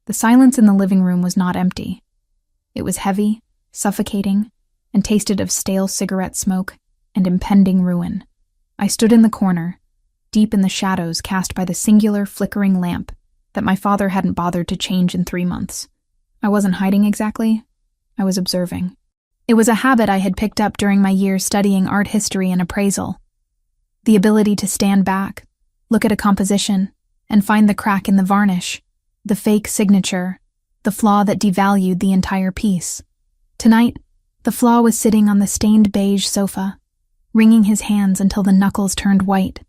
The silence in the living room was not empty. It was heavy, suffocating, and tasted of stale cigarette smoke and impending ruin. I stood in the corner, deep in the shadows cast by the singular flickering lamp that my father hadn't bothered to change in 3 months. I wasn't hiding exactly. I was observing. It was a habit I had picked up during my years studying art history and appraisal. The ability to stand back, look at a composition, and find the crack in the varnish, the fake signature, the flaw that devalued the entire piece. Tonight, the flaw was sitting on the stained beige sofa, wringing his hands until the knuckles turned white.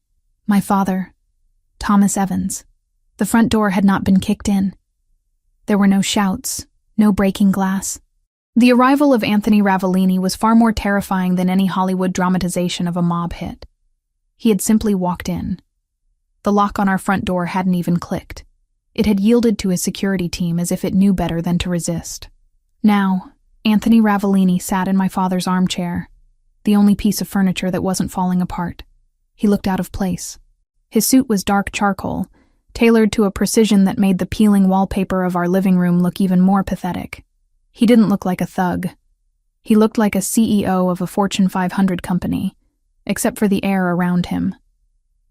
My father, Thomas Evans. The front door had not been kicked in. There were no shouts, no breaking glass. The arrival of Anthony Ravellini was far more terrifying than any Hollywood dramatization of a mob hit. He had simply walked in. The lock on our front door hadn't even clicked. It had yielded to his security team as if it knew better than to resist. Now, Anthony Ravellini sat in my father's armchair, the only piece of furniture that wasn't falling apart. He looked out of place. His suit was dark charcoal, tailored to a precision that made the peeling wallpaper of our living room look even more pathetic. He didn't look like a thug. He looked like a CEO of a Fortune 500 company, except for the air around him.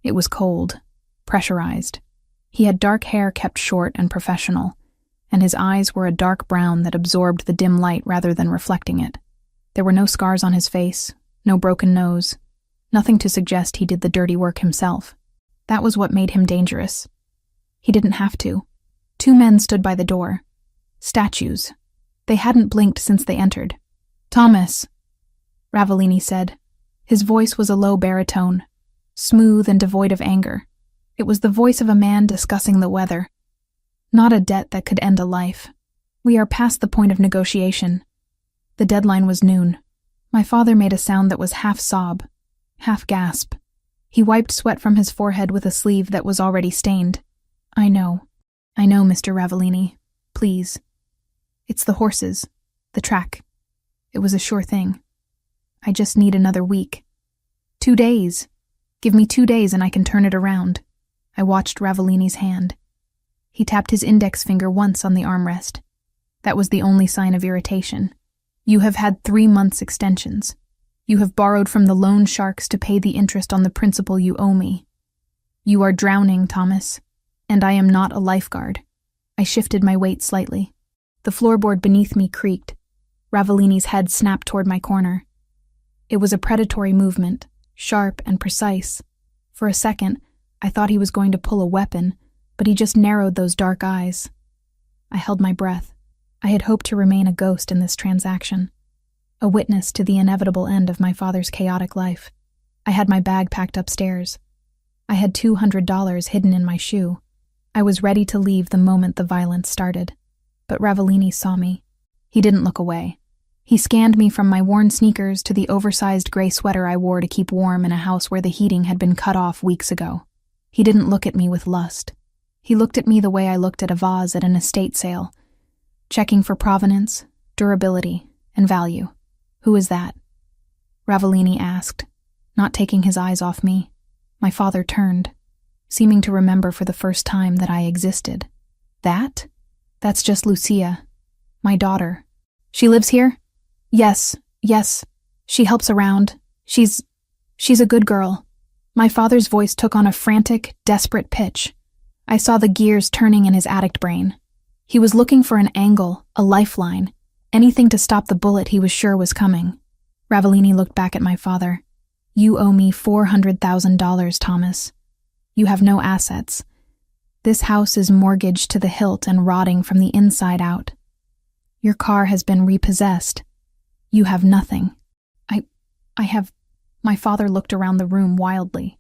It was cold, pressurized. He had dark hair kept short and professional, and his eyes were a dark brown that absorbed the dim light rather than reflecting it. There were no scars on his face, no broken nose, nothing to suggest he did the dirty work himself. That was what made him dangerous. He didn't have to. 2 men stood by the door. Statues. They hadn't blinked since they entered. "Thomas," Ravellini said. His voice was a low baritone, smooth and devoid of anger. It was the voice of a man discussing the weather, not a debt that could end a life. "We are past the point of negotiation." The deadline was noon. My father made a sound that was half sob, half gasp. He wiped sweat from his forehead with a sleeve that was already stained. I know, Mr. Ravellini. Please. It's the horses, the track. It was a sure thing. I just need another week. 2 days. Give me 2 days and I can turn it around." I watched Ravellini's hand. He tapped his index finger once on the armrest. That was the only sign of irritation. "You have had 3 months' extensions. You have borrowed from the loan sharks to pay the interest on the principal you owe me. You are drowning, Thomas, and I am not a lifeguard." I shifted my weight slightly. The floorboard beneath me creaked. Ravellini's head snapped toward my corner. It was a predatory movement, sharp and precise. For a second, I thought he was going to pull a weapon, but he just narrowed those dark eyes. I held my breath. I had hoped to remain a ghost in this transaction, a witness to the inevitable end of my father's chaotic life. I had my bag packed upstairs. I had $200 hidden in my shoe. I was ready to leave the moment the violence started. But Ravellini saw me. He didn't look away. He scanned me from my worn sneakers to the oversized gray sweater I wore to keep warm in a house where the heating had been cut off weeks ago. He didn't look at me with lust. He looked at me the way I looked at a vase at an estate sale, checking for provenance, durability, and value. "Who is that?" Ravellini asked, not taking his eyes off me. My father turned, seeming to remember for the first time that I existed. "That? That's just Lucia, my daughter. She lives here?" Yes. She helps around. She's a good girl." My father's voice took on a frantic, desperate pitch. I saw the gears turning in his addict brain. He was looking for an angle, a lifeline, anything to stop the bullet he was sure was coming. Ravellini looked back at my father. "You owe me $400,000, Thomas. You have no assets. This house is mortgaged to the hilt and rotting from the inside out. Your car has been repossessed. You have nothing. I have..." My father looked around the room wildly.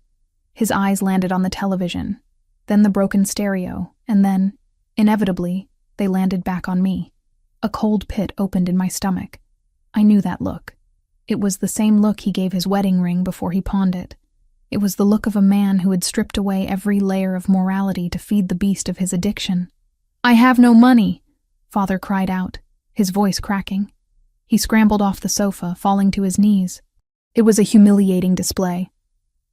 His eyes landed on the television, then the broken stereo, and then, inevitably, they landed back on me. A cold pit opened in my stomach. I knew that look. It was the same look he gave his wedding ring before he pawned it. It was the look of a man who had stripped away every layer of morality to feed the beast of his addiction. "I have no money," Father cried out, his voice cracking. He scrambled off the sofa, falling to his knees. It was a humiliating display.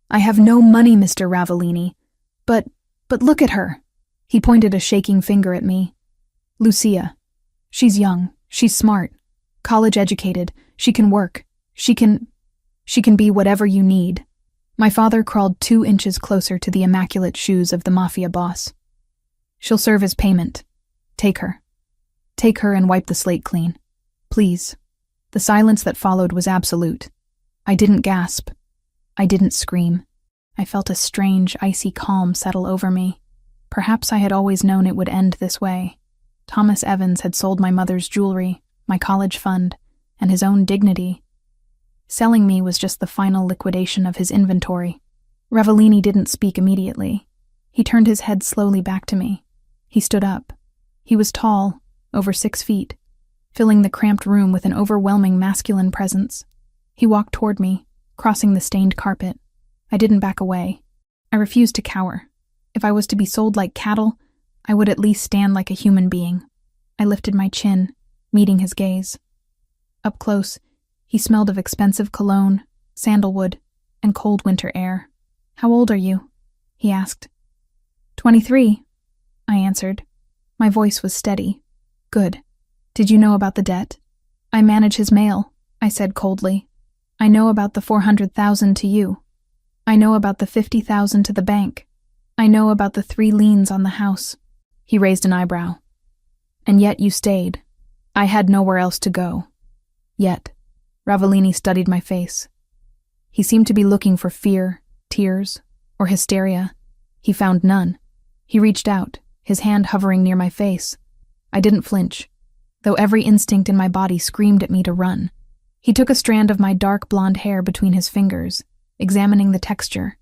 "I have no money, Mr. Ravellini. But look at her." He pointed a shaking finger at me. Lucia. She's young. She's smart. College educated. She can work. She can be whatever you need. My father crawled 2 inches closer to the immaculate shoes of the Mafia boss. She'll serve as payment. Take her. Take her and wipe the slate clean. Please. The silence that followed was absolute. I didn't gasp. I didn't scream. I felt a strange, icy calm settle over me. Perhaps I had always known it would end this way. Thomas Evans had sold my mother's jewelry, my college fund, and his own dignity. Selling me was just the final liquidation of his inventory. Ravellini didn't speak immediately. He turned his head slowly back to me. He stood up. He was tall, over 6 feet, filling the cramped room with an overwhelming masculine presence. He walked toward me, crossing the stained carpet. I didn't back away. I refused to cower. If I was to be sold like cattle, I would at least stand like a human being. I lifted my chin, meeting his gaze. Up close, he smelled of expensive cologne, sandalwood, and cold winter air. "How old are you?" he asked. 23, I answered. My voice was steady. "Good. Did you know about the debt?" "I manage his mail," I said coldly. "I know about the 400,000 to you. I know about the 50,000 to the bank. I know about the 3 liens on the house." He raised an eyebrow. "And yet you stayed. I had nowhere else to go." Yet. Ravellini studied my face. He seemed to be looking for fear, tears, or hysteria. He found none. He reached out, his hand hovering near my face. I didn't flinch, though every instinct in my body screamed at me to run. He took a strand of my dark blonde hair between his fingers, examining the texture,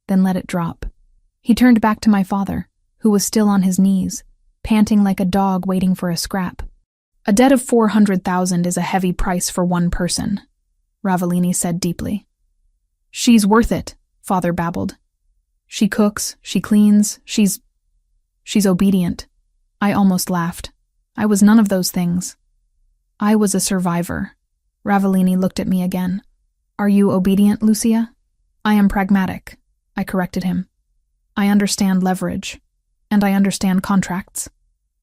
then let it drop. He turned back to my father, who was still on his knees, panting like a dog waiting for a scrap. "A debt of 400,000 is a heavy price for one person," Ravellini said deeply. "She's worth it," Father babbled. "She cooks, she cleans, she's obedient." I almost laughed. I was none of those things. I was a survivor. Ravellini looked at me again. "Are you obedient, Lucia?" "I am pragmatic," I corrected him. "I understand leverage, and I understand contracts."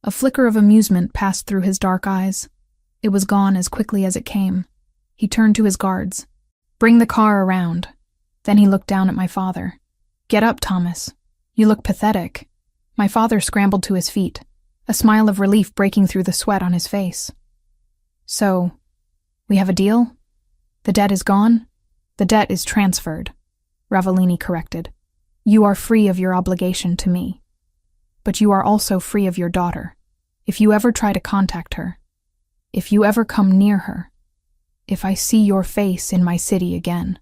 A flicker of amusement passed through his dark eyes. It was gone as quickly as it came. He turned to his guards. "Bring the car around." Then he looked down at my father. "Get up, Thomas. You look pathetic." My father scrambled to his feet, a smile of relief breaking through the sweat on his face. "So, we have a deal? The debt is gone?" "The debt is transferred," Ravellini corrected. "You are free of your obligation to me. But you are also free of your daughter. If you ever try to contact her, if you ever come near her, if I see your face in my city again,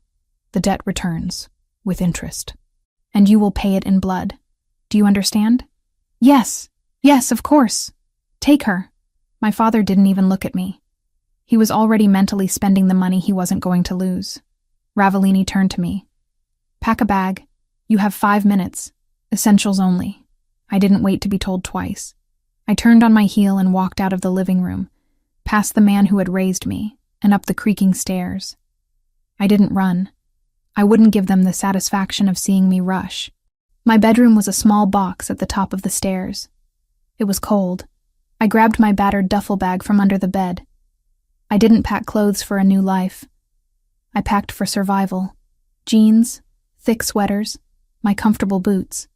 the debt returns, with interest. And you will pay it in blood. Do you understand?" "Yes, yes, of course. Take her." My father didn't even look at me. He was already mentally spending the money he wasn't going to lose. Ravellini turned to me. "Pack a bag. You have 5 minutes. Essentials only." I didn't wait to be told twice. I turned on my heel and walked out of the living room, past the man who had raised me, and up the creaking stairs. I didn't run. I wouldn't give them the satisfaction of seeing me rush. My bedroom was a small box at the top of the stairs. It was cold. I grabbed my battered duffel bag from under the bed. I didn't pack clothes for a new life. I packed for survival. Jeans, thick sweaters, my comfortable boots.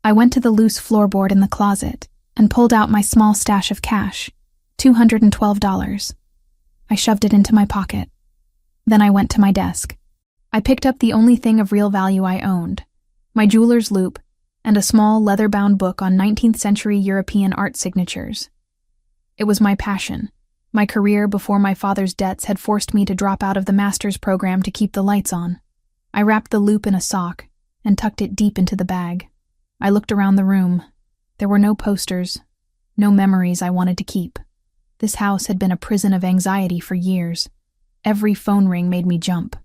I went to the loose floorboard in the closet and pulled out my small stash of cash, $212. I shoved it into my pocket. Then I went to my desk. I picked up the only thing of real value I owned, my jeweler's loupe and a small leather-bound book on 19th century European art signatures. It was my passion. My career before my father's debts had forced me to drop out of the master's program to keep the lights on. I wrapped the loupe in a sock and tucked it deep into the bag. I looked around the room. There were no posters, no memories I wanted to keep. This house had been a prison of anxiety for years. Every phone ring made me jump.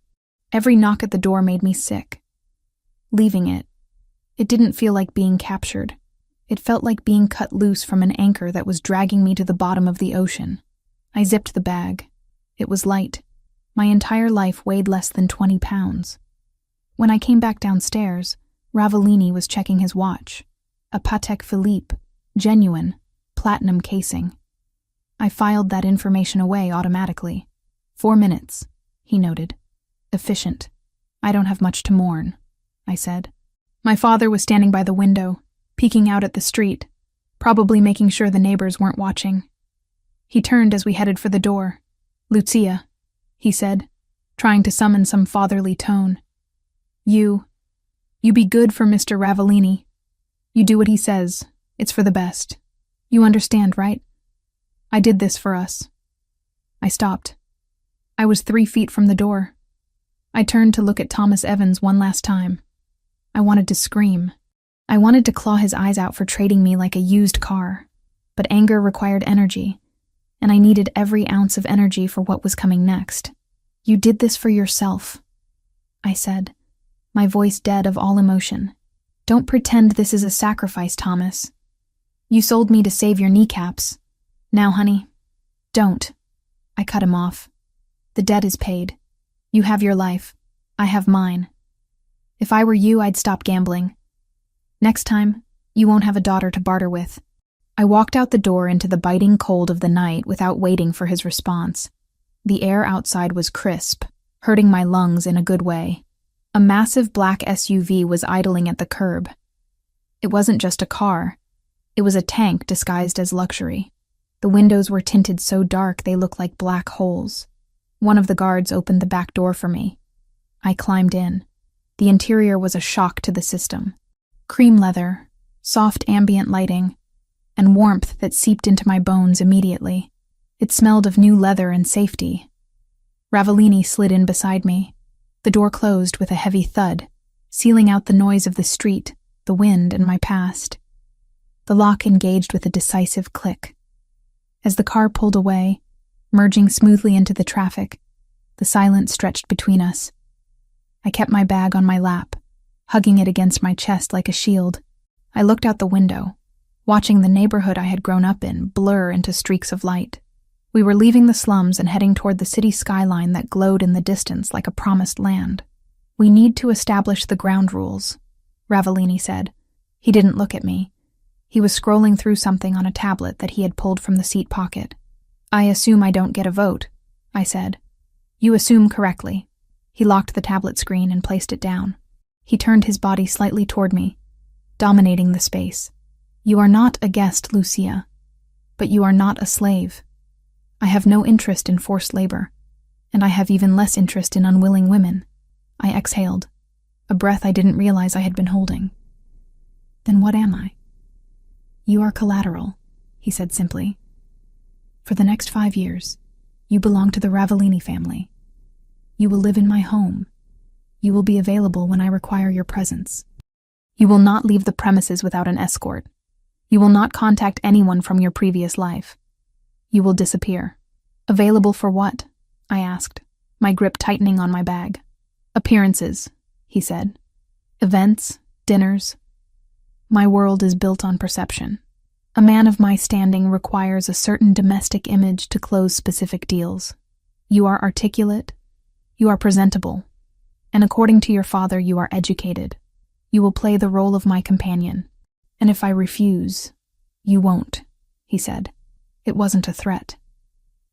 Every knock at the door made me sick. Leaving it didn't feel like being captured. It felt like being cut loose from an anchor that was dragging me to the bottom of the ocean. I zipped the bag. It was light. My entire life weighed less than 20 pounds. When I came back downstairs, Ravellini was checking his watch. A Patek Philippe, genuine, platinum casing. I filed that information away automatically. 4 minutes, he noted. Efficient. I don't have much to mourn, I said. My father was standing by the window, peeking out at the street, probably making sure the neighbors weren't watching. He turned as we headed for the door. Lucia, he said, trying to summon some fatherly tone. You be good for Mr. Ravellini. You do what he says. It's for the best. You understand, right? I did this for us. I stopped. I was 3 feet from the door. I turned to look at Thomas Evans one last time. I wanted to scream. I wanted to claw his eyes out for trading me like a used car. But anger required energy, and I needed every ounce of energy for what was coming next. You did this for yourself, I said, my voice dead of all emotion. Don't pretend this is a sacrifice, Thomas. You sold me to save your kneecaps. Now, honey, don't. I cut him off. The debt is paid. You have your life. I have mine. If I were you, I'd stop gambling. Next time, you won't have a daughter to barter with. I walked out the door into the biting cold of the night without waiting for his response. The air outside was crisp, hurting my lungs in a good way. A massive black SUV was idling at the curb. It wasn't just a car. It was a tank disguised as luxury. The windows were tinted so dark they looked like black holes. One of the guards opened the back door for me. I climbed in. The interior was a shock to the system. Cream leather, soft ambient lighting, and warmth that seeped into my bones immediately. It smelled of new leather and safety. Ravellini slid in beside me. The door closed with a heavy thud, sealing out the noise of the street, the wind, and my past. The lock engaged with a decisive click. As the car pulled away, merging smoothly into the traffic, the silence stretched between us. I kept my bag on my lap, hugging it against my chest like a shield. I looked out the window, watching the neighborhood I had grown up in blur into streaks of light. We were leaving the slums and heading toward the city skyline that glowed in the distance like a promised land. We need to establish the ground rules, Ravellini said. He didn't look at me. He was scrolling through something on a tablet that he had pulled from the seat pocket. I assume I don't get a vote, I said. You assume correctly. He locked the tablet screen and placed it down. He turned his body slightly toward me, dominating the space. You are not a guest, Lucia, but you are not a slave. I have no interest in forced labor, and I have even less interest in unwilling women. I exhaled, a breath I didn't realize I had been holding. Then what am I? You are collateral, he said simply. For the next 5 years, you belong to the Ravellini family. You will live in my home. You will be available when I require your presence. You will not leave the premises without an escort. You will not contact anyone from your previous life. You will disappear. Available for what? I asked, my grip tightening on my bag. Appearances, he said. Events, dinners. My world is built on perception. A man of my standing requires a certain domestic image to close specific deals. You are articulate. You are presentable. And according to your father, you are educated. You will play the role of my companion. And if I refuse, you won't, he said. It wasn't a threat.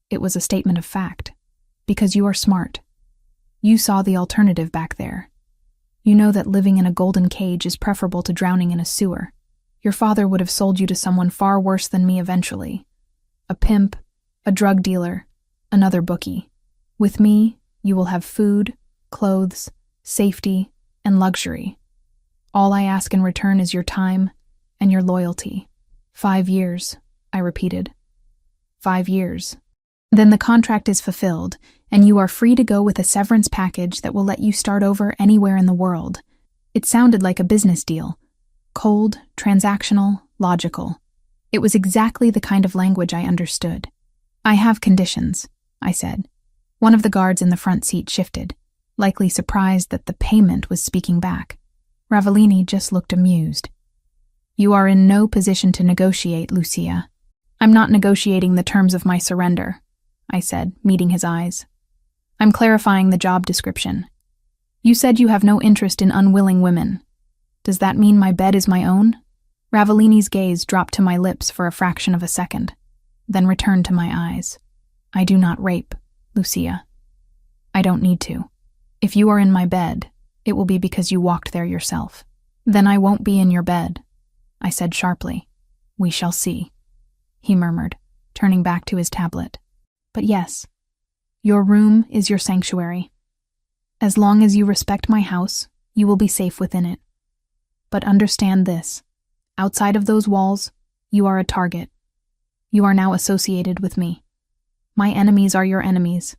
It was a statement of fact. Because you are smart. You saw the alternative back there. You know that living in a golden cage is preferable to drowning in a sewer. Your father would have sold you to someone far worse than me eventually. A pimp, a drug dealer, another bookie. With me, you will have food, clothes, safety, and luxury. All I ask in return is your time and your loyalty. 5 years, I repeated. 5 years. Then the contract is fulfilled, and you are free to go with a severance package that will let you start over anywhere in the world. It sounded like a business deal. Cold, transactional, logical. It was exactly the kind of language I understood. I have conditions, I said. One of the guards in the front seat shifted, likely surprised that the payment was speaking back. Ravellini just looked amused. You are in no position to negotiate, Lucia. I'm not negotiating the terms of my surrender, I said, meeting his eyes. I'm clarifying the job description. You said you have no interest in unwilling women. Does that mean my bed is my own? Ravellini's gaze dropped to my lips for a fraction of a second, then returned to my eyes. I do not rape, Lucia. I don't need to. If you are in my bed, it will be because you walked there yourself. Then I won't be in your bed, I said sharply. We shall see, he murmured, turning back to his tablet. But yes, your room is your sanctuary. As long as you respect my house, you will be safe within it. But understand this. Outside of those walls, you are a target. You are now associated with me. My enemies are your enemies.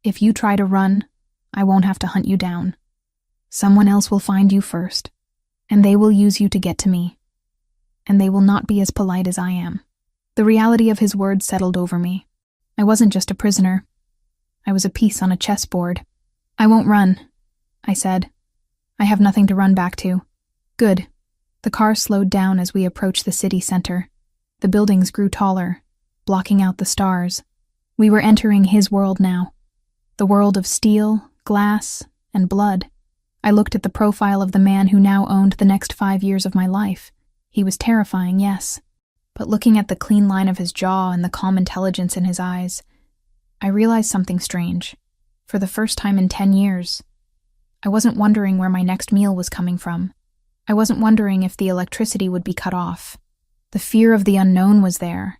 If you try to run, I won't have to hunt you down. Someone else will find you first, and they will use you to get to me. And they will not be as polite as I am. The reality of his words settled over me. I wasn't just a prisoner. I was a piece on a chessboard. I won't run, I said. I have nothing to run back to. Good. The car slowed down as we approached the city center. The buildings grew taller, blocking out the stars. We were entering his world now. The world of steel, glass, and blood. I looked at the profile of the man who now owned the next 5 years of my life. He was terrifying, yes. But looking at the clean line of his jaw and the calm intelligence in his eyes, I realized something strange. For the first time in 10 years, I wasn't wondering where my next meal was coming from. I wasn't wondering if the electricity would be cut off. The fear of the unknown was there,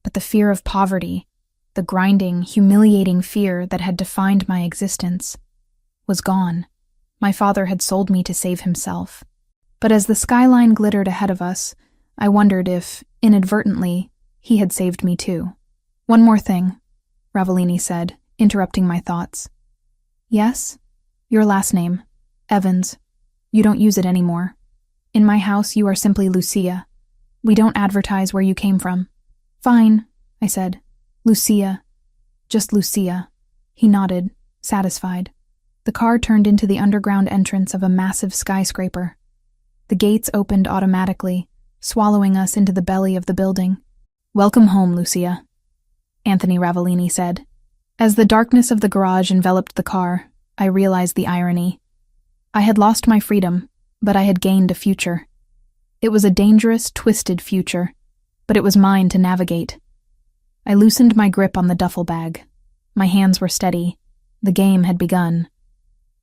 but the fear of poverty, the grinding, humiliating fear that had defined my existence, was gone. My father had sold me to save himself. But as the skyline glittered ahead of us, I wondered if, inadvertently, he had saved me too. One more thing, Ravellini said, interrupting my thoughts. Yes? Your last name, Evans. You don't use it anymore. In my house, you are simply Lucia. We don't advertise where you came from. Fine, I said. Lucia. Just Lucia. He nodded, satisfied. The car turned into the underground entrance of a massive skyscraper. The gates opened automatically, swallowing us into the belly of the building. Welcome home, Lucia, Anthony Ravellini said. As the darkness of the garage enveloped the car, I realized the irony. I had lost my freedom, but I had gained a future. It was a dangerous, twisted future, but it was mine to navigate. I loosened my grip on the duffel bag. My hands were steady. The game had begun.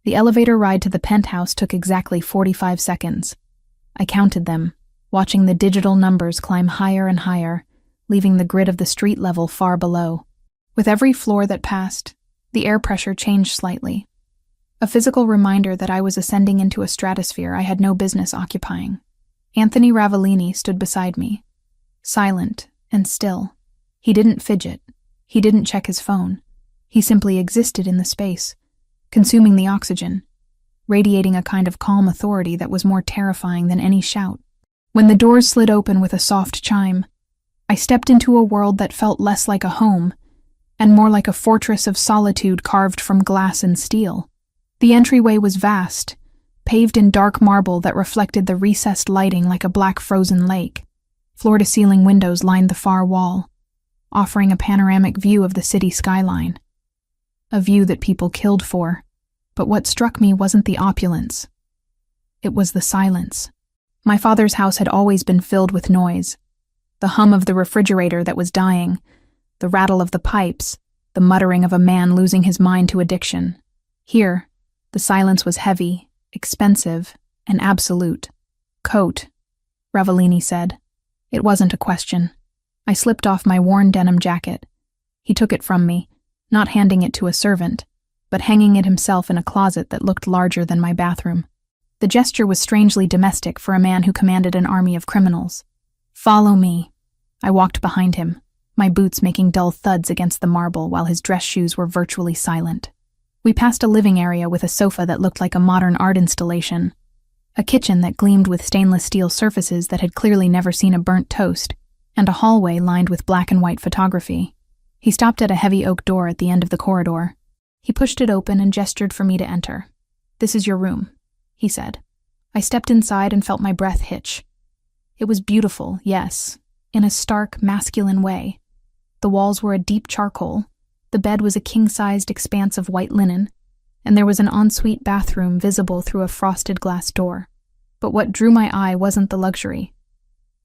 The elevator ride to the penthouse took exactly 45 seconds. I counted them, watching the digital numbers climb higher and higher, leaving the grid of the street level far below. With every floor that passed, the air pressure changed slightly. A physical reminder that I was ascending into a stratosphere I had no business occupying. Anthony Ravellini stood beside me, silent and still. He didn't fidget. He didn't check his phone. He simply existed in the space, consuming the oxygen, radiating a kind of calm authority that was more terrifying than any shout. When the doors slid open with a soft chime, I stepped into a world that felt less like a home and more like a fortress of solitude carved from glass and steel. The entryway was vast, paved in dark marble that reflected the recessed lighting like a black frozen lake. Floor-to-ceiling windows lined the far wall, offering a panoramic view of the city skyline. A view that people killed for. But what struck me wasn't the opulence. It was the silence. My father's house had always been filled with noise. The hum of the refrigerator that was dying, the rattle of the pipes, the muttering of a man losing his mind to addiction. Here, the silence was heavy, expensive, and absolute. Coat, Ravellini said. It wasn't a question. I slipped off my worn denim jacket. He took it from me, not handing it to a servant, but hanging it himself in a closet that looked larger than my bathroom. The gesture was strangely domestic for a man who commanded an army of criminals. Follow me. I walked behind him, my boots making dull thuds against the marble while his dress shoes were virtually silent. We passed a living area with a sofa that looked like a modern art installation, a kitchen that gleamed with stainless steel surfaces that had clearly never seen a burnt toast, and a hallway lined with black and white photography. He stopped at a heavy oak door at the end of the corridor. He pushed it open and gestured for me to enter. This is your room, he said. I stepped inside and felt my breath hitch. It was beautiful, yes, in a stark, masculine way. The walls were a deep charcoal, the bed was a king-sized expanse of white linen, and there was an ensuite bathroom visible through a frosted glass door. But what drew my eye wasn't the luxury.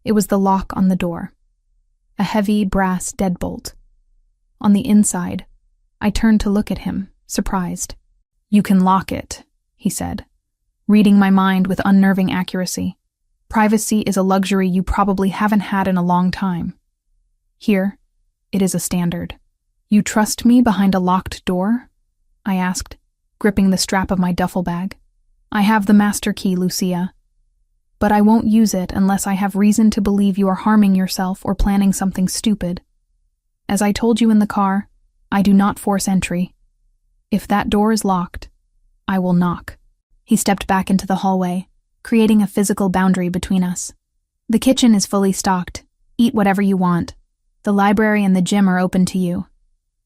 It was the lock on the door. A heavy brass deadbolt. On the inside, I turned to look at him, surprised. "You can lock it," he said, reading my mind with unnerving accuracy. "Privacy is a luxury you probably haven't had in a long time. Here, it is a standard." "You trust me behind a locked door?" I asked, gripping the strap of my duffel bag. "I have the master key, Lucia. But I won't use it unless I have reason to believe you are harming yourself or planning something stupid. As I told you in the car, I do not force entry. If that door is locked, I will knock." He stepped back into the hallway, creating a physical boundary between us. "The kitchen is fully stocked. Eat whatever you want. The library and the gym are open to you.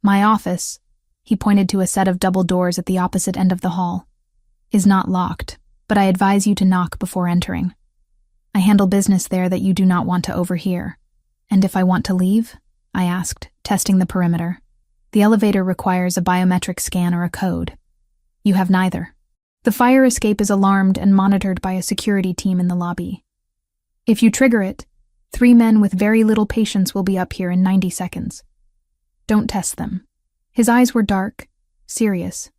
My office," he pointed to a set of double doors at the opposite end of the hall, "is not locked, but I advise you to knock before entering. I handle business there that you do not want to overhear." "And if I want to leave?" I asked, testing the perimeter. "The elevator requires a biometric scan or a code. You have neither. The fire escape is alarmed and monitored by a security team in the lobby. If you trigger it, 3 men with very little patience will be up here in 90 seconds. Don't test them." His eyes were dark, serious,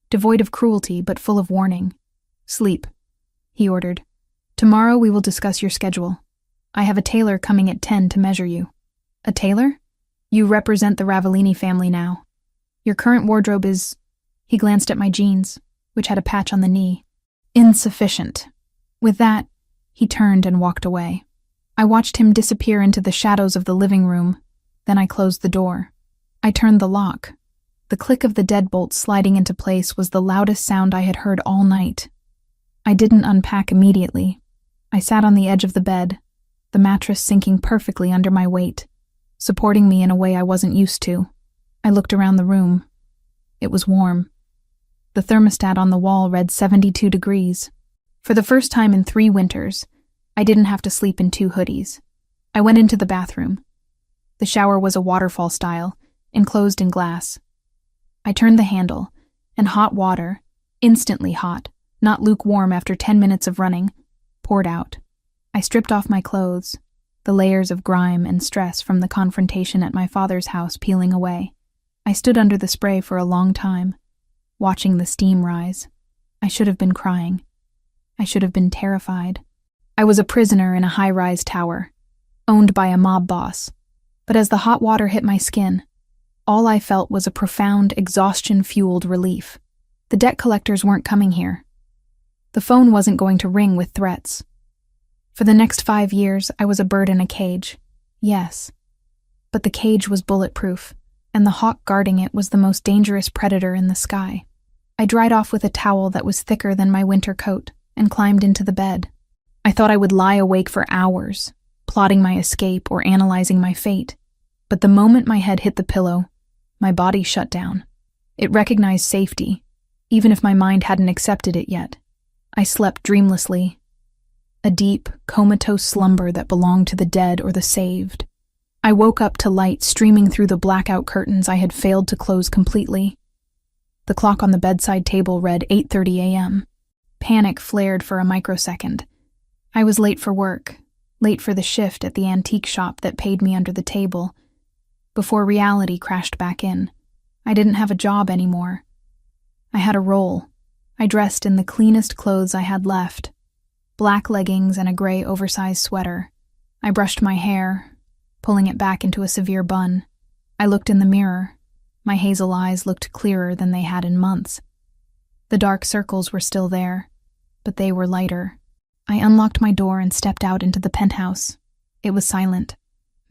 devoid of cruelty but full of warning. "Sleep," he ordered. "Tomorrow we will discuss your schedule. I have a tailor coming at 10 to measure you." "A tailor? You represent the Ravellini family now. Your current wardrobe is—" He glanced at my jeans, which had a patch on the knee. "Insufficient." With that, he turned and walked away. I watched him disappear into the shadows of the living room, then I closed the door. I turned the lock. The click of the deadbolt sliding into place was the loudest sound I had heard all night. I didn't unpack immediately. I sat on the edge of the bed, the mattress sinking perfectly under my weight, supporting me in a way I wasn't used to. I looked around the room. It was warm. The thermostat on the wall read 72 degrees. For the first time in 3 winters, I didn't have to sleep in 2 hoodies. I went into the bathroom. The shower was a waterfall style, enclosed in glass. I turned the handle, and hot water, instantly hot, not lukewarm after 10 minutes of running, poured out. I stripped off my clothes, the layers of grime and stress from the confrontation at my father's house peeling away. I stood under the spray for a long time, watching the steam rise. I should have been crying. I should have been terrified. I was a prisoner in a high-rise tower, owned by a mob boss. But as the hot water hit my skin, all I felt was a profound, exhaustion-fueled relief. The debt collectors weren't coming here. The phone wasn't going to ring with threats. For the next 5 years, I was a bird in a cage. Yes. But the cage was bulletproof, and the hawk guarding it was the most dangerous predator in the sky. I dried off with a towel that was thicker than my winter coat and climbed into the bed. I thought I would lie awake for hours, plotting my escape or analyzing my fate. But the moment my head hit the pillow, my body shut down. It recognized safety, even if my mind hadn't accepted it yet. I slept dreamlessly, a deep, comatose slumber that belonged to the dead or the saved. I woke up to light streaming through the blackout curtains I had failed to close completely. The clock on the bedside table read 8:30 a.m. Panic flared for a microsecond. I was late for work, late for the shift at the antique shop that paid me under the table. Before reality crashed back in, I didn't have a job anymore. I had a role. I dressed in the cleanest clothes I had left, black leggings and a gray oversized sweater. I brushed my hair, pulling it back into a severe bun. I looked in the mirror. My hazel eyes looked clearer than they had in months. The dark circles were still there, but they were lighter. I unlocked my door and stepped out into the penthouse. It was silent.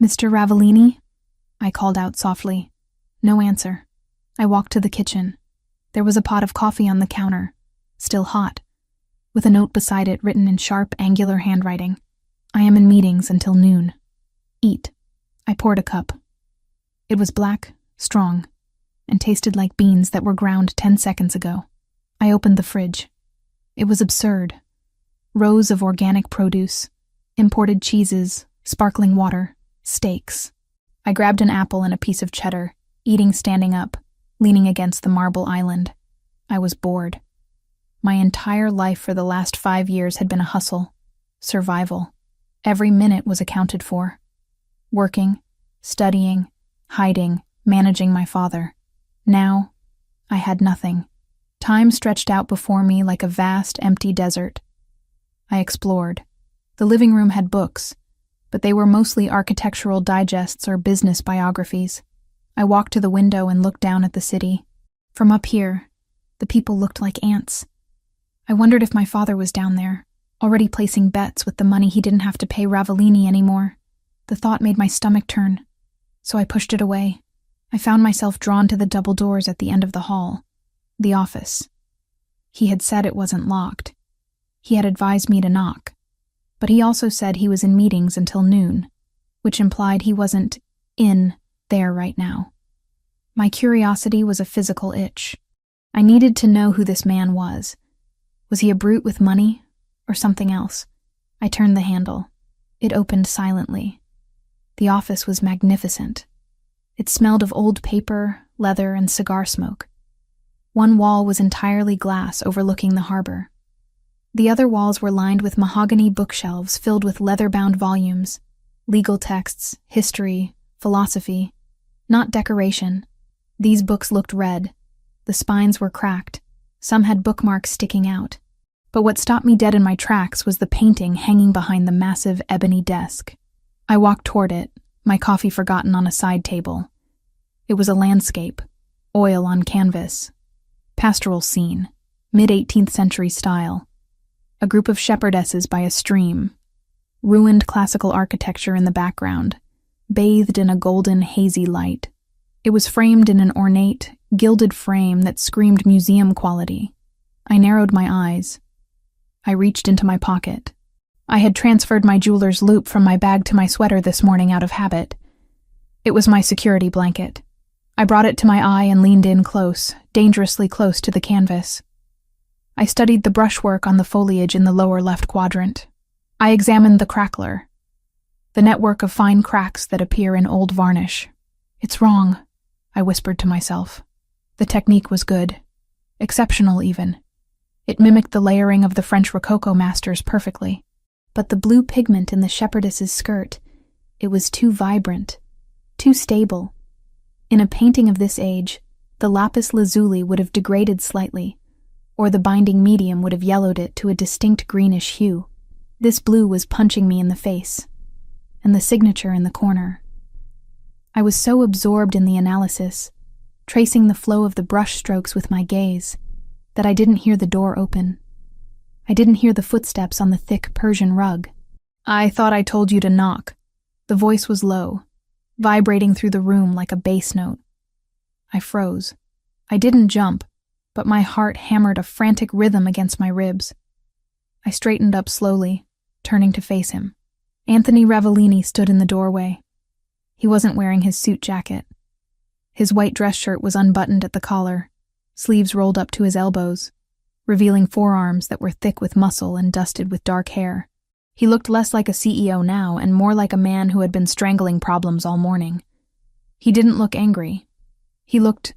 "Mr. Ravellini?" I called out softly. No answer. I walked to the kitchen. There was a pot of coffee on the counter, still hot, with a note beside it written in sharp, angular handwriting. "I am in meetings until noon. Eat." I poured a cup. It was black, strong, and tasted like beans that were ground 10 seconds ago. I opened the fridge. It was absurd. Rows of organic produce, imported cheeses, sparkling water, steaks. I grabbed an apple and a piece of cheddar, eating standing up, leaning against the marble island. I was bored. My entire life for the last 5 years had been a hustle, survival. Every minute was accounted for. Working, studying, hiding, managing my father. Now, I had nothing. Time stretched out before me like a vast, empty desert. I explored. The living room had books, but they were mostly architectural digests or business biographies. I walked to the window and looked down at the city. From up here, the people looked like ants. I wondered if my father was down there, already placing bets with the money he didn't have to pay Ravellini anymore. The thought made my stomach turn, so I pushed it away. I found myself drawn to the double doors at the end of the hall. The office. He had said it wasn't locked. He had advised me to knock. But he also said he was in meetings until noon, which implied he wasn't in there right now. My curiosity was a physical itch. I needed to know who this man was. Was he a brute with money, or something else? I turned the handle. It opened silently. The office was magnificent. It smelled of old paper, leather, and cigar smoke. One wall was entirely glass overlooking the harbor. The other walls were lined with mahogany bookshelves filled with leather-bound volumes, legal texts, history, philosophy, not decoration. These books looked red. The spines were cracked. Some had bookmarks sticking out. But what stopped me dead in my tracks was the painting hanging behind the massive ebony desk. I walked toward it, my coffee forgotten on a side table. It was a landscape, oil on canvas. Pastoral scene, mid-18th century style. A group of shepherdesses by a stream. Ruined classical architecture in the background, bathed in a golden, hazy light. It was framed in an ornate, gilded frame that screamed museum quality. I narrowed my eyes. I reached into my pocket. I had transferred my jeweler's loop from my bag to my sweater this morning out of habit. It was my security blanket. I brought it to my eye and leaned in close, dangerously close to the canvas. I studied the brushwork on the foliage in the lower left quadrant. I examined the crackler, the network of fine cracks that appear in old varnish. It's wrong, I whispered to myself. The technique was good, exceptional even. It mimicked the layering of the French Rococo masters perfectly. But the blue pigment in the shepherdess's skirt, it was too vibrant, too stable. In a painting of this age, the lapis lazuli would have degraded slightly, or the binding medium would have yellowed it to a distinct greenish hue. This blue was punching me in the face, and the signature in the corner. I was so absorbed in the analysis, tracing the flow of the brush strokes with my gaze, that I didn't hear the door open. I didn't hear the footsteps on the thick Persian rug. I thought I told you to knock. The voice was low, vibrating through the room like a bass note. I froze. I didn't jump, but my heart hammered a frantic rhythm against my ribs. I straightened up slowly, turning to face him. Anthony Ravellini stood in the doorway. He wasn't wearing his suit jacket. His white dress shirt was unbuttoned at the collar, sleeves rolled up to his elbows, revealing forearms that were thick with muscle and dusted with dark hair. He looked less like a CEO now and more like a man who had been strangling problems all morning. He didn't look angry. He looked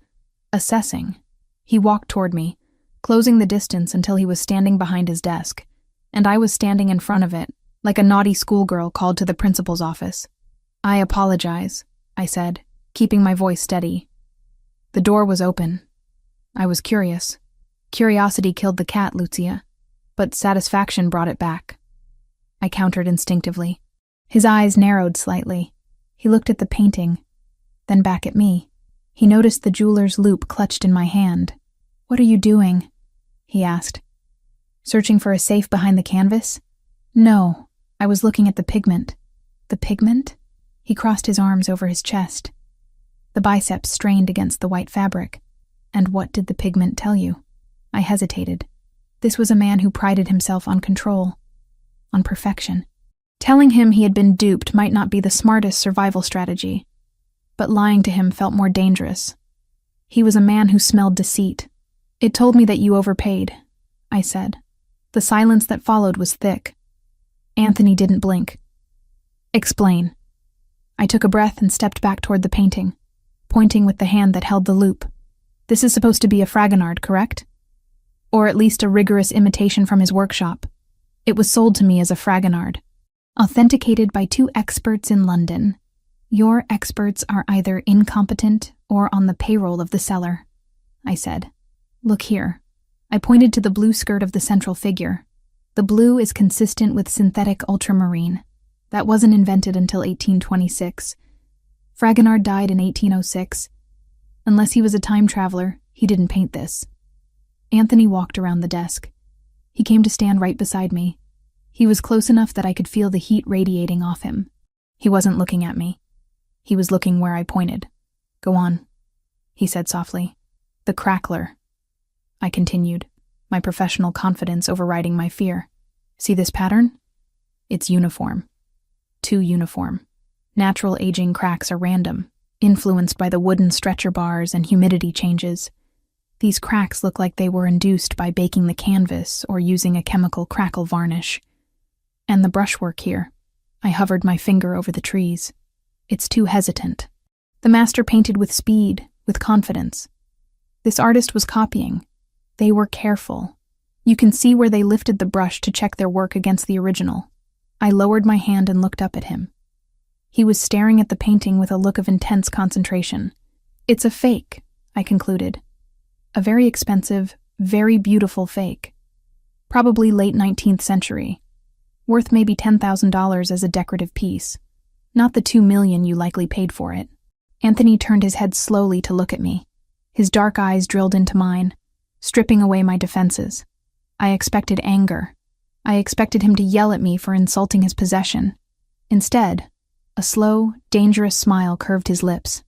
assessing. He walked toward me, closing the distance until he was standing behind his desk, and I was standing in front of it, like a naughty schoolgirl called to the principal's office. I apologize, I said, keeping my voice steady. The door was open. I was curious. Curiosity killed the cat, Lucia, but satisfaction brought it back. I countered instinctively. His eyes narrowed slightly. He looked at the painting, then back at me. He noticed the jeweler's loop clutched in my hand. "What are you doing?" he asked. "Searching for a safe behind the canvas?" "No, I was looking at the pigment." "The pigment?" He crossed his arms over his chest. The biceps strained against the white fabric. "And what did the pigment tell you?" I hesitated. This was a man who prided himself on control, on perfection. Telling him he had been duped might not be the smartest survival strategy, but lying to him felt more dangerous. He was a man who smelled deceit. "It told me that you overpaid," I said. The silence that followed was thick. Anthony didn't blink. "Explain." I took a breath and stepped back toward the painting, pointing with the hand that held the loop. "This is supposed to be a Fragonard, correct? Or at least a rigorous imitation from his workshop. It was sold to me as a Fragonard." Authenticated by 2 experts in London. Your experts are either incompetent or on the payroll of the seller, I said. Look here. I pointed to the blue skirt of the central figure. The blue is consistent with synthetic ultramarine. That wasn't invented until 1826. Fragonard died in 1806. Unless he was a time traveler, he didn't paint this. Anthony walked around the desk. He came to stand right beside me. He was close enough that I could feel the heat radiating off him. He wasn't looking at me. He was looking where I pointed. Go on, he said softly. The crackler. I continued, my professional confidence overriding my fear. See this pattern? It's uniform. Too uniform. Natural aging cracks are random, influenced by the wooden stretcher bars and humidity changes. These cracks look like they were induced by baking the canvas or using a chemical crackle varnish. And the brushwork here. I hovered my finger over the trees. It's too hesitant. The master painted with speed, with confidence. This artist was copying. They were careful. You can see where they lifted the brush to check their work against the original. I lowered my hand and looked up at him. He was staring at the painting with a look of intense concentration. It's a fake, I concluded. A very expensive, very beautiful fake. Probably late 19th century. Worth maybe $10,000 as a decorative piece. Not the $2 million you likely paid for it. Anthony turned his head slowly to look at me. His dark eyes drilled into mine, stripping away my defenses. I expected anger. I expected him to yell at me for insulting his possession. Instead, a slow, dangerous smile curved his lips.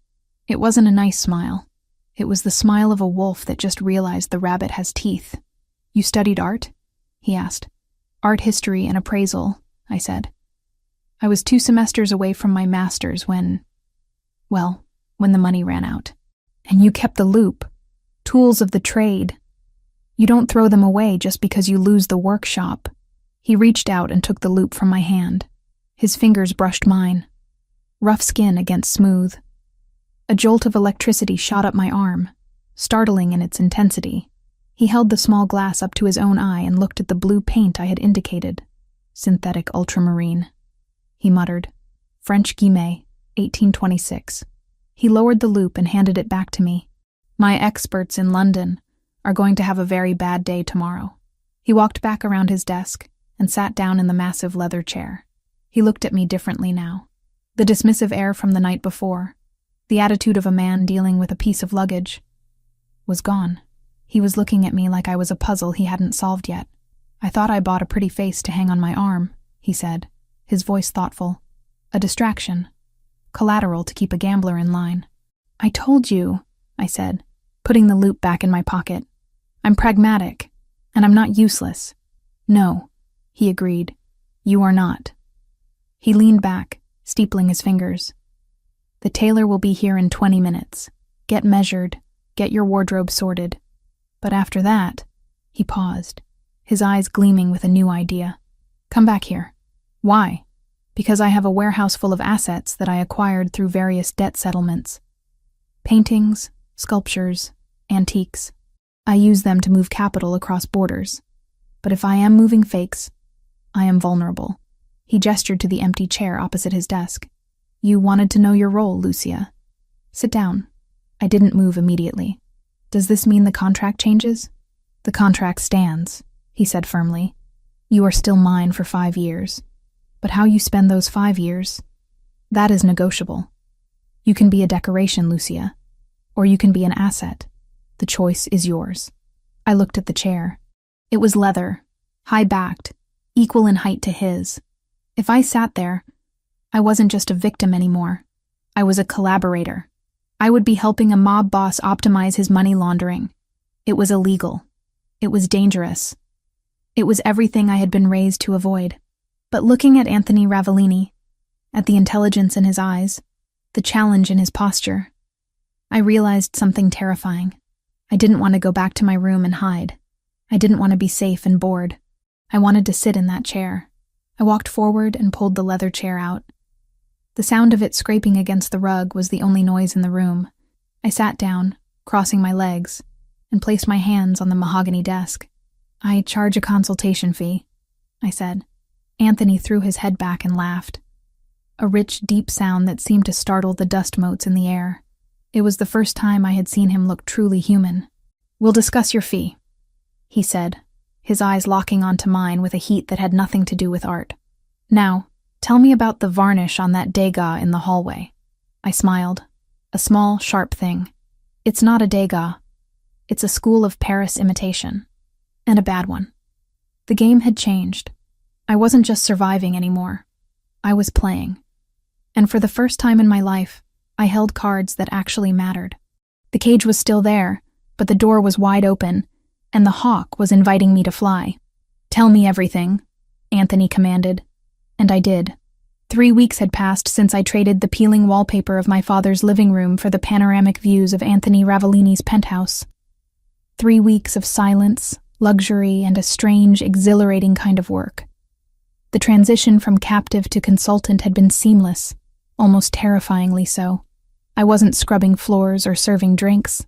It wasn't a nice smile. It was the smile of a wolf that just realized the rabbit has teeth. You studied art? He asked. Art history and appraisal, I said. I was 2 semesters away from my master's when the money ran out. And you kept the loop. Tools of the trade. You don't throw them away just because you lose the workshop. He reached out and took the loop from my hand. His fingers brushed mine. Rough skin against smooth. A jolt of electricity shot up my arm, startling in its intensity. He held the small glass up to his own eye and looked at the blue paint I had indicated. Synthetic ultramarine. He muttered. French Guimet, 1826. He lowered the loop and handed it back to me. My experts in London are going to have a very bad day tomorrow. He walked back around his desk and sat down in the massive leather chair. He looked at me differently now. The dismissive air from the night before, the attitude of a man dealing with a piece of luggage, was gone. He was looking at me like I was a puzzle he hadn't solved yet. I thought I bought a pretty face to hang on my arm, he said, his voice thoughtful. A distraction. Collateral to keep a gambler in line. I told you, I said, putting the loop back in my pocket. I'm pragmatic, and I'm not useless. No, he agreed. You are not. He leaned back, steepling his fingers. The tailor will be here in 20 minutes. Get measured, get your wardrobe sorted. But after that, he paused, his eyes gleaming with a new idea. Come back here. Why? Because I have a warehouse full of assets that I acquired through various debt settlements. Paintings, sculptures, antiques. I use them to move capital across borders. But if I am moving fakes, I am vulnerable. He gestured to the empty chair opposite his desk. You wanted to know your role, Lucia. Sit down. I didn't move immediately. Does this mean the contract changes? The contract stands, he said firmly. You are still mine for 5 years. But how you spend those 5 years, that is negotiable. You can be a decoration, Lucia, or you can be an asset. The choice is yours. I looked at the chair. It was leather, high-backed, equal in height to his. If I sat there, I wasn't just a victim anymore. I was a collaborator. I would be helping a mob boss optimize his money laundering. It was illegal. It was dangerous. It was everything I had been raised to avoid. But looking at Anthony Ravellini, at the intelligence in his eyes, the challenge in his posture, I realized something terrifying. I didn't want to go back to my room and hide. I didn't want to be safe and bored. I wanted to sit in that chair. I walked forward and pulled the leather chair out. The sound of it scraping against the rug was the only noise in the room. I sat down, crossing my legs, and placed my hands on the mahogany desk. I charge a consultation fee, I said. Anthony threw his head back and laughed. A rich, deep sound that seemed to startle the dust motes in the air. It was the first time I had seen him look truly human. "We'll discuss your fee," he said, his eyes locking onto mine with a heat that had nothing to do with art. "Now, tell me about the varnish on that degas in the hallway." I smiled. A small, sharp thing. "It's not a degas. It's a school of Paris imitation. And a bad one." The game had changed. I wasn't just surviving anymore. I was playing. And for the first time in my life, I held cards that actually mattered. The cage was still there, but the door was wide open, and the hawk was inviting me to fly. "Tell me everything," Anthony commanded. And I did. 3 weeks had passed since I traded the peeling wallpaper of my father's living room for the panoramic views of Anthony Ravellini's penthouse. 3 weeks of silence, luxury, and a strange, exhilarating kind of work. The transition from captive to consultant had been seamless, almost terrifyingly so. I wasn't scrubbing floors or serving drinks.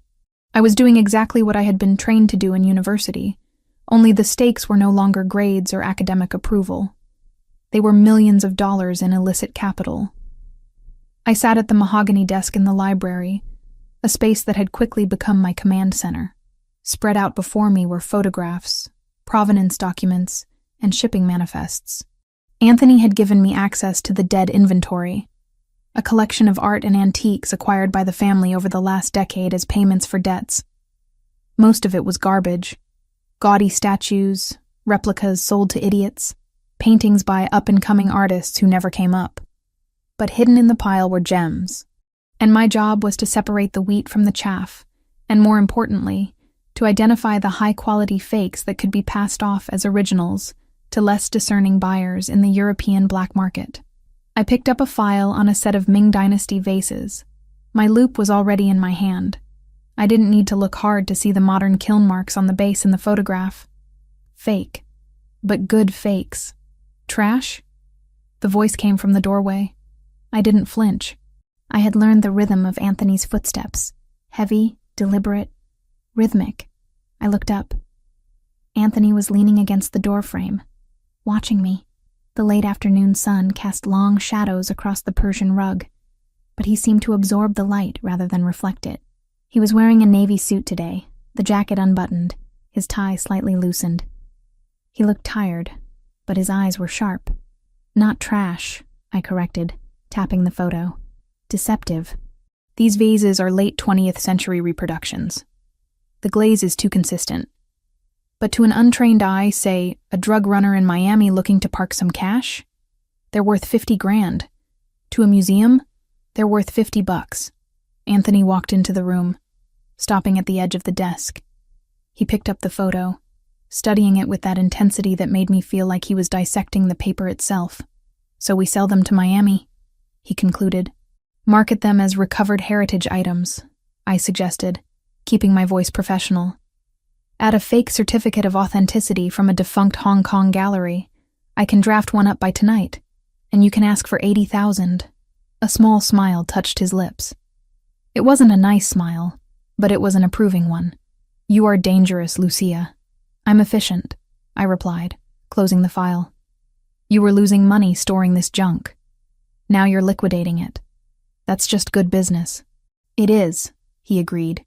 I was doing exactly what I had been trained to do in university, only the stakes were no longer grades or academic approval. They were millions of dollars in illicit capital. I sat at the mahogany desk in the library, a space that had quickly become my command center. Spread out before me were photographs, provenance documents, and shipping manifests. Anthony had given me access to the dead inventory, a collection of art and antiques acquired by the family over the last decade as payments for debts. Most of it was garbage. Gaudy statues, replicas sold to idiots, paintings by up-and-coming artists who never came up. But hidden in the pile were gems, and my job was to separate the wheat from the chaff, and more importantly, to identify the high-quality fakes that could be passed off as originals to less discerning buyers in the European black market. I picked up a file on a set of Ming Dynasty vases. My loupe was already in my hand. I didn't need to look hard to see the modern kiln marks on the base in the photograph. Fake. But good fakes. Trash? The voice came from the doorway. I didn't flinch. I had learned the rhythm of Anthony's footsteps. Heavy, deliberate, rhythmic. I looked up. Anthony was leaning against the doorframe, watching me. The late afternoon sun cast long shadows across the Persian rug, but he seemed to absorb the light rather than reflect it. He was wearing a navy suit today, the jacket unbuttoned, his tie slightly loosened. He looked tired, but his eyes were sharp. "Not trash," I corrected, tapping the photo. "Deceptive. These vases are late 20th century reproductions. The glaze is too consistent. But to an untrained eye, say, a drug runner in Miami looking to park some cash, they're worth 50 grand. To a museum, they're worth $50. Anthony walked into the room, stopping at the edge of the desk. He picked up the photo, studying it with that intensity that made me feel like he was dissecting the paper itself. "So we sell them to Miami," he concluded. "Market them as recovered heritage items," I suggested, keeping my voice professional. "Add a fake certificate of authenticity from a defunct Hong Kong gallery. I can draft one up by tonight, and you can ask for 80,000. A small smile touched his lips. It wasn't a nice smile, but it was an approving one. "You are dangerous, Lucia." "I'm efficient," I replied, closing the file. "You were losing money storing this junk. Now you're liquidating it. That's just good business." "It is," he agreed.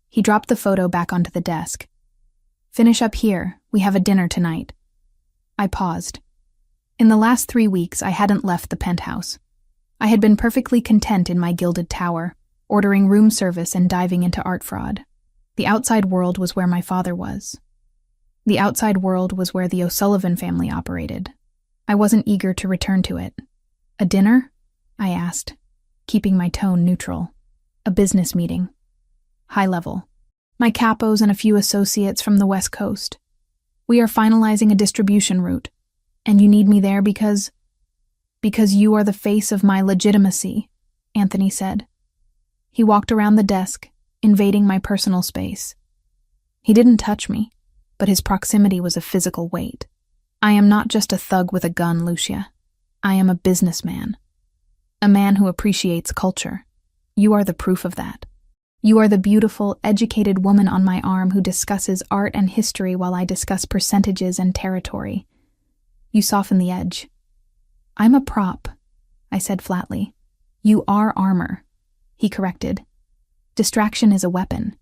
He dropped the photo back onto the desk. "Finish up here. We have a dinner tonight." I paused. In the last 3 weeks, I hadn't left the penthouse. I had been perfectly content in my gilded tower, ordering room service and diving into art fraud. The outside world was where my father was. The outside world was where the O'Sullivan family operated. I wasn't eager to return to it. "A dinner?" I asked, keeping my tone neutral. "A business meeting. High level. My capos and a few associates from the West Coast. We are finalizing a distribution route, and you need me there because you are the face of my legitimacy," Anthony said. He walked around the desk, invading my personal space. He didn't touch me, but his proximity was a physical weight. "I am not just a thug with a gun, Lucia. I am a businessman. A man who appreciates culture. You are the proof of that. You are the beautiful, educated woman on my arm who discusses art and history while I discuss percentages and territory. You soften the edge. I'm a prop, I said flatly. You are armor, he corrected. Distraction is a weapon.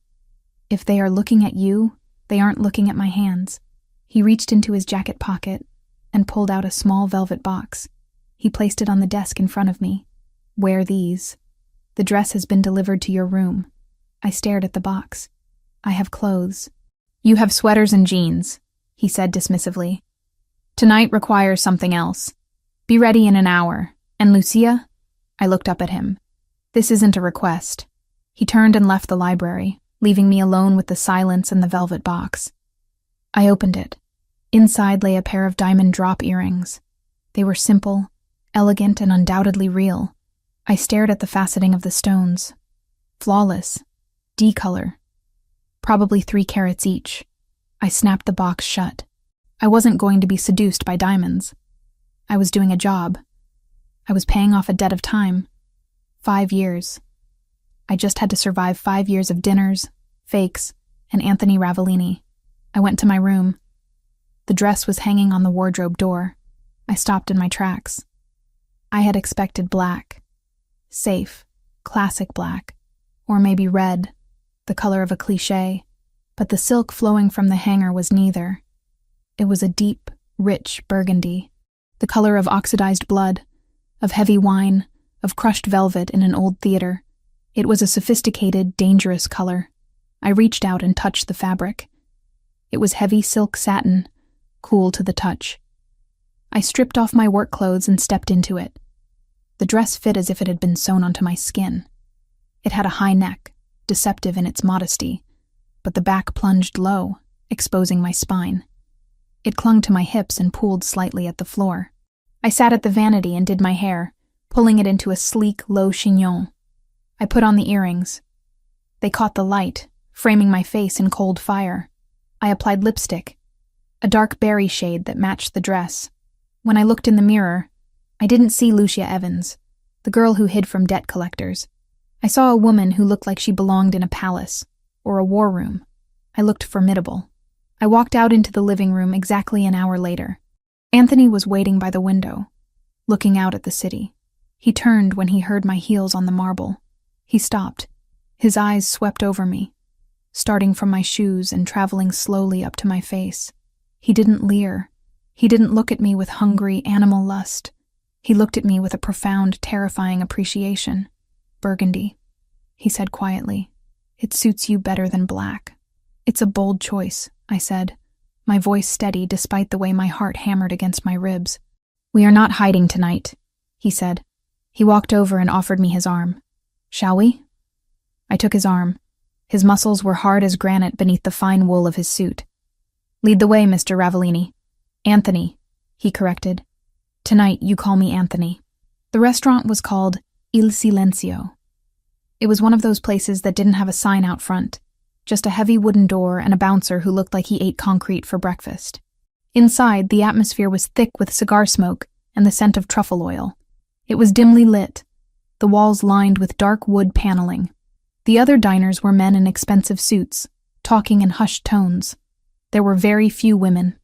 If they are looking at you, they aren't looking at my hands. He reached into his jacket pocket and pulled out a small velvet box. He placed it on the desk in front of me. Wear these. The dress has been delivered to your room. I stared at the box. I have clothes. You have sweaters and jeans, he said dismissively. Tonight requires something else. Be ready in an hour. And Lucia? I looked up at him. This isn't a request. He turned and left the library, leaving me alone with the silence and the velvet box. I opened it. Inside lay a pair of diamond drop earrings. They were simple, elegant, and undoubtedly real. I stared at the faceting of the stones. Flawless. D-color. Probably 3 carats each. I snapped the box shut. I wasn't going to be seduced by diamonds. I was doing a job. I was paying off a debt of time. 5 years. I just had to survive 5 years of dinners, fakes, and Anthony Ravellini. I went to my room. The dress was hanging on the wardrobe door. I stopped in my tracks. I had expected black. Safe, classic black. Or maybe red, the color of a cliché. But the silk flowing from the hanger was neither. It was a deep, rich burgundy, the color of oxidized blood, of heavy wine, of crushed velvet in an old theater. It was a sophisticated, dangerous color. I reached out and touched the fabric. It was heavy silk satin, cool to the touch. I stripped off my work clothes and stepped into it. The dress fit as if it had been sewn onto my skin. It had a high neck, deceptive in its modesty, but the back plunged low, exposing my spine. It clung to my hips and pooled slightly at the floor. I sat at the vanity and did my hair, pulling it into a sleek, low chignon. I put on the earrings. They caught the light, framing my face in cold fire. I applied lipstick, a dark berry shade that matched the dress. When I looked in the mirror, I didn't see Lucia Evans, the girl who hid from debt collectors. I saw a woman who looked like she belonged in a palace, or a war room. I looked formidable. I walked out into the living room exactly an hour later. Anthony was waiting by the window, looking out at the city. He turned when he heard my heels on the marble. He stopped. His eyes swept over me, starting from my shoes and traveling slowly up to my face. He didn't leer. He didn't look at me with hungry animal lust. He looked at me with a profound, terrifying appreciation. Burgundy, he said quietly. It suits you better than black. It's a bold choice, I said, my voice steady despite the way my heart hammered against my ribs. We are not hiding tonight, he said. He walked over and offered me his arm. Shall we? I took his arm. His muscles were hard as granite beneath the fine wool of his suit. Lead the way, Mr. Ravellini. Anthony, he corrected. Tonight you call me Anthony. The restaurant was called Il Silenzio. It was one of those places that didn't have a sign out front, just a heavy wooden door and a bouncer who looked like he ate concrete for breakfast. Inside, the atmosphere was thick with cigar smoke and the scent of truffle oil. It was dimly lit, the walls lined with dark wood paneling. The other diners were men in expensive suits, talking in hushed tones. There were very few women.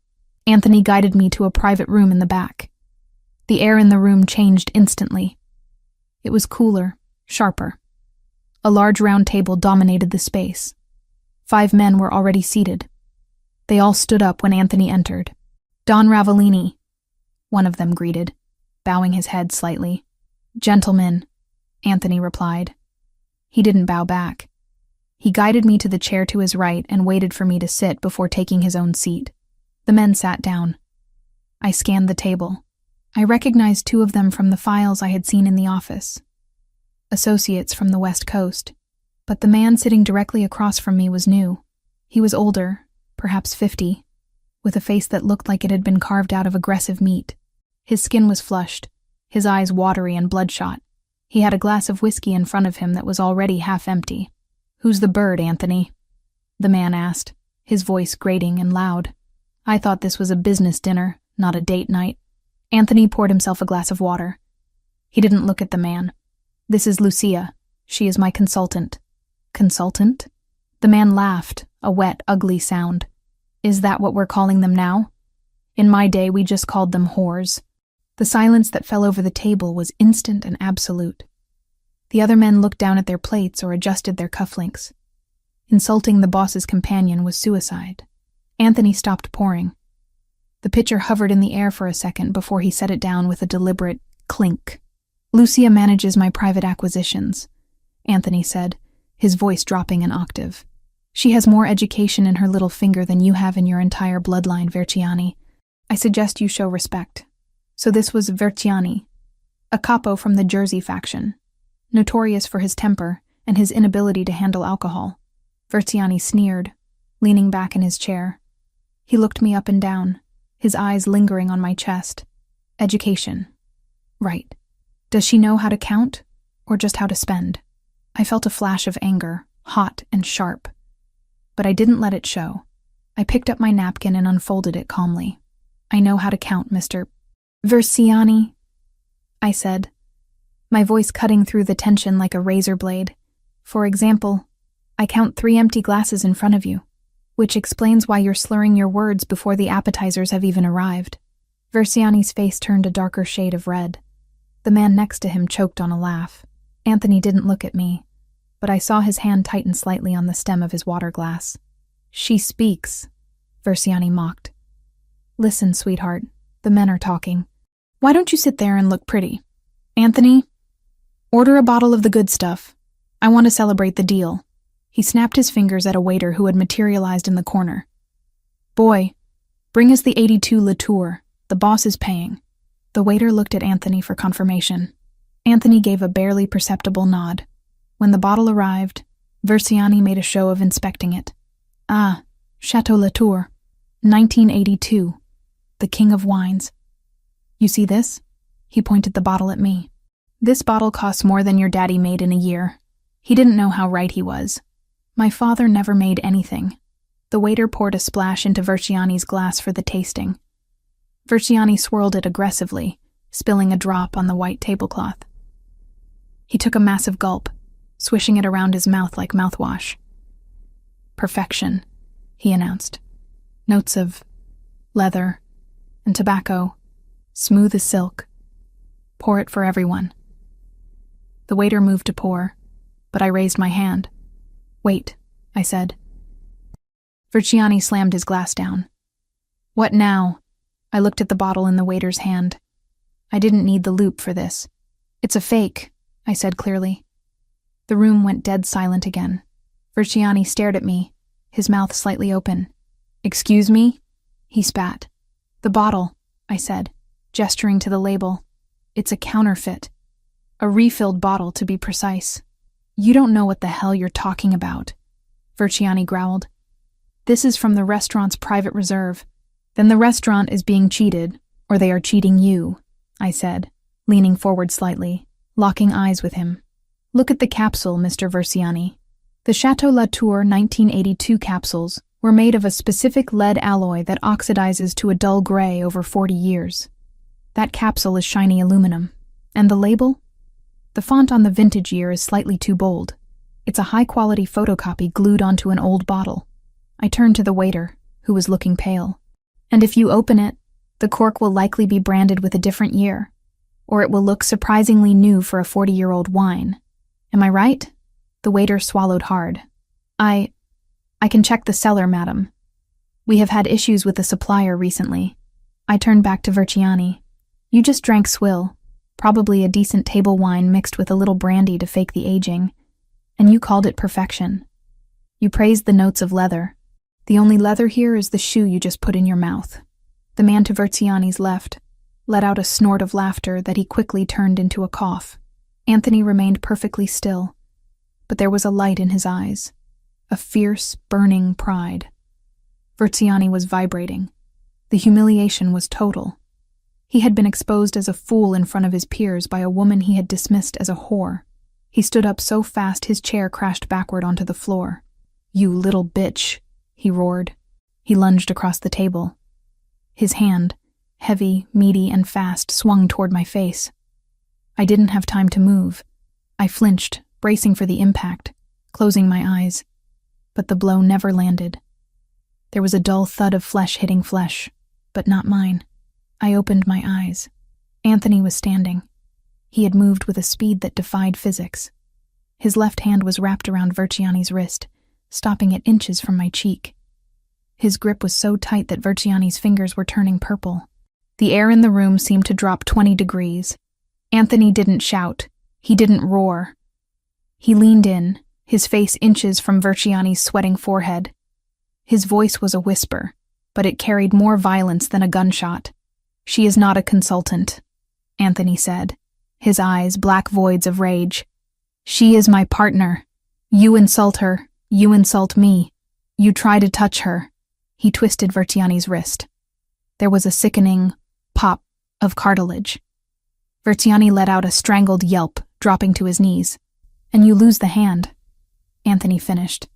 Anthony guided me to a private room in the back. The air in the room changed instantly. It was cooler, sharper. A large round table dominated the space. 5 men were already seated. They all stood up when Anthony entered. Don Ravellini, one of them greeted, bowing his head slightly. Gentlemen, Anthony replied. He didn't bow back. He guided me to the chair to his right and waited for me to sit before taking his own seat. The men sat down. I scanned the table. I recognized 2 of them from the files I had seen in the office. Associates from the West Coast. But the man sitting directly across from me was new. He was older, perhaps 50, with a face that looked like it had been carved out of aggressive meat. His skin was flushed, his eyes watery and bloodshot. He had a glass of whiskey in front of him that was already half empty. "Who's the bird, Anthony?" the man asked, his voice grating and loud. I thought this was a business dinner, not a date night. Anthony poured himself a glass of water. He didn't look at the man. "This is Lucia. She is my consultant." "Consultant?" The man laughed, a wet, ugly sound. "Is that what we're calling them now?" In my day, we just called them whores. The silence that fell over the table was instant and absolute. The other men looked down at their plates or adjusted their cufflinks. Insulting the boss's companion was suicide. Anthony stopped pouring. The pitcher hovered in the air for a second before he set it down with a deliberate clink. "Lucia manages my private acquisitions," Anthony said, his voice dropping an octave. "She has more education in her little finger than you have in your entire bloodline, Verciani. I suggest you show respect." So this was Verciani, a capo from the Jersey faction, notorious for his temper and his inability to handle alcohol. Verciani sneered, leaning back in his chair. He looked me up and down, his eyes lingering on my chest. Education. Right. Does she know how to count, or just how to spend? I felt a flash of anger, hot and sharp. But I didn't let it show. I picked up my napkin and unfolded it calmly. "I know how to count, Mr. Verciani," I said, my voice cutting through the tension like a razor blade. "For example, I count 3 empty glasses in front of you, which explains why you're slurring your words before the appetizers have even arrived." Verciani's face turned a darker shade of red. The man next to him choked on a laugh. Anthony didn't look at me, but I saw his hand tighten slightly on the stem of his water glass. "She speaks," Verciani mocked. "Listen, sweetheart, the men are talking. Why don't you sit there and look pretty? Anthony, order a bottle of the good stuff. I want to celebrate the deal." He snapped his fingers at a waiter who had materialized in the corner. "Boy, bring us the 82 Latour. The boss is paying." The waiter looked at Anthony for confirmation. Anthony gave a barely perceptible nod. When the bottle arrived, Verciani made a show of inspecting it. "Ah, Chateau Latour, 1982, the king of wines. You see this?" He pointed the bottle at me. "This bottle costs more than your daddy made in a year." He didn't know how right he was. My father never made anything. The waiter poured a splash into Verciani's glass for the tasting. Verciani swirled it aggressively, spilling a drop on the white tablecloth. He took a massive gulp, swishing it around his mouth like mouthwash. "Perfection," he announced. "Notes of leather and tobacco, smooth as silk. Pour it for everyone." The waiter moved to pour, but I raised my hand. "Wait," I said. Verciani slammed his glass down. "What now?" I looked at the bottle in the waiter's hand. "I didn't need the loop for this. It's a fake," I said clearly. The room went dead silent again. Verciani stared at me, his mouth slightly open. "Excuse me?" He spat. "The bottle," I said, gesturing to the label. "It's a counterfeit. A refilled bottle, to be precise." "You don't know what the hell you're talking about," Verciani growled. "This is from the restaurant's private reserve." "Then the restaurant is being cheated, or they are cheating you," I said, leaning forward slightly, locking eyes with him. "Look at the capsule, Mr. Verciani. The Chateau Latour 1982 capsules were made of a specific lead alloy that oxidizes to a dull gray over 40 years. That capsule is shiny aluminum. And the label? The font on the vintage year is slightly too bold. It's a high-quality photocopy glued onto an old bottle." I turned to the waiter, who was looking pale. "And if you open it, the cork will likely be branded with a different year, or it will look surprisingly new for a 40-year-old wine. Am I right?" The waiter swallowed hard. I can check the cellar, madam. We have had issues with the supplier recently." I turned back to Verciani. "You just drank swill, probably a decent table wine mixed with a little brandy to fake the aging, and you called it perfection. You praised the notes of leather. The only leather here is the shoe you just put in your mouth." The man to Verciani's left let out a snort of laughter that he quickly turned into a cough. Anthony remained perfectly still, but there was a light in his eyes, a fierce, burning pride. Verciani was vibrating. The humiliation was total. He had been exposed as a fool in front of his peers by a woman he had dismissed as a whore. He stood up so fast his chair crashed backward onto the floor. "You little bitch," he roared. He lunged across the table. His hand, heavy, meaty, and fast, swung toward my face. I didn't have time to move. I flinched, bracing for the impact, closing my eyes. But the blow never landed. There was a dull thud of flesh hitting flesh, but not mine. I opened my eyes. Anthony was standing. He had moved with a speed that defied physics. His left hand was wrapped around Verciani's wrist, stopping at inches from my cheek. His grip was so tight that Verciani's fingers were turning purple. The air in the room seemed to drop 20 degrees. Anthony didn't shout. He didn't roar. He leaned in, his face inches from Verciani's sweating forehead. His voice was a whisper, but it carried more violence than a gunshot. "She is not a consultant," Anthony said, his eyes black voids of rage. "She is my partner. You insult her. You insult me. You try to touch her." He twisted Verciani's wrist. There was a sickening pop of cartilage. Verciani let out a strangled yelp, dropping to his knees. "And you lose the hand," Anthony finished.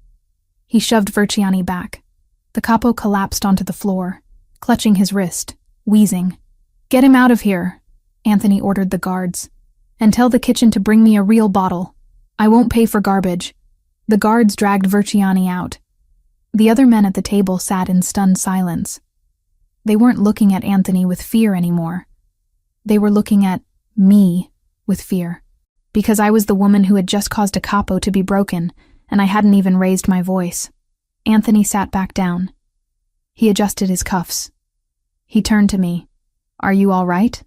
He shoved Verciani back. The capo collapsed onto the floor, clutching his wrist, wheezing. "Get him out of here," Anthony ordered the guards. "And tell the kitchen to bring me a real bottle. I won't pay for garbage." The guards dragged Verciani out. The other men at the table sat in stunned silence. They weren't looking at Anthony with fear anymore. They were looking at me with fear. Because I was the woman who had just caused a capo to be broken, and I hadn't even raised my voice. Anthony sat back down. He adjusted his cuffs. He turned to me. "Are you all right?"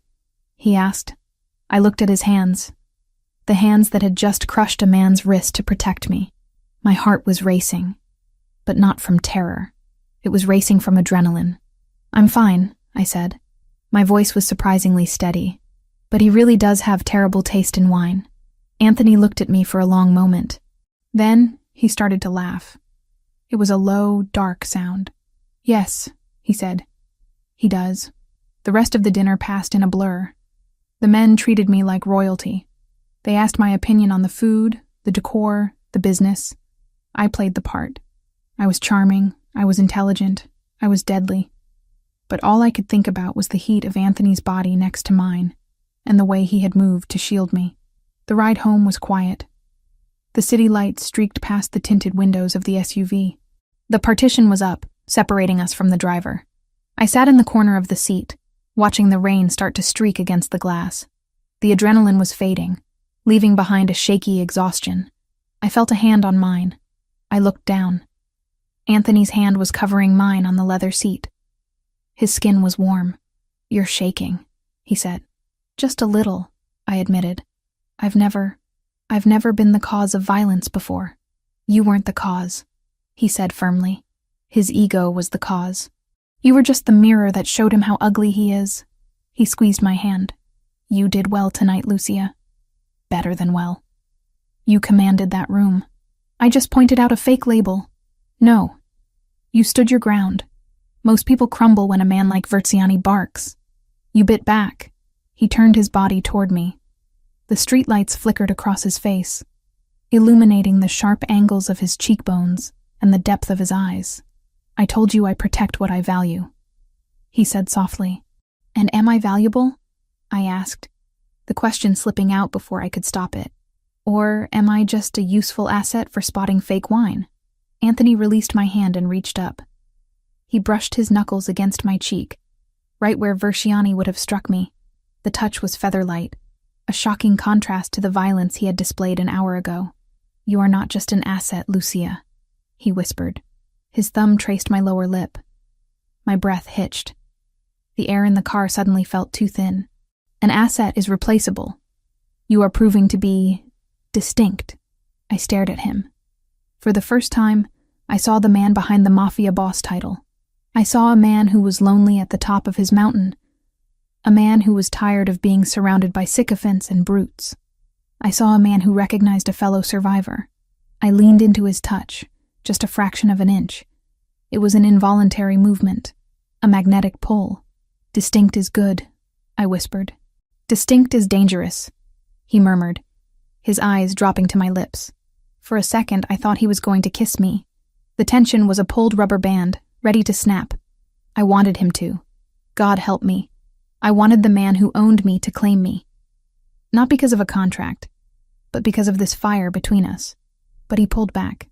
he asked. I looked at his hands. The hands that had just crushed a man's wrist to protect me. My heart was racing. But not from terror. It was racing from adrenaline. "I'm fine," I said. My voice was surprisingly steady. "But he really does have terrible taste in wine." Anthony looked at me for a long moment. Then he started to laugh. It was a low, dark sound. "Yes," he said. "He does." The rest of the dinner passed in a blur. The men treated me like royalty. They asked my opinion on the food, the decor, the business. I played the part. I was charming, I was intelligent, I was deadly. But all I could think about was the heat of Anthony's body next to mine, and the way he had moved to shield me. The ride home was quiet. The city lights streaked past the tinted windows of the SUV. The partition was up, separating us from the driver. I sat in the corner of the seat, watching the rain start to streak against the glass. The adrenaline was fading, leaving behind a shaky exhaustion. I felt a hand on mine. I looked down. Anthony's hand was covering mine on the leather seat. His skin was warm. "You're shaking," he said. "Just a little," I admitted. I've never been the cause of violence before." "You weren't the cause," he said firmly. His ego was the cause. "You were just the mirror that showed him how ugly he is." He squeezed my hand. "You did well tonight, Lucia. Better than well. You commanded that room. I just pointed out a fake label. No. You stood your ground. Most people crumble when a man like Verciani barks. You bit back." He turned his body toward me. The streetlights flickered across his face, illuminating the sharp angles of his cheekbones and the depth of his eyes. "I told you I protect what I value," he said softly. "And am I valuable?" I asked, the question slipping out before I could stop it. "Or am I just a useful asset for spotting fake wine?" Anthony released my hand and reached up. He brushed his knuckles against my cheek, right where Verciani would have struck me. The touch was feather-light, a shocking contrast to the violence he had displayed an hour ago. "You are not just an asset, Lucia," he whispered. His thumb traced my lower lip. My breath hitched. The air in the car suddenly felt too thin. "An asset is replaceable. You are proving to be distinct." I stared at him. For the first time, I saw the man behind the Mafia boss title. I saw a man who was lonely at the top of his mountain. A man who was tired of being surrounded by sycophants and brutes. I saw a man who recognized a fellow survivor. I leaned into his touch, just a fraction of an inch. It was an involuntary movement, a magnetic pull. "Distinct is good," I whispered. "Distinct is dangerous," he murmured, his eyes dropping to my lips. For a second, I thought he was going to kiss me. The tension was a pulled rubber band, ready to snap. I wanted him to. God help me. I wanted the man who owned me to claim me. Not because of a contract, but because of this fire between us. But he pulled back.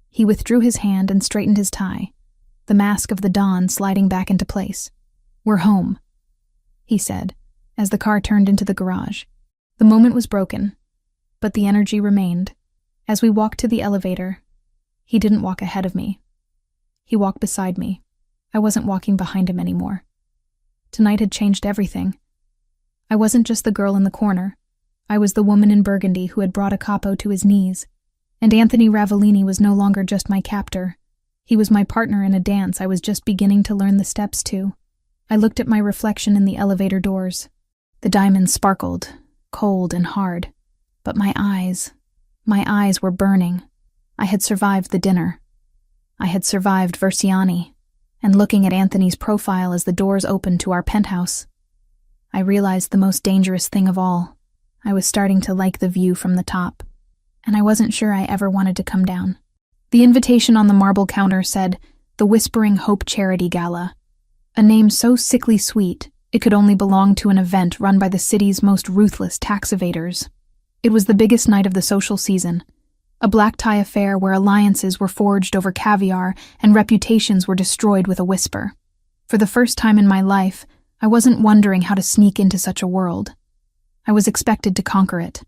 He withdrew his hand and straightened his tie, the mask of the Don sliding back into place. "We're home," he said, as the car turned into the garage. The moment was broken, but the energy remained. As we walked to the elevator, he didn't walk ahead of me. He walked beside me. I wasn't walking behind him anymore. Tonight had changed everything. I wasn't just the girl in the corner. I was the woman in burgundy who had brought a capo to his knees. And Anthony Ravellini was no longer just my captor. He was my partner in a dance I was just beginning to learn the steps to. I looked at my reflection in the elevator doors. The diamonds sparkled, cold and hard. But my eyes were burning. I had survived the dinner. I had survived Versiani, and looking at Anthony's profile as the doors opened to our penthouse, I realized the most dangerous thing of all. I was starting to like the view from the top, and I wasn't sure I ever wanted to come down. The invitation on the marble counter said, "The Whispering Hope Charity Gala," a name so sickly sweet it could only belong to an event run by the city's most ruthless tax evaders. It was the biggest night of the social season, a black tie affair where alliances were forged over caviar and reputations were destroyed with a whisper. For the first time in my life, I wasn't wondering how to sneak into such a world. I was expected to conquer it.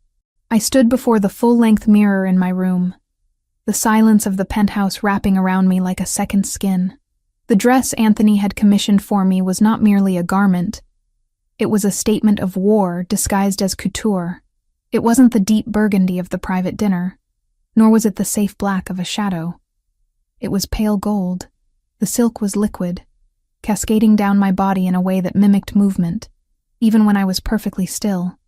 I stood before the full-length mirror in my room, the silence of the penthouse wrapping around me like a second skin. The dress Anthony had commissioned for me was not merely a garment. It was a statement of war disguised as couture. It wasn't the deep burgundy of the private dinner, nor was it the safe black of a shadow. It was pale gold. The silk was liquid, cascading down my body in a way that mimicked movement, even when I was perfectly still.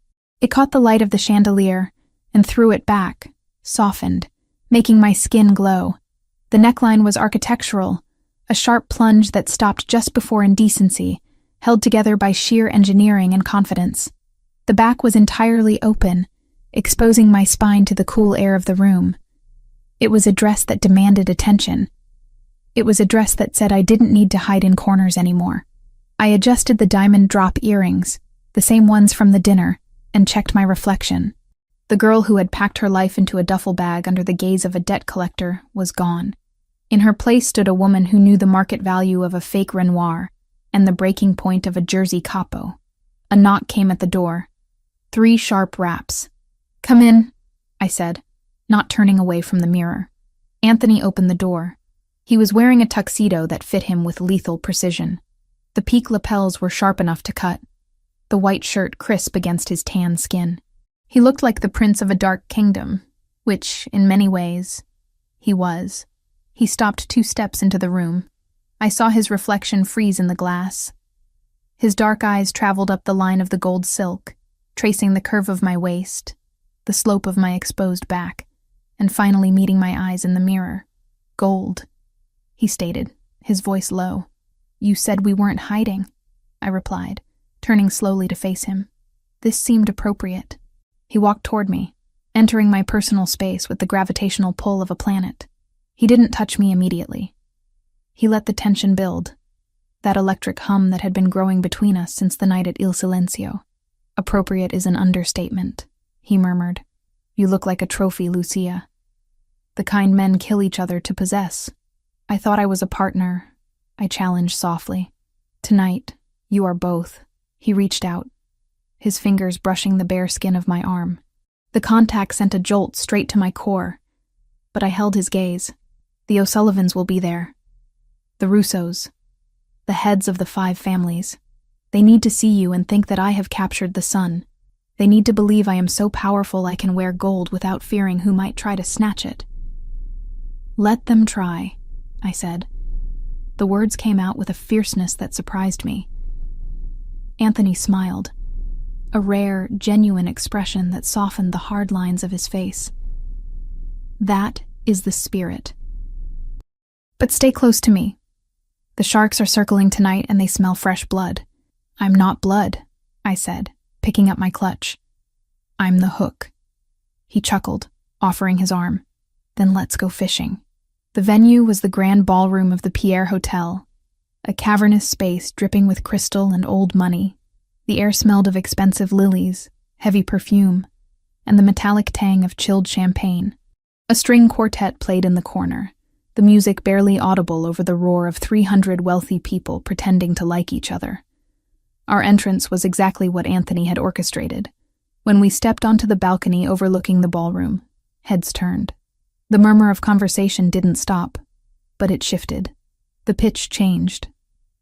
It caught the light of the chandelier and threw it back, softened, making my skin glow. The neckline was architectural, a sharp plunge that stopped just before indecency, held together by sheer engineering and confidence. The back was entirely open, exposing my spine to the cool air of the room. It was a dress that demanded attention. It was a dress that said I didn't need to hide in corners anymore. I adjusted the diamond drop earrings, the same ones from the dinner, and checked my reflection. The girl who had packed her life into a duffel bag under the gaze of a debt collector was gone. In her place stood a woman who knew the market value of a fake Renoir and the breaking point of a Jersey capo. A knock came at the door. 3 sharp raps. "Come in," I said, not turning away from the mirror. Anthony opened the door. He was wearing a tuxedo that fit him with lethal precision. The peak lapels were sharp enough to cut, the white shirt crisp against his tan skin. He looked like the prince of a dark kingdom, which, in many ways, he was. He stopped 2 steps into the room. I saw his reflection freeze in the glass. His dark eyes traveled up the line of the gold silk, tracing the curve of my waist, the slope of my exposed back, and finally meeting my eyes in the mirror. "Gold," he stated, his voice low. "You said we weren't hiding," I replied, turning slowly to face him. This seemed appropriate. He walked toward me, entering my personal space with the gravitational pull of a planet. He didn't touch me immediately. He let the tension build, that electric hum that had been growing between us since the night at Il Silenzio. "Appropriate is an understatement," he murmured. "You look like a trophy, Lucia. The kind men kill each other to possess." "I thought I was a partner," I challenged softly. "Tonight, you are both." He reached out, his fingers brushing the bare skin of my arm. The contact sent a jolt straight to my core, but I held his gaze. "The O'Sullivans will be there. The Russos. The heads of the 5 families. They need to see you and think that I have captured the sun. They need to believe I am so powerful I can wear gold without fearing who might try to snatch it." "Let them try," I said. The words came out with a fierceness that surprised me. Anthony smiled, a rare, genuine expression that softened the hard lines of his face. "That is the spirit. But stay close to me. The sharks are circling tonight and they smell fresh blood." "I'm not blood," I said, picking up my clutch. "I'm the hook." He chuckled, offering his arm. "Then let's go fishing." The venue was the grand ballroom of the Pierre Hotel, a cavernous space dripping with crystal and old money. The air smelled of expensive lilies, heavy perfume, and the metallic tang of chilled champagne. A string quartet played in the corner, the music barely audible over the roar of 300 wealthy people pretending to like each other. Our entrance was exactly what Anthony had orchestrated. When we stepped onto the balcony overlooking the ballroom, heads turned. The murmur of conversation didn't stop, but it shifted. The pitch changed.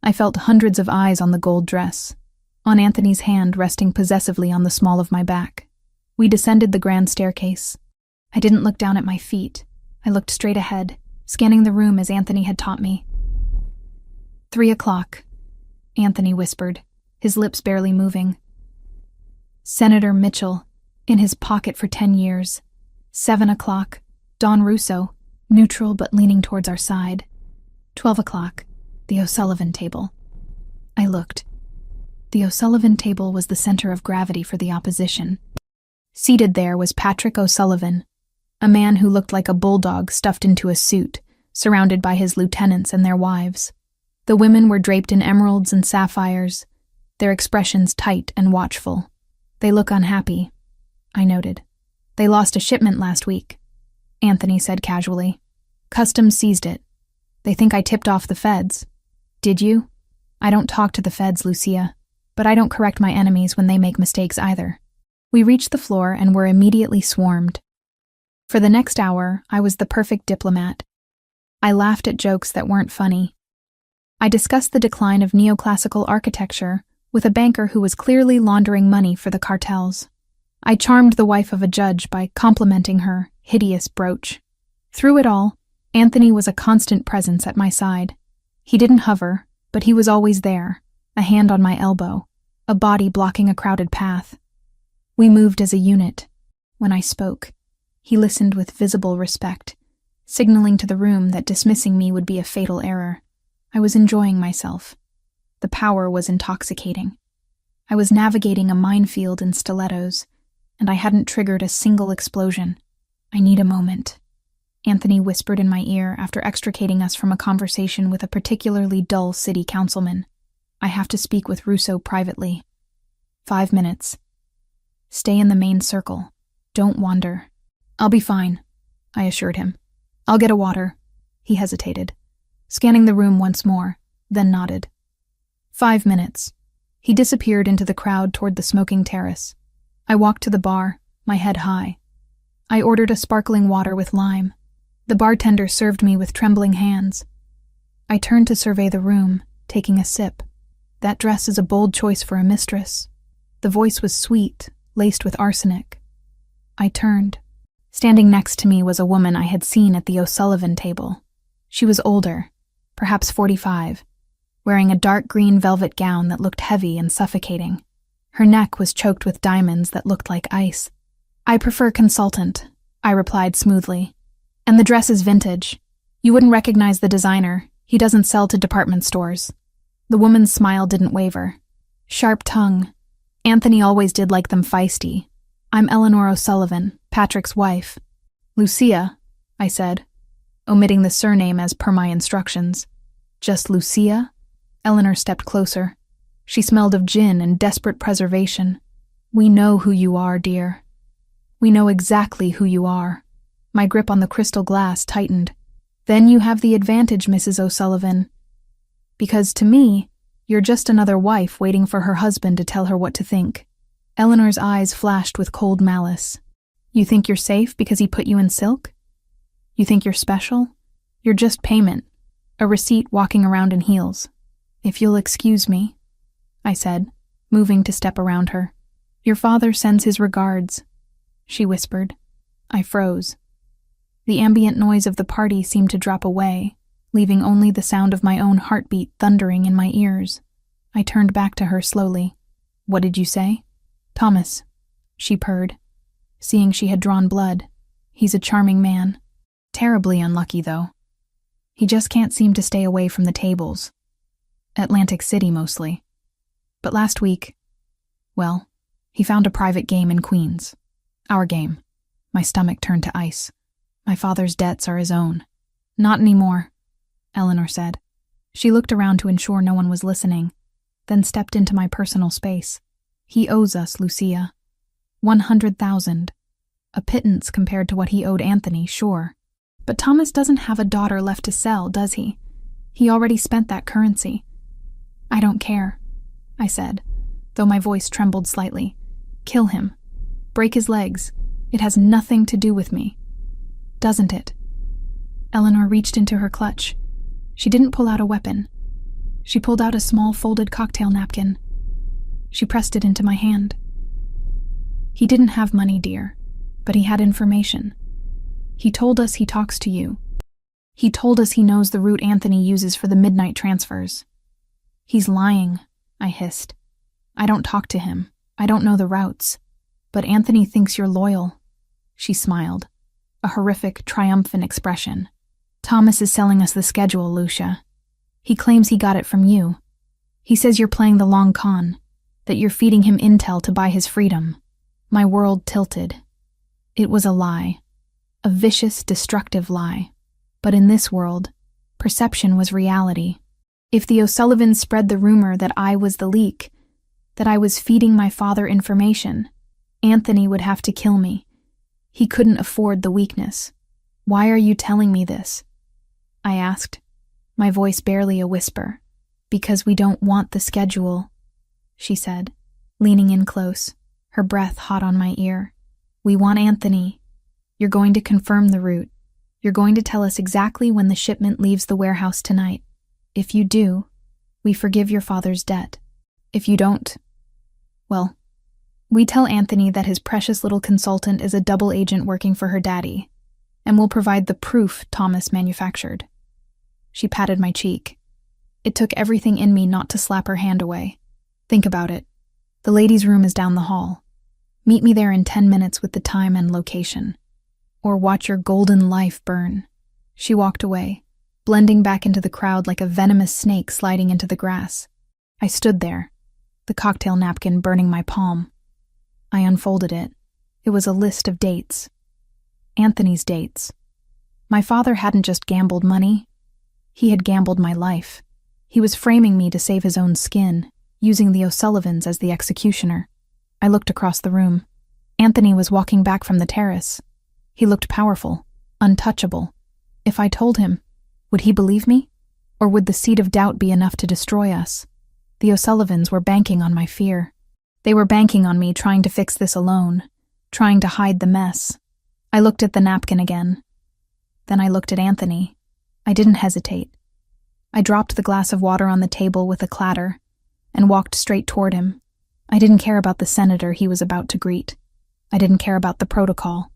I felt hundreds of eyes on the gold dress, on Anthony's hand resting possessively on the small of my back. We descended the grand staircase. I didn't look down at my feet. I looked straight ahead, scanning the room as Anthony had taught me. 3 o'clock, Anthony whispered, his lips barely moving. Senator Mitchell, in his pocket for 10 years. 7 o'clock, Don Russo, neutral but leaning towards our side. 12 o'clock, the O'Sullivan table. I looked. The O'Sullivan table was the center of gravity for the opposition. Seated there was Patrick O'Sullivan, a man who looked like a bulldog stuffed into a suit, surrounded by his lieutenants and their wives. The women were draped in emeralds and sapphires, their expressions tight and watchful. They look unhappy, I noted. They lost a shipment last week, Anthony said casually. Customs seized it. They think I tipped off the feds. Did you? I don't talk to the feds, Lucia, but I don't correct my enemies when they make mistakes either. We reached the floor and were immediately swarmed. For the next hour, I was the perfect diplomat. I laughed at jokes that weren't funny. I discussed the decline of neoclassical architecture with a banker who was clearly laundering money for the cartels. I charmed the wife of a judge by complimenting her hideous brooch. Through it all, Anthony was a constant presence at my side. He didn't hover, but he was always there, a hand on my elbow, a body blocking a crowded path. We moved as a unit. When I spoke, he listened with visible respect, signaling to the room that dismissing me would be a fatal error. I was enjoying myself. The power was intoxicating. I was navigating a minefield in stilettos, and I hadn't triggered a single explosion. I need a moment, Anthony whispered in my ear after extricating us from a conversation with a particularly dull city councilman. I have to speak with Russo privately. 5 minutes. Stay in the main circle. Don't wander. I'll be fine, I assured him. I'll get a water. He hesitated, scanning the room once more, then nodded. 5 minutes. He disappeared into the crowd toward the smoking terrace. I walked to the bar, my head high. I ordered a sparkling water with lime. The bartender served me with trembling hands. I turned to survey the room, taking a sip. That dress is a bold choice for a mistress. The voice was sweet, laced with arsenic. I turned. Standing next to me was a woman I had seen at the O'Sullivan table. She was older, perhaps 45, wearing a dark green velvet gown that looked heavy and suffocating. Her neck was choked with diamonds that looked like ice. I prefer consultant, I replied smoothly. And the dress is vintage. You wouldn't recognize the designer. He doesn't sell to department stores. The woman's smile didn't waver. Sharp tongue. Anthony always did like them feisty. I'm Eleanor O'Sullivan, Patrick's wife. Lucia, I said, omitting the surname as per my instructions. Just Lucia? Eleanor stepped closer. She smelled of gin and desperate preservation. We know who you are, dear. We know exactly who you are. My grip on the crystal glass tightened. Then you have the advantage, Mrs. O'Sullivan. Because to me, you're just another wife waiting for her husband to tell her what to think. Eleanor's eyes flashed with cold malice. You think you're safe because he put you in silk? You think you're special? You're just payment, a receipt walking around in heels. If you'll excuse me, I said, moving to step around her. Your father sends his regards, she whispered. I froze. The ambient noise of the party seemed to drop away, leaving only the sound of my own heartbeat thundering in my ears. I turned back to her slowly. What did you say? Thomas, she purred, seeing she had drawn blood. He's a charming man. Terribly unlucky, though. He just can't seem to stay away from the tables. Atlantic City, mostly. But last week, well, he found a private game in Queens. Our game. My stomach turned to ice. My father's debts are his own. Not anymore, Eleanor said. She looked around to ensure no one was listening, then stepped into my personal space. He owes us, Lucia. 100,000. A pittance compared to what he owed Anthony, sure. But Thomas doesn't have a daughter left to sell, does he? He already spent that currency. I don't care, I said, though my voice trembled slightly. Kill him. Break his legs. It has nothing to do with me. Doesn't it? Eleanor reached into her clutch. She didn't pull out a weapon. She pulled out a small folded cocktail napkin. She pressed it into my hand. He didn't have money, dear, but he had information. He told us he talks to you. He told us he knows the route Anthony uses for the midnight transfers. He's lying, I hissed. I don't talk to him. I don't know the routes. But Anthony thinks you're loyal. She smiled, a horrific, triumphant expression. Thomas is selling us the schedule, Lucia. He claims he got it from you. He says you're playing the long con, that you're feeding him intel to buy his freedom. My world tilted. It was a lie. A vicious, destructive lie. But in this world, perception was reality. If the O'Sullivans spread the rumor that I was the leak, that I was feeding my father information, Anthony would have to kill me. He couldn't afford the weakness. Why are you telling me this? I asked, my voice barely a whisper. Because we don't want the schedule, she said, leaning in close, her breath hot on my ear. We want Anthony. You're going to confirm the route. You're going to tell us exactly when the shipment leaves the warehouse tonight. If you do, we forgive your father's debt. If you don't, well, we tell Anthony that his precious little consultant is a double agent working for her daddy, and we'll provide the proof Thomas manufactured. She patted my cheek. It took everything in me not to slap her hand away. Think about it. The ladies' room is down the hall. Meet me there in 10 minutes with the time and location. Or watch your golden life burn. She walked away, blending back into the crowd like a venomous snake sliding into the grass. I stood there, the cocktail napkin burning my palm. I unfolded it. It was a list of dates. Anthony's dates. My father hadn't just gambled money. He had gambled my life. He was framing me to save his own skin, using the O'Sullivans as the executioner. I looked across the room. Anthony was walking back from the terrace. He looked powerful, untouchable. If I told him, would he believe me? Or would the seed of doubt be enough to destroy us? The O'Sullivans were banking on my fear. They were banking on me trying to fix this alone, trying to hide the mess. I looked at the napkin again. Then I looked at Anthony. I didn't hesitate. I dropped the glass of water on the table with a clatter and walked straight toward him. I didn't care about the senator he was about to greet. I didn't care about the protocol.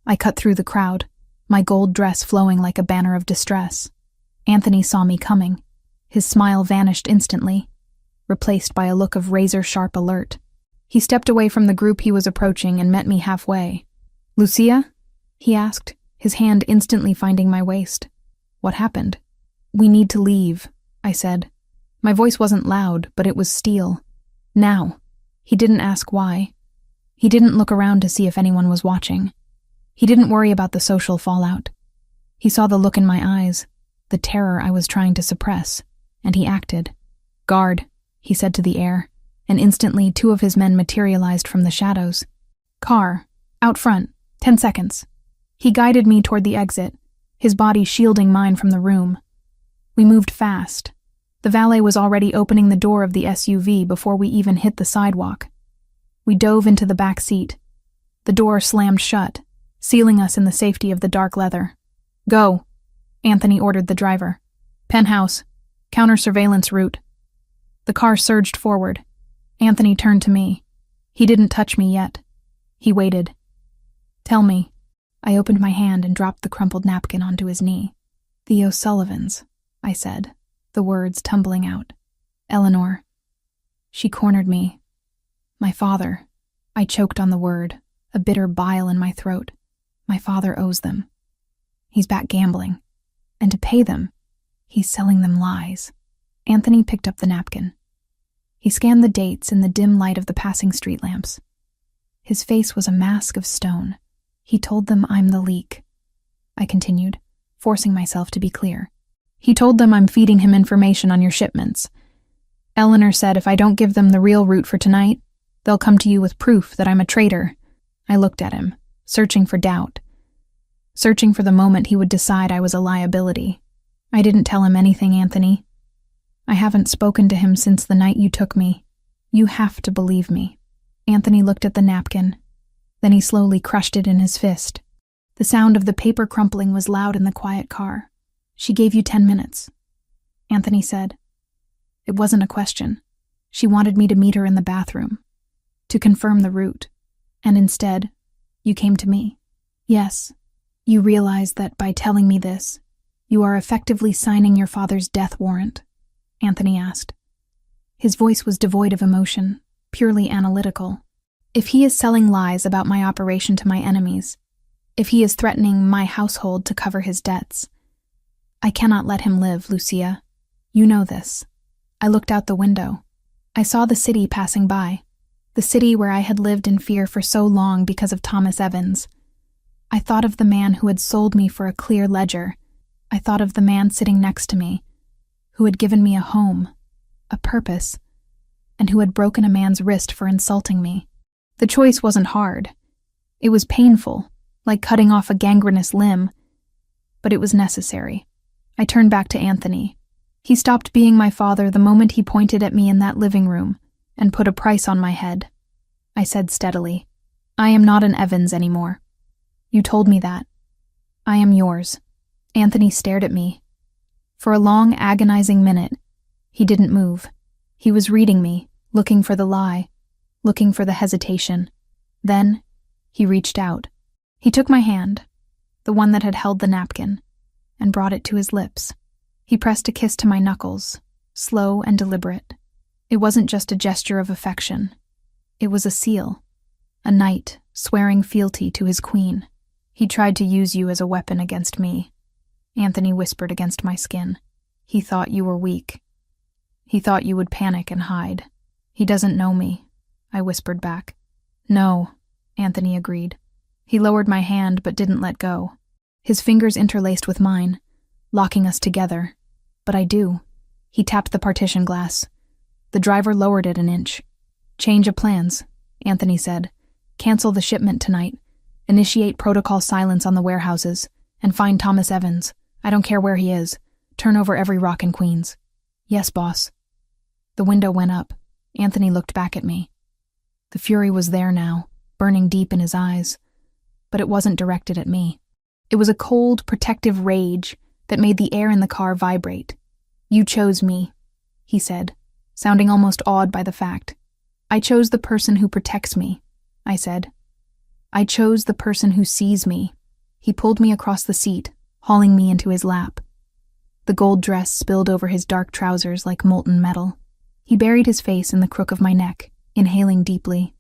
I cut through the crowd, my gold dress flowing like a banner of distress. Anthony saw me coming. His smile vanished instantly, replaced by a look of razor-sharp alert. He stepped away from the group he was approaching and met me halfway. "Lucia?" he asked, his hand instantly finding my waist. "What happened?" "We need to leave," I said. My voice wasn't loud, but it was steel. Now. He didn't ask why. He didn't look around to see if anyone was watching. He didn't worry about the social fallout. He saw the look in my eyes, the terror I was trying to suppress, and he acted. "Guard," he said to the air, and instantly 2 of his men materialized from the shadows. "Car, out front, 10 seconds. He guided me toward the exit, his body shielding mine from the room. We moved fast. The valet was already opening the door of the SUV before we even hit the sidewalk. We dove into the back seat. The door slammed shut, sealing us in the safety of the dark leather. "Go," Anthony ordered the driver. "Penthouse, counter-surveillance route." The car surged forward. Anthony turned to me. He didn't touch me yet. He waited. "Tell me." I opened my hand and dropped the crumpled napkin onto his knee. "The O'Sullivans," I said, the words tumbling out. "Eleanor." She cornered me. "My father." I choked on the word, a bitter bile in my throat. "My father owes them. He's back gambling. And to pay them, he's selling them lies." Anthony picked up the napkin. He scanned the dates in the dim light of the passing street lamps. His face was a mask of stone. "He told them I'm the leak," I continued, forcing myself to be clear. "He told them I'm feeding him information on your shipments. Eleanor said if I don't give them the real route for tonight, they'll come to you with proof that I'm a traitor." I looked at him, searching for doubt, searching for the moment he would decide I was a liability. "I didn't tell him anything, Anthony. I haven't spoken to him since the night you took me. You have to believe me." Anthony looked at the napkin. Then he slowly crushed it in his fist. The sound of the paper crumpling was loud in the quiet car. "She gave you 10 minutes," Anthony said. It wasn't a question. She wanted me to meet her in the bathroom, to confirm the route. And instead, you came to me. Yes, you realize that by telling me this, you are effectively signing your father's death warrant, Anthony asked. His voice was devoid of emotion, purely analytical. If he is selling lies about my operation to my enemies, if he is threatening my household to cover his debts, I cannot let him live, Lucia. You know this. I looked out the window. I saw the city passing by, the city where I had lived in fear for so long because of Thomas Evans. I thought of the man who had sold me for a clear ledger. I thought of the man sitting next to me, who had given me a home, a purpose, and who had broken a man's wrist for insulting me. The choice wasn't hard. It was painful, like cutting off a gangrenous limb, but it was necessary. I turned back to Anthony. He stopped being my father the moment he pointed at me in that living room and put a price on my head. I said steadily, "I am not an Evans anymore. You told me that. I am yours." Anthony stared at me. For a long, agonizing minute, he didn't move. He was reading me, looking for the lie, looking for the hesitation. Then, he reached out. He took my hand, the one that had held the napkin, and brought it to his lips. He pressed a kiss to my knuckles, slow and deliberate. It wasn't just a gesture of affection. It was a seal, a knight swearing fealty to his queen. "He tried to use you as a weapon against me," Anthony whispered against my skin. "He thought you were weak. He thought you would panic and hide. He doesn't know me," I whispered back. "No," Anthony agreed. He lowered my hand but didn't let go. His fingers interlaced with mine, locking us together. "But I do." He tapped the partition glass. The driver lowered it an inch. "Change of plans," Anthony said. "Cancel the shipment tonight. Initiate protocol silence on the warehouses. And find Thomas Evans. I don't care where he is. Turn over every rock in Queens." "Yes, boss." The window went up. Anthony looked back at me. The fury was there now, burning deep in his eyes. But it wasn't directed at me. It was a cold, protective rage that made the air in the car vibrate. "You chose me," he said, sounding almost awed by the fact. "I chose the person who protects me," I said. "I chose the person who sees me." He pulled me across the seat, hauling me into his lap. The gold dress spilled over his dark trousers like molten metal. He buried his face in the crook of my neck, inhaling deeply.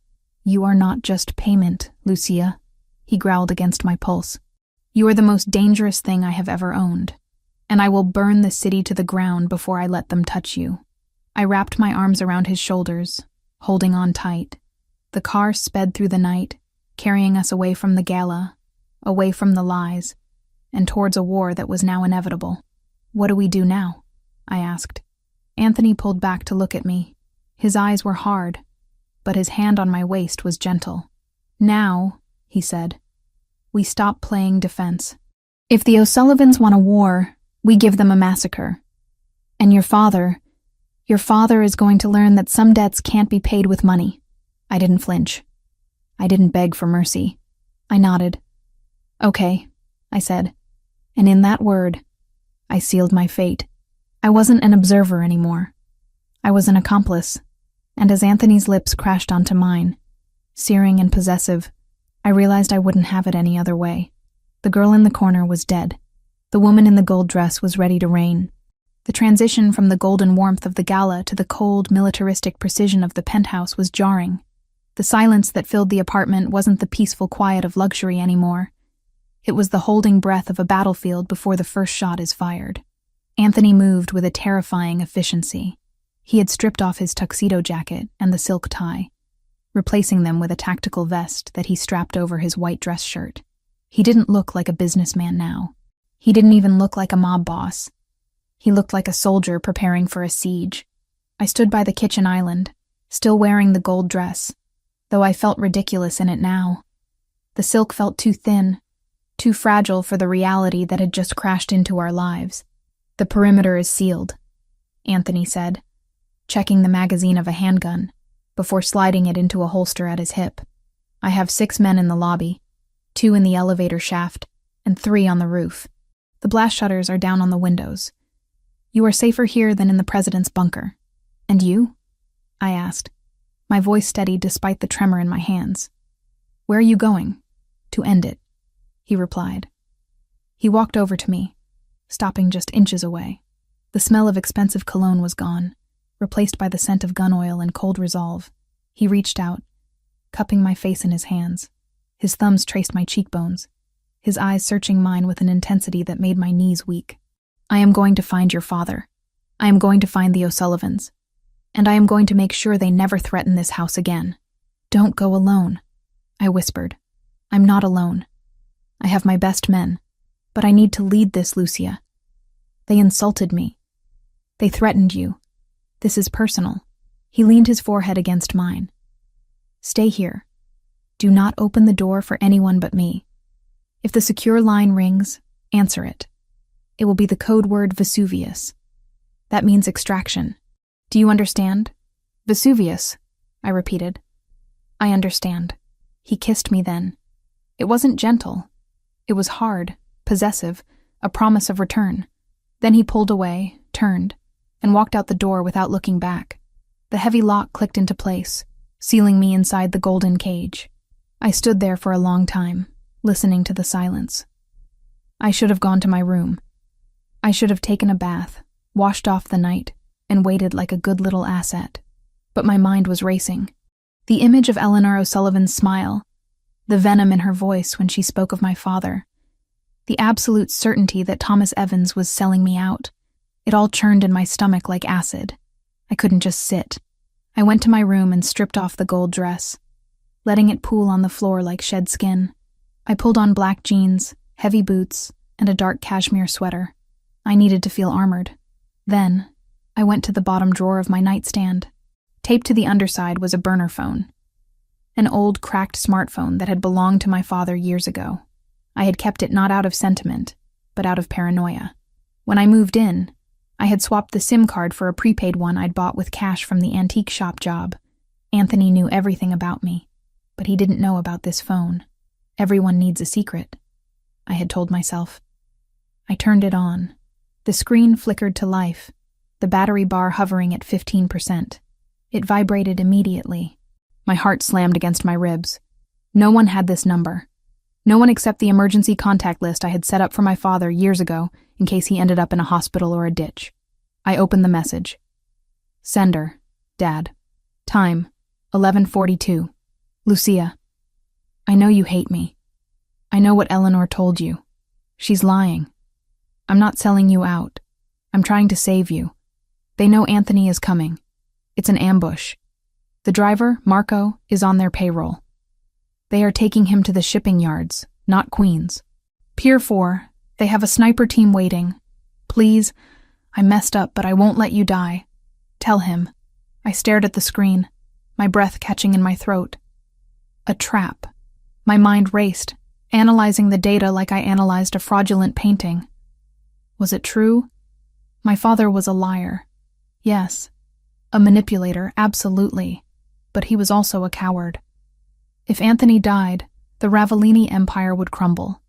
"You are not just payment, Lucia," he growled against my pulse. "You are the most dangerous thing I have ever owned, and I will burn the city to the ground before I let them touch you." I wrapped my arms around his shoulders, holding on tight. The car sped through the night, carrying us away from the gala, away from the lies, and towards a war that was now inevitable. "What do we do now?" I asked. Anthony pulled back to look at me. His eyes were hard, but his hand on my waist was gentle. "Now," he said, "we stop playing defense. If the O'Sullivans want a war, we give them a massacre. And your father is going to learn that some debts can't be paid with money." I didn't flinch. I didn't beg for mercy. I nodded. "Okay," I said. And in that word, I sealed my fate. I wasn't an observer anymore. I was an accomplice. And as Anthony's lips crashed onto mine, searing and possessive, I realized I wouldn't have it any other way. The girl in the corner was dead. The woman in the gold dress was ready to reign. The transition from the golden warmth of the gala to the cold, militaristic precision of the penthouse was jarring. The silence that filled the apartment wasn't the peaceful quiet of luxury anymore. It was the holding breath of a battlefield before the first shot is fired. Anthony moved with a terrifying efficiency. He had stripped off his tuxedo jacket and the silk tie, replacing them with a tactical vest that he strapped over his white dress shirt. He didn't look like a businessman now. He didn't even look like a mob boss. He looked like a soldier preparing for a siege. I stood by the kitchen island, still wearing the gold dress, though I felt ridiculous in it now. The silk felt too thin, too fragile for the reality that had just crashed into our lives. "The perimeter is sealed," Anthony said, checking the magazine of a handgun. before sliding it into a holster at his hip. "I have 6 men in the lobby, 2 in the elevator shaft, and 3 on the roof. The blast shutters are down on the windows. You are safer here than in the president's bunker. And you?" I asked, my voice steady despite the tremor in my hands. "Where are you going?" "To end it," he replied. He walked over to me, stopping just inches away. The smell of expensive cologne was gone, replaced by the scent of gun oil and cold resolve. He reached out, cupping my face in his hands. His thumbs traced my cheekbones, his eyes searching mine with an intensity that made my knees weak. "I am going to find your father. I am going to find the O'Sullivans. And I am going to make sure they never threaten this house again." "Don't go alone," I whispered. "I'm not alone. I have my best men. But I need to lead this, Lucia. They insulted me. They threatened you. This is personal." He leaned his forehead against mine. "Stay here. Do not open the door for anyone but me. If the secure line rings, answer it. It will be the code word Vesuvius. That means extraction. Do you understand?" "Vesuvius," I repeated. "I understand." He kissed me then. It wasn't gentle. It was hard, possessive, a promise of return. Then he pulled away, turned, and walked out the door without looking back. The heavy lock clicked into place, sealing me inside the golden cage. I stood there for a long time, listening to the silence. I should have gone to my room. I should have taken a bath, washed off the night, and waited like a good little asset. But my mind was racing. The image of Eleanor O'Sullivan's smile, the venom in her voice when she spoke of my father, the absolute certainty that Thomas Evans was selling me out, it all churned in my stomach like acid. I couldn't just sit. I went to my room and stripped off the gold dress, letting it pool on the floor like shed skin. I pulled on black jeans, heavy boots, and a dark cashmere sweater. I needed to feel armored. Then, I went to the bottom drawer of my nightstand. Taped to the underside was a burner phone. An old, cracked smartphone that had belonged to my father years ago. I had kept it not out of sentiment, but out of paranoia. When I moved in, I had swapped the SIM card for a prepaid one I'd bought with cash from the antique shop job. Anthony knew everything about me, but he didn't know about this phone. Everyone needs a secret, I had told myself. I turned it on. The screen flickered to life, the battery bar hovering at 15%. It vibrated immediately. My heart slammed against my ribs. No one had this number. No one except the emergency contact list I had set up for my father years ago in case he ended up in a hospital or a ditch. I opened the message. Sender, Dad. Time, 11:42. Lucia. I know you hate me. I know what Eleanor told you. She's lying. I'm not selling you out. I'm trying to save you. They know Anthony is coming. It's an ambush. The driver, Marco, is on their payroll. They are taking him to the shipping yards, not Queens. Pier 4, they have a sniper team waiting. Please, I messed up, but I won't let you die. Tell him. I stared at the screen, my breath catching in my throat. A trap. My mind raced, analyzing the data like I analyzed a fraudulent painting. Was it true? My father was a liar. Yes. A manipulator, absolutely. But he was also a coward. If Anthony died, the Ravellini empire would crumble,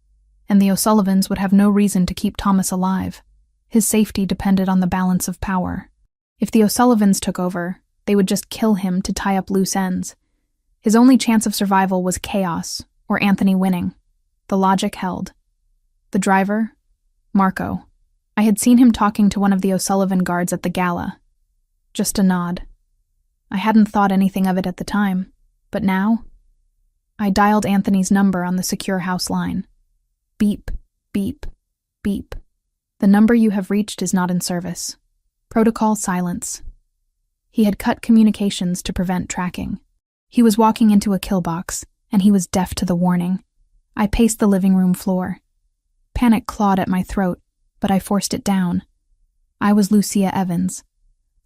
and the O'Sullivans would have no reason to keep Thomas alive. His safety depended on the balance of power. If the O'Sullivans took over, they would just kill him to tie up loose ends. His only chance of survival was chaos, or Anthony winning. The logic held. The driver? Marco. I had seen him talking to one of the O'Sullivan guards at the gala. Just a nod. I hadn't thought anything of it at the time, but now? I dialed Anthony's number on the secure house line. Beep, beep, beep. The number you have reached is not in service. Protocol silence. He had cut communications to prevent tracking. He was walking into a kill box, and he was deaf to the warning. I paced the living room floor. Panic clawed at my throat, but I forced it down. I was Lucia Evans.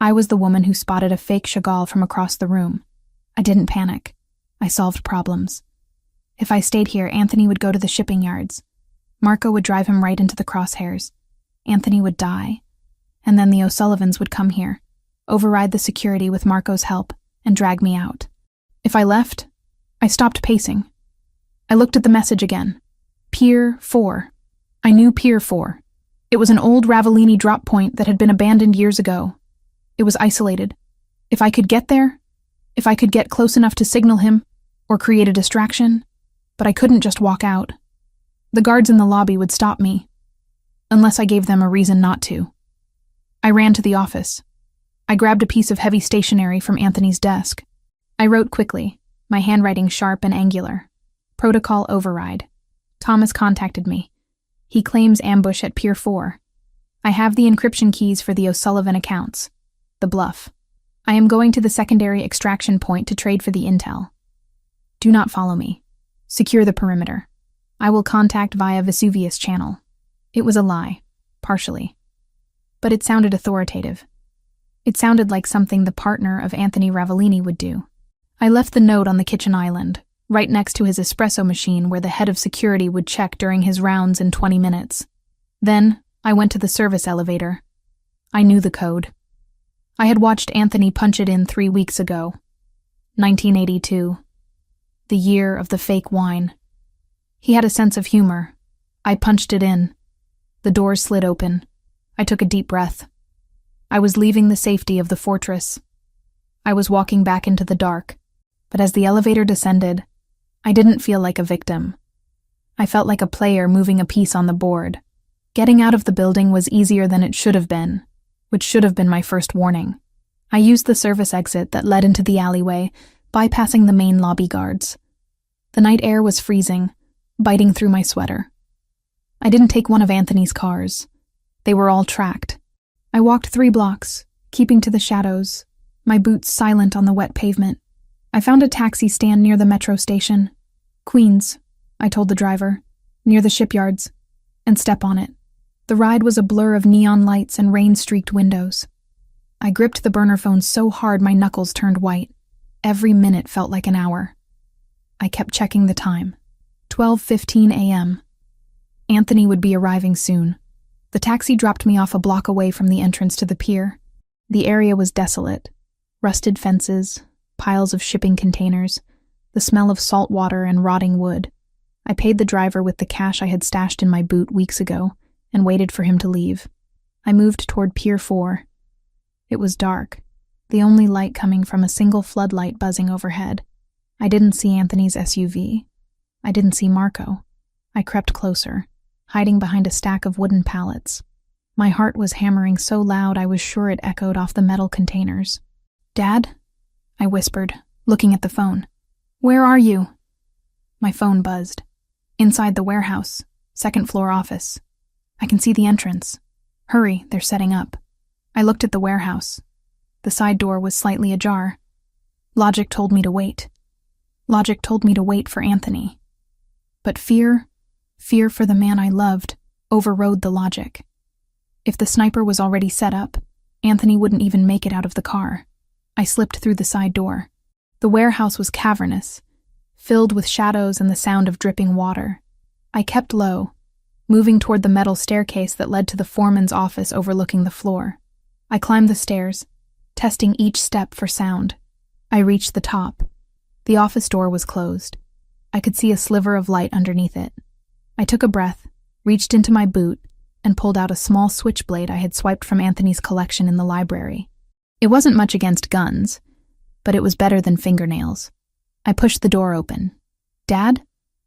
I was the woman who spotted a fake Chagall from across the room. I didn't panic. I solved problems. If I stayed here, Anthony would go to the shipping yards. Marco would drive him right into the crosshairs. Anthony would die. And then the O'Sullivans would come here, override the security with Marco's help, and drag me out. If I left, I stopped pacing. I looked at the message again. Pier 4. I knew Pier 4. It was an old Ravellini drop point that had been abandoned years ago. It was isolated. If I could get there, if I could get close enough to signal him, or create a distraction, but I couldn't just walk out. The guards in the lobby would stop me, unless I gave them a reason not to. I ran to the office. I grabbed a piece of heavy stationery from Anthony's desk. I wrote quickly, my handwriting sharp and angular. Protocol override. Thomas contacted me. He claims ambush at Pier 4. I have the encryption keys for the O'Sullivan accounts. The bluff. I am going to the secondary extraction point to trade for the intel. Do not follow me. Secure the perimeter. I will contact via Vesuvius channel. It was a lie, partially. But it sounded authoritative. It sounded like something the partner of Anthony Ravellini would do. I left the note on the kitchen island, right next to his espresso machine where the head of security would check during his rounds in 20 minutes. Then, I went to the service elevator. I knew the code. I had watched Anthony punch it in 3 weeks ago. 1982. The year of the fake wine. He had a sense of humor. I punched it in. The doors slid open. I took a deep breath. I was leaving the safety of the fortress. I was walking back into the dark, but as the elevator descended, I didn't feel like a victim. I felt like a player moving a piece on the board. Getting out of the building was easier than it should have been, which should have been my first warning. I used the service exit that led into the alleyway, bypassing the main lobby guards. The night air was freezing, biting through my sweater. I didn't take one of Anthony's cars. They were all tracked. I walked 3 blocks, keeping to the shadows, my boots silent on the wet pavement. I found a taxi stand near the metro station. Queens, I told the driver, near the shipyards, and step on it. The ride was a blur of neon lights and rain-streaked windows. I gripped the burner phone so hard my knuckles turned white. Every minute felt like an hour. I kept checking the time. 12:15 a.m. Anthony would be arriving soon. The taxi dropped me off a block away from the entrance to the pier. The area was desolate. Rusted fences, piles of shipping containers, the smell of salt water and rotting wood. I paid the driver with the cash I had stashed in my boot weeks ago and waited for him to leave. I moved toward Pier 4. It was dark, the only light coming from a single floodlight buzzing overhead. I didn't see Anthony's SUV. I didn't see Marco. I crept closer, hiding behind a stack of wooden pallets. My heart was hammering so loud I was sure it echoed off the metal containers. "Dad?" I whispered, looking at the phone. "Where are you?" My phone buzzed. "Inside the warehouse, 2nd floor office. I can see the entrance. Hurry, they're setting up." I looked at the warehouse. The side door was slightly ajar. Logic told me to wait. Logic told me to wait for Anthony. But fear for the man I loved, overrode the logic. If the sniper was already set up, Anthony wouldn't even make it out of the car. I slipped through the side door. The warehouse was cavernous, filled with shadows and the sound of dripping water. I kept low, moving toward the metal staircase that led to the foreman's office overlooking the floor. I climbed the stairs, testing each step for sound. I reached the top. The office door was closed. I could see a sliver of light underneath it. I took a breath, reached into my boot, and pulled out a small switchblade I had swiped from Anthony's collection in the library. It wasn't much against guns, but it was better than fingernails. I pushed the door open. "Dad?"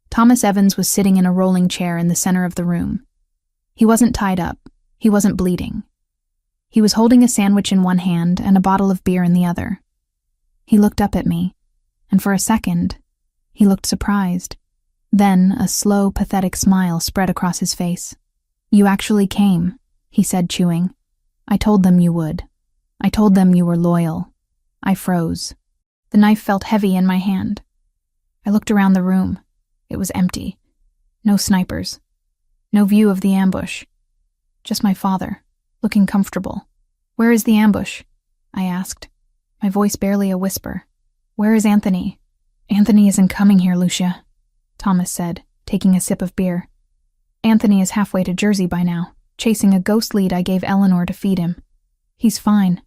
Thomas Evans was sitting in a rolling chair in the center of the room. He wasn't tied up. He wasn't bleeding. He was holding a sandwich in one hand and a bottle of beer in the other. He looked up at me, and for a second, he looked surprised. Then a slow, pathetic smile spread across his face. "You actually came," he said, chewing. "I told them you would. I told them you were loyal." I froze. The knife felt heavy in my hand. I looked around the room. It was empty. No snipers. No view of the ambush. Just my father, looking comfortable. "Where is the ambush?" I asked, my voice barely a whisper. "Where is Anthony?" "Anthony isn't coming here, Lucia," Thomas said, taking a sip of beer. "Anthony is halfway to Jersey by now, chasing a ghost lead I gave Eleanor to feed him. He's fine.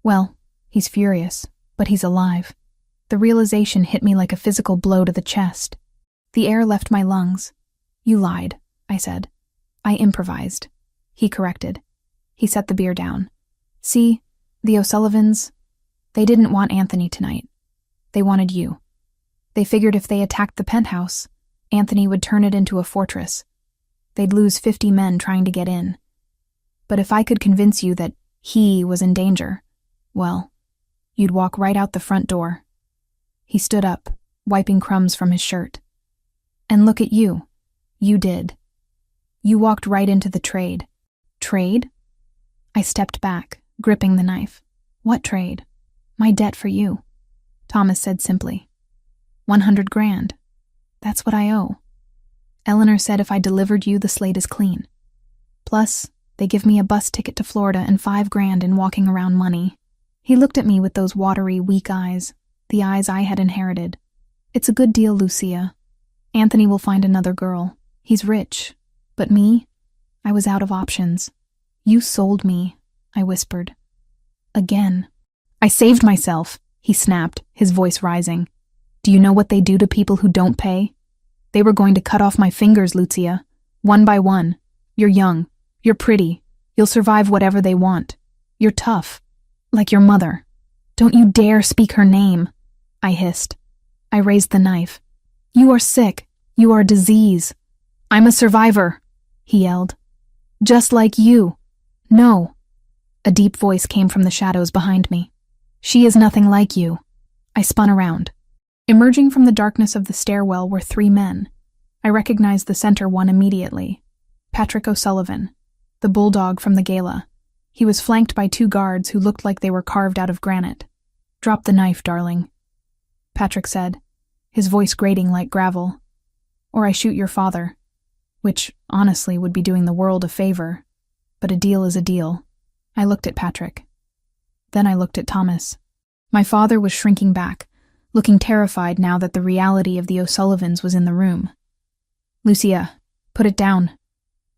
Well, he's furious, but he's alive." The realization hit me like a physical blow to the chest. The air left my lungs. "You lied," I said. "I improvised," he corrected. He set the beer down. "See, the O'Sullivans, they didn't want Anthony tonight. They wanted you. They figured if they attacked the penthouse, Anthony would turn it into a fortress. They'd lose 50 men trying to get in. But if I could convince you that he was in danger, well, you'd walk right out the front door." He stood up, wiping crumbs from his shirt. "And look at you. You did. You walked right into the trade." "Trade?" I stepped back, gripping the knife. "What trade?" "My debt for you," Thomas said simply. 100 grand. That's what I owe. Eleanor said if I delivered you, the slate is clean. Plus, they give me a bus ticket to Florida and 5 grand in walking around money." He looked at me with those watery, weak eyes, the eyes I had inherited. "It's a good deal, Lucia. Anthony will find another girl. He's rich. But me? I was out of options. You sold me," I whispered. "Again." "I saved myself," he snapped, his voice rising. "Do you know what they do to people who don't pay? They were going to cut off my fingers, Lucia, one by one. You're young. You're pretty. You'll survive whatever they want. You're tough. Like your mother. Don't you dare speak her name," I hissed. I raised the knife. "You are sick. You are a disease." "I'm a survivor," he yelled. "Just like you." "No." A deep voice came from the shadows behind me. "She is nothing like you." I spun around. Emerging from the darkness of the stairwell were 3 men. I recognized the center one immediately. Patrick O'Sullivan, the bulldog from the gala. He was flanked by 2 guards who looked like they were carved out of granite. "Drop the knife, darling," Patrick said, his voice grating like gravel. "Or I shoot your father," which, honestly, would be doing the world a favor. But a deal is a deal. I looked at Patrick. Then I looked at Thomas. My father was shrinking back, looking terrified now that the reality of the O'Sullivans was in the room. "Lucia, put it down,"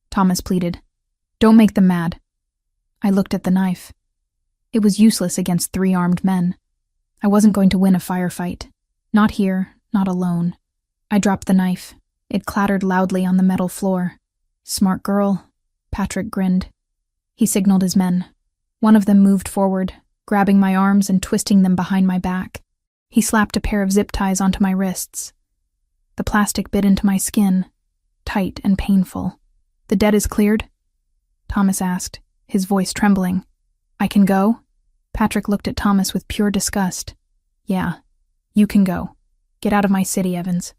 Thomas pleaded. "Don't make them mad." I looked at the knife. It was useless against 3 armed men. I wasn't going to win a firefight. Not here, not alone. I dropped the knife. It clattered loudly on the metal floor. "Smart girl," Patrick grinned. He signaled his men. One of them moved forward, grabbing my arms and twisting them behind my back. He slapped a pair of zip ties onto my wrists. The plastic bit into my skin, tight and painful. "The debt is cleared?" Thomas asked, his voice trembling. "I can go?" Patrick looked at Thomas with pure disgust. "Yeah, you can go. Get out of my city, Evans.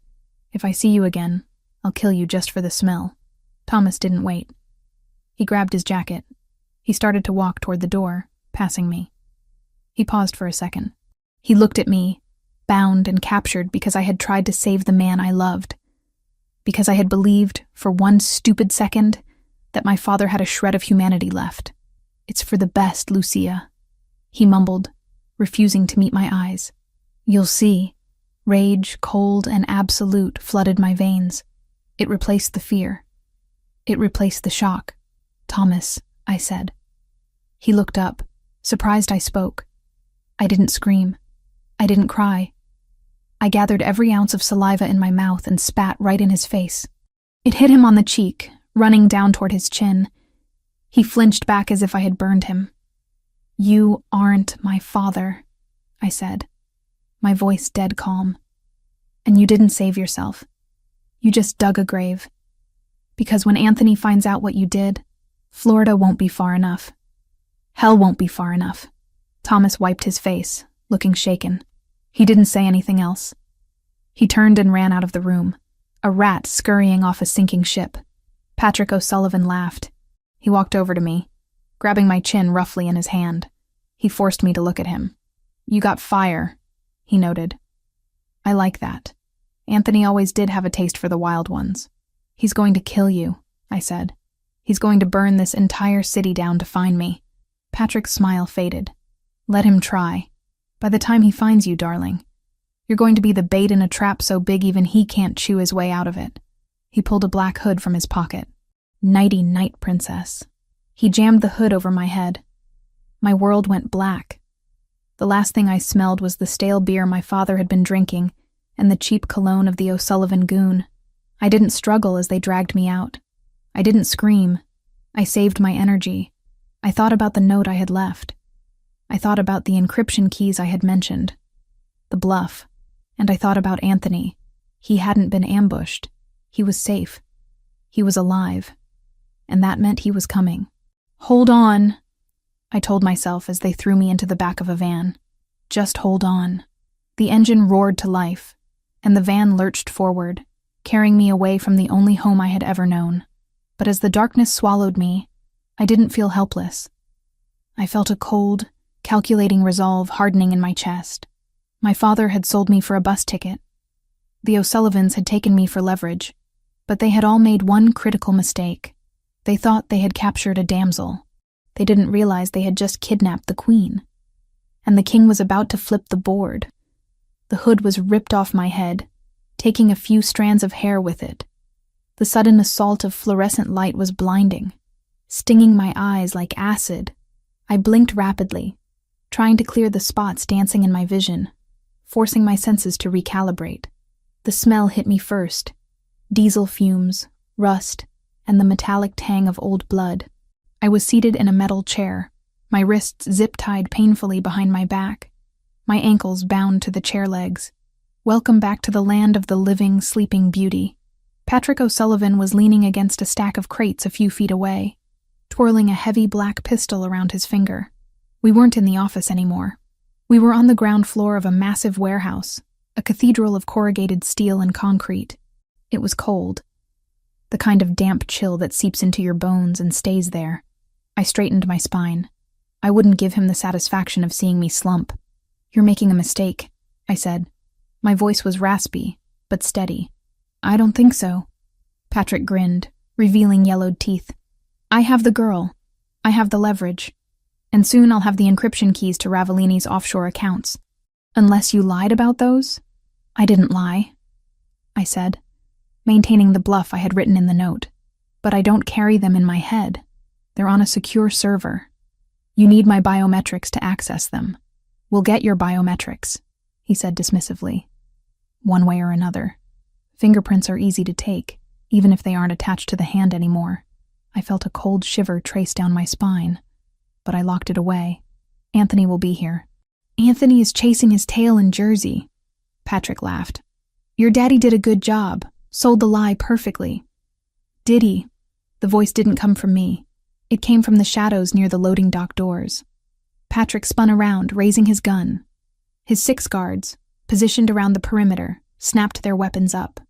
If I see you again, I'll kill you just for the smell." Thomas didn't wait. He grabbed his jacket. He started to walk toward the door, passing me. He paused for a second. He looked at me, bound and captured because I had tried to save the man I loved. Because I had believed, for one stupid second, that my father had a shred of humanity left. "It's for the best, Lucia," he mumbled, refusing to meet my eyes. "You'll see." Rage, cold and absolute, flooded my veins. It replaced the fear. It replaced the shock. "Thomas," I said. He looked up, surprised I spoke. I didn't scream. I didn't cry. I gathered every ounce of saliva in my mouth and spat right in his face. It hit him on the cheek, running down toward his chin. He flinched back as if I had burned him. "You aren't my father," I said, my voice dead calm. "And you didn't save yourself. You just dug a grave. Because when Anthony finds out what you did, Florida won't be far enough. Hell won't be far enough." Thomas wiped his face, looking shaken. He didn't say anything else. He turned and ran out of the room, a rat scurrying off a sinking ship. Patrick O'Sullivan laughed. He walked over to me, grabbing my chin roughly in his hand. He forced me to look at him. "You got fire," he noted. "I like that. Anthony always did have a taste for the wild ones." "He's going to kill you," I said. "He's going to burn this entire city down to find me." Patrick's smile faded. "Let him try. By the time he finds you, darling, you're going to be the bait in a trap so big even he can't chew his way out of it." He pulled a black hood from his pocket. "Nighty night, princess." He jammed the hood over my head. My world went black. The last thing I smelled was the stale beer my father had been drinking and the cheap cologne of the O'Sullivan goon. I didn't struggle as they dragged me out. I didn't scream. I saved my energy. I thought about the note I had left. I thought about the encryption keys I had mentioned. The bluff. And I thought about Anthony. He hadn't been ambushed. He was safe. He was alive. And that meant he was coming. "Hold on," I told myself as they threw me into the back of a van. Just hold on. The engine roared to life, and the van lurched forward, carrying me away from the only home I had ever known. But as the darkness swallowed me, I didn't feel helpless. I felt a cold, calculating resolve hardening in my chest. My father had sold me for a bus ticket. The O'Sullivans had taken me for leverage, but they had all made one critical mistake. They thought they had captured a damsel. They didn't realize they had just kidnapped the queen. And the king was about to flip the board. The hood was ripped off my head, taking a few strands of hair with it. The sudden assault of fluorescent light was blinding, stinging my eyes like acid. I blinked rapidly, trying to clear the spots dancing in my vision, forcing my senses to recalibrate. The smell hit me first: diesel fumes, rust, and the metallic tang of old blood. I was seated in a metal chair, my wrists zip-tied painfully behind my back, my ankles bound to the chair legs. Welcome back to the land of the living, sleeping beauty. Patrick O'Sullivan was leaning against a stack of crates a few feet away, twirling a heavy black pistol around his finger. We weren't in the office anymore. We were on the ground floor of a massive warehouse, a cathedral of corrugated steel and concrete. It was cold, the kind of damp chill that seeps into your bones and stays there. I straightened my spine. I wouldn't give him the satisfaction of seeing me slump. "You're making a mistake," I said. My voice was raspy, but steady. "I don't think so." Patrick grinned, revealing yellowed teeth. "I have the girl. I have the leverage. And soon I'll have the encryption keys to Ravellini's offshore accounts. Unless you lied about those?" "I didn't lie," I said, maintaining the bluff I had written in the note. "But I don't carry them in my head. They're on a secure server. You need my biometrics to access them." "We'll get your biometrics," he said dismissively. "One way or another. Fingerprints are easy to take, even if they aren't attached to the hand anymore." I felt a cold shiver trace down my spine, but I locked it away. "Anthony will be here." "Anthony is chasing his tail in Jersey," Patrick laughed. "Your daddy did a good job, sold the lie perfectly." "Did he?" The voice didn't come from me. It came from the shadows near the loading dock doors. Patrick spun around, raising his gun. His 6 guards, positioned around the perimeter, snapped their weapons up.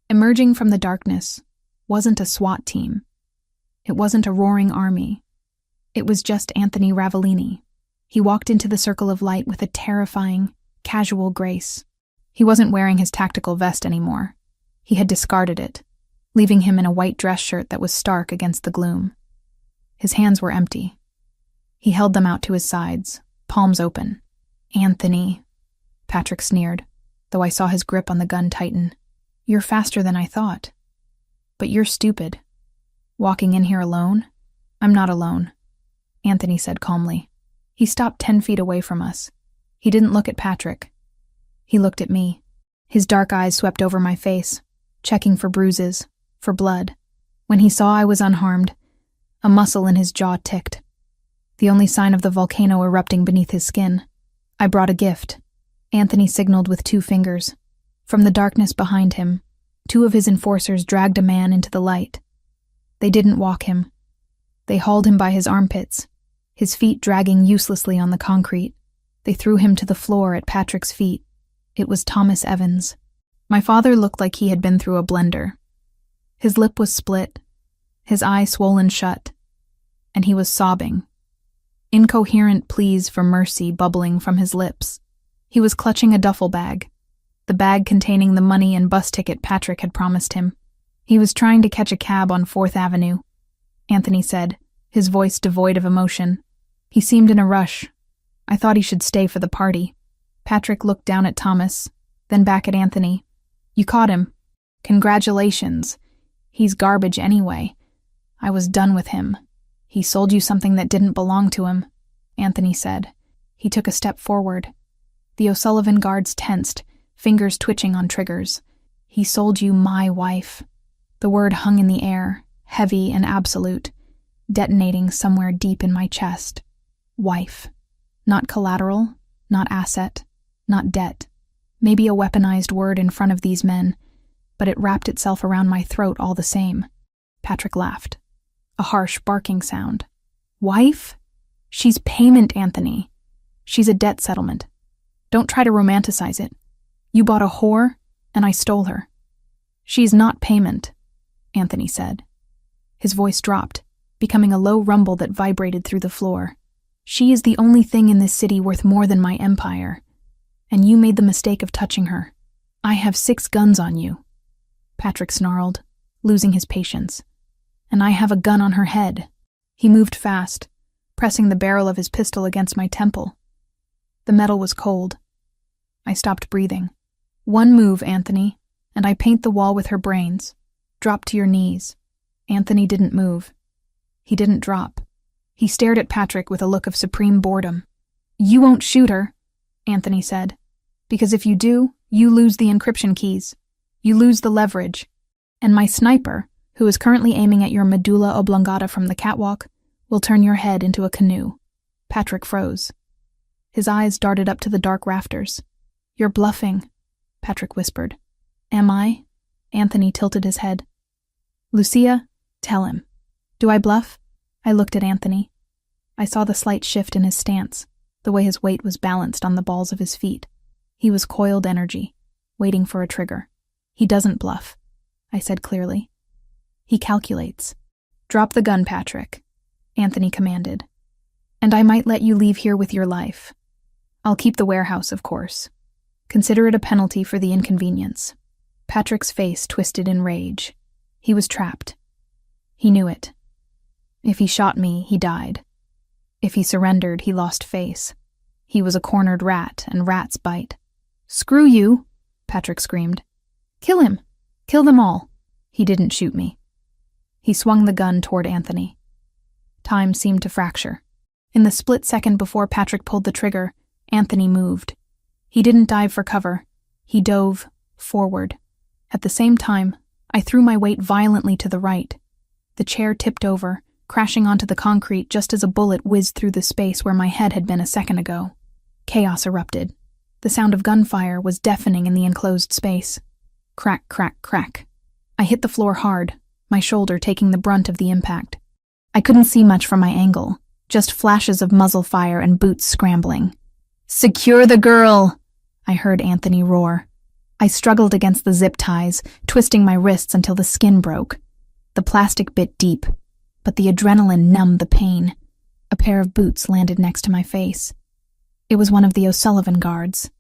Emerging from the darkness wasn't a SWAT team. It wasn't a roaring army. It was just Anthony Ravellini. He walked into the circle of light with a terrifying, casual grace. He wasn't wearing his tactical vest anymore. He had discarded it, leaving him in a white dress shirt that was stark against the gloom. His hands were empty. He held them out to his sides, palms open. "Anthony," Patrick sneered, though I saw his grip on the gun tighten. "You're faster than I thought. But you're stupid. Walking in here alone?" "I'm not alone," Anthony said calmly. He stopped 10 feet away from us. He didn't look at Patrick. He looked at me. His dark eyes swept over my face, checking for bruises, for blood. When he saw I was unharmed, a muscle in his jaw ticked. The only sign of the volcano erupting beneath his skin. "I brought a gift," Anthony signaled with 2 fingers. From the darkness behind him, 2 of his enforcers dragged a man into the light. They didn't walk him. They hauled him by his armpits, his feet dragging uselessly on the concrete. They threw him to the floor at Patrick's feet. It was Thomas Evans. My father looked like he had been through a blender. His lip was split, his eye swollen shut, and he was sobbing. Incoherent pleas for mercy bubbling from his lips. He was clutching a duffel bag, the bag containing the money and bus ticket Patrick had promised him. He was trying to catch a cab on 4th Avenue, Anthony said, his voice devoid of emotion. He seemed in a rush. I thought he should stay for the party. Patrick looked down at Thomas, then back at Anthony. "You caught him. Congratulations. He's garbage anyway. I was done with him. He sold you something that didn't belong to him," Anthony said. He took a step forward. The O'Sullivan guards tensed, fingers twitching on triggers. He sold you my wife. The word hung in the air, heavy and absolute, detonating somewhere deep in my chest. Wife. Not collateral, not asset, not debt. Maybe a weaponized word in front of these men, but it wrapped itself around my throat all the same. Patrick laughed. A harsh barking sound. Wife? She's payment, Anthony. She's a debt settlement. Don't try to romanticize it. You bought a whore, and I stole her. She's not payment, Anthony said. His voice dropped, becoming a low rumble that vibrated through the floor. She is the only thing in this city worth more than my empire, and you made the mistake of touching her. I have 6 guns on you. Patrick snarled, losing his patience. And I have a gun on her head. He moved fast, pressing the barrel of his pistol against my temple. The metal was cold. I stopped breathing. One move, Anthony, and I paint the wall with her brains. Drop to your knees. Anthony didn't move. He didn't drop. He stared at Patrick with a look of supreme boredom. You won't shoot her, Anthony said, because if you do, you lose the encryption keys. You lose the leverage. And my sniper, who is currently aiming at your medulla oblongata from the catwalk, will turn your head into a canoe. Patrick froze. His eyes darted up to the dark rafters. You're bluffing, Patrick whispered. Am I? Anthony tilted his head. Lucia, tell him. Do I bluff? I looked at Anthony. I saw the slight shift in his stance, the way his weight was balanced on the balls of his feet. He was coiled energy, waiting for a trigger. He doesn't bluff, I said clearly. He calculates. Drop the gun, Patrick, Anthony commanded. And I might let you leave here with your life. I'll keep the warehouse, of course. Consider it a penalty for the inconvenience. Patrick's face twisted in rage. He was trapped. He knew it. If he shot me, he died. If he surrendered, he lost face. He was a cornered rat, and rats bite. Screw you, Patrick screamed. Kill him. Kill them all. He didn't shoot me. He swung the gun toward Anthony. Time seemed to fracture. In the split second before Patrick pulled the trigger, Anthony moved. He didn't dive for cover. He dove forward. At the same time, I threw my weight violently to the right. The chair tipped over, crashing onto the concrete just as a bullet whizzed through the space where my head had been a second ago. Chaos erupted. The sound of gunfire was deafening in the enclosed space. Crack, crack, crack. I hit the floor hard, my shoulder taking the brunt of the impact. I couldn't see much from my angle, just flashes of muzzle fire and boots scrambling. Secure the girl, I heard Anthony roar. I struggled against the zip ties, twisting my wrists until the skin broke. The plastic bit deep, but the adrenaline numbed the pain. A pair of boots landed next to my face. It was one of the O'Sullivan guards.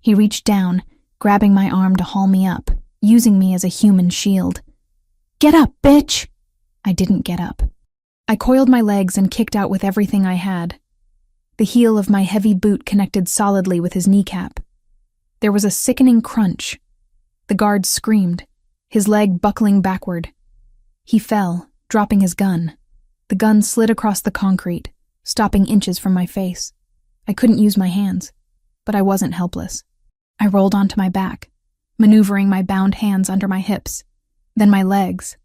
He reached down, grabbing my arm to haul me up, using me as a human shield. Get up, bitch! I didn't get up. I coiled my legs and kicked out with everything I had. The heel of my heavy boot connected solidly with his kneecap. There was a sickening crunch. The guard screamed, his leg buckling backward. He fell, dropping his gun. The gun slid across the concrete, stopping inches from my face. I couldn't use my hands, but I wasn't helpless. I rolled onto my back, maneuvering my bound hands under my hips, then my legs,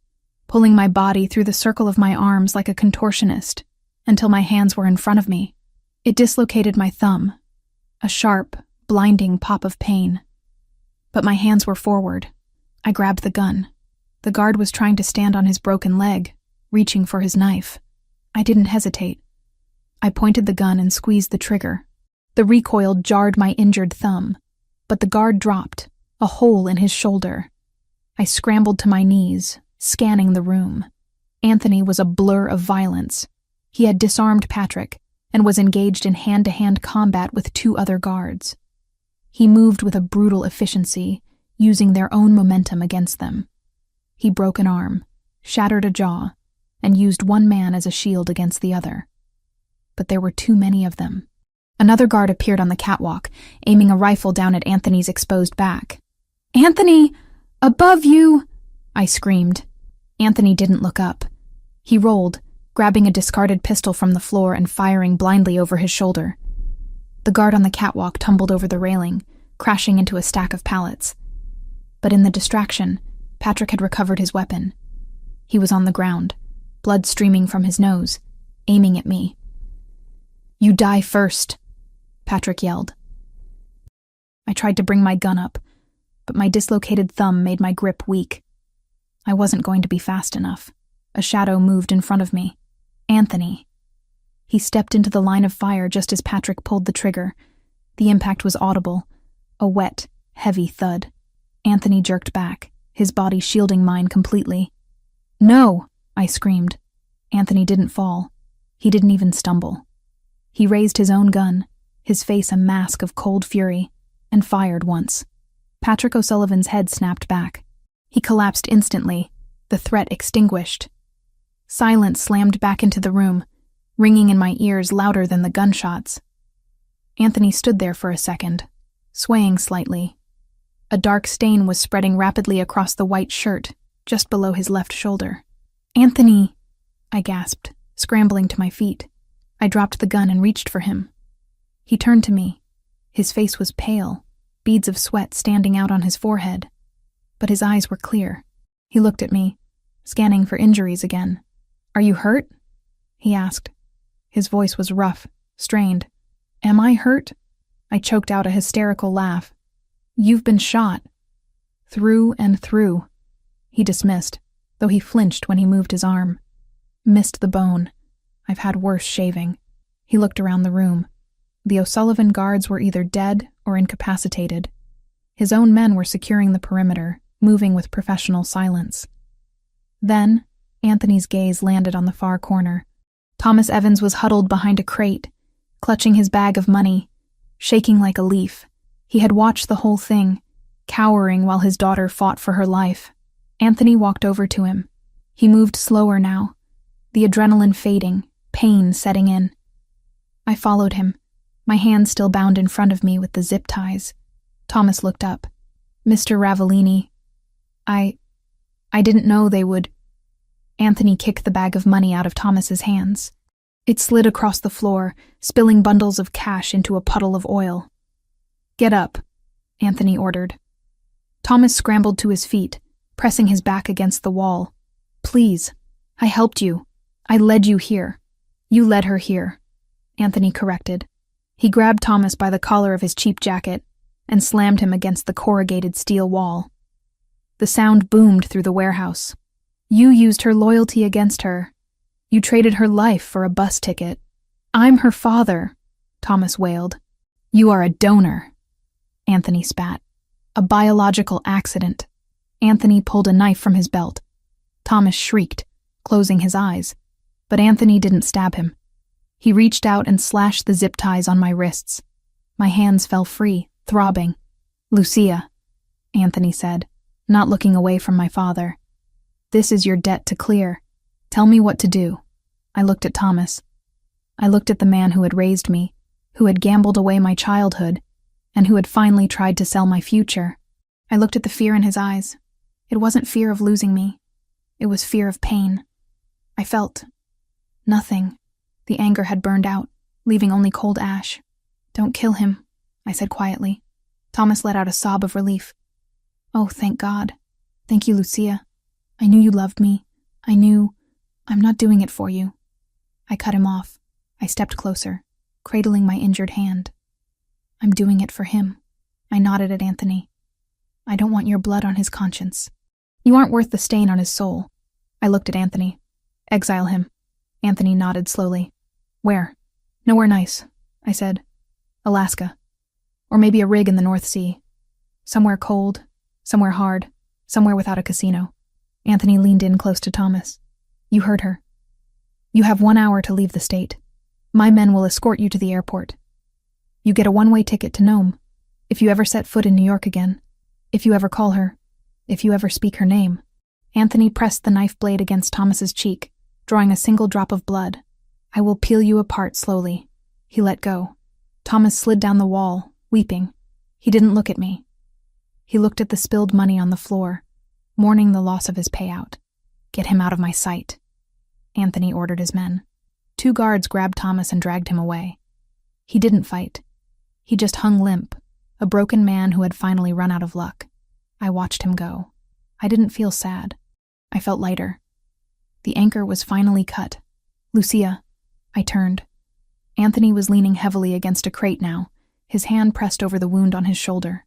pulling my body through the circle of my arms like a contortionist, until my hands were in front of me. It dislocated my thumb, a sharp, blinding pop of pain. But my hands were forward. I grabbed the gun. The guard was trying to stand on his broken leg, reaching for his knife. I didn't hesitate. I pointed the gun and squeezed the trigger. The recoil jarred my injured thumb, but the guard dropped, a hole in his shoulder. I scrambled to my knees, scanning the room. Anthony was a blur of violence. He had disarmed Patrick and was engaged in hand-to-hand combat with 2 other guards. He moved with a brutal efficiency, using their own momentum against them. He broke an arm, shattered a jaw, and used one man as a shield against the other. But there were too many of them. Another guard appeared on the catwalk, aiming a rifle down at Anthony's exposed back. "Anthony! Above you!" I screamed. Anthony didn't look up. He rolled, grabbing a discarded pistol from the floor and firing blindly over his shoulder. The guard on the catwalk tumbled over the railing, crashing into a stack of pallets. But in the distraction, Patrick had recovered his weapon. He was on the ground, blood streaming from his nose, aiming at me. "You die first," Patrick yelled. I tried to bring my gun up, but my dislocated thumb made my grip weak. I wasn't going to be fast enough. A shadow moved in front of me. Anthony. He stepped into the line of fire just as Patrick pulled the trigger. The impact was audible, a wet, heavy thud. Anthony jerked back, his body shielding mine completely. "No!" I screamed. Anthony didn't fall. He didn't even stumble. He raised his own gun, his face a mask of cold fury, and fired once. Patrick O'Sullivan's head snapped back. He collapsed instantly, the threat extinguished. Silence slammed back into the room, ringing in my ears louder than the gunshots. Anthony stood there for a second, swaying slightly. A dark stain was spreading rapidly across the white shirt, just below his left shoulder. "Anthony!" I gasped, scrambling to my feet. I dropped the gun and reached for him. He turned to me. His face was pale, beads of sweat standing out on his forehead. But his eyes were clear. He looked at me, scanning for injuries again. "Are you hurt?" he asked. His voice was rough, strained. "Am I hurt?" I choked out a hysterical laugh. "You've been shot. Through and through." He dismissed, though he flinched when he moved his arm. "Missed the bone. I've had worse shaving." He looked around the room. The O'Sullivan guards were either dead or incapacitated. His own men were securing the perimeter, moving with professional silence. Then, Anthony's gaze landed on the far corner. Thomas Evans was huddled behind a crate, clutching his bag of money, shaking like a leaf. He had watched the whole thing, cowering while his daughter fought for her life. Anthony walked over to him. He moved slower now, the adrenaline fading, pain setting in. I followed him, my hands still bound in front of me with the zip ties. Thomas looked up. "Mr. Ravellini, I didn't know they would..." Anthony kicked the bag of money out of Thomas's hands. It slid across the floor, spilling bundles of cash into a puddle of oil. "Get up," Anthony ordered. Thomas scrambled to his feet, pressing his back against the wall. "Please, I helped you. I led you here." "You led her here," Anthony corrected. He grabbed Thomas by the collar of his cheap jacket and slammed him against the corrugated steel wall. The sound boomed through the warehouse. "You used her loyalty against her. You traded her life for a bus ticket." "I'm her father," Thomas wailed. "You are a donor," Anthony spat. "A biological accident." Anthony pulled a knife from his belt. Thomas shrieked, closing his eyes, but Anthony didn't stab him. He reached out and slashed the zip ties on my wrists. My hands fell free, throbbing. "Lucia," Anthony said, not looking away from my father. "This is your debt to clear. Tell me what to do." I looked at Thomas. I looked at the man who had raised me, who had gambled away my childhood, and who had finally tried to sell my future. I looked at the fear in his eyes. It wasn't fear of losing me. It was fear of pain. I felt nothing. The anger had burned out, leaving only cold ash. "Don't kill him," I said quietly. Thomas let out a sob of relief. "Oh, thank God. Thank you, Lucia. I knew you loved me. I'm not doing it for you." I cut him off. I stepped closer, cradling my injured hand. "I'm doing it for him." I nodded at Anthony. "I don't want your blood on his conscience. You aren't worth the stain on his soul." I looked at Anthony. "Exile him." Anthony nodded slowly. "Where?" "Nowhere nice," I said. "Alaska. Or maybe a rig in the North Sea. Somewhere cold, somewhere hard, somewhere without a casino." Anthony leaned in close to Thomas. "You heard her. You have 1 hour to leave the state. My men will escort you to the airport. You get a one-way ticket to Nome. If you ever set foot in New York again, if you ever call her, if you ever speak her name." Anthony pressed the knife blade against Thomas's cheek, drawing a single drop of blood. "I will peel you apart slowly." He let go. Thomas slid down the wall, weeping. He didn't look at me. He looked at the spilled money on the floor, mourning the loss of his payout. "Get him out of my sight," Anthony ordered his men. 2 guards grabbed Thomas and dragged him away. He didn't fight. He just hung limp, a broken man who had finally run out of luck. I watched him go. I didn't feel sad. I felt lighter. The anchor was finally cut. Lucia. I turned. Anthony was leaning heavily against a crate now, his hand pressed over the wound on his shoulder.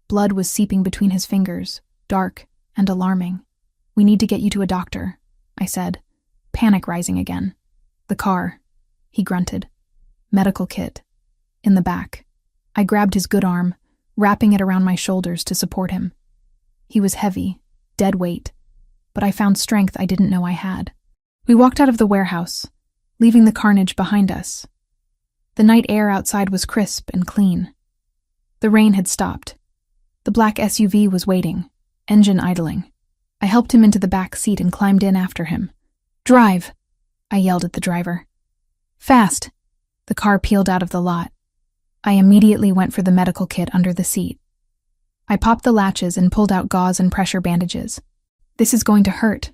Blood was seeping between his fingers, dark and alarming. "We need to get you to a doctor," I said, panic rising again. "The car," he grunted. "Medical kit. In the back." I grabbed his good arm, wrapping it around my shoulders to support him. He was heavy, dead weight, but I found strength I didn't know I had. We walked out of the warehouse, leaving the carnage behind us. The night air outside was crisp and clean. The rain had stopped. The black SUV was waiting, engine idling. I helped him into the back seat and climbed in after him. "Drive!" I yelled at the driver. "Fast!" The car peeled out of the lot. I immediately went for the medical kit under the seat. I popped the latches and pulled out gauze and pressure bandages. "This is going to hurt,"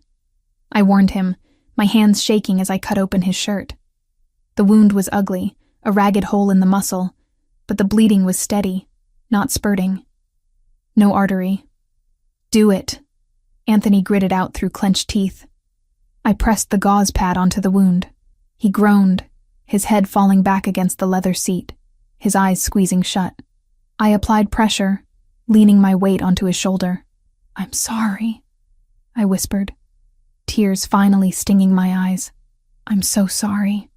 I warned him, my hands shaking as I cut open his shirt. The wound was ugly, a ragged hole in the muscle, but the bleeding was steady, not spurting. No artery. "Do it," Anthony gritted out through clenched teeth. I pressed the gauze pad onto the wound. He groaned, his head falling back against the leather seat, his eyes squeezing shut. I applied pressure, leaning my weight onto his shoulder. "I'm sorry," I whispered, tears finally stinging my eyes. "I'm so sorry.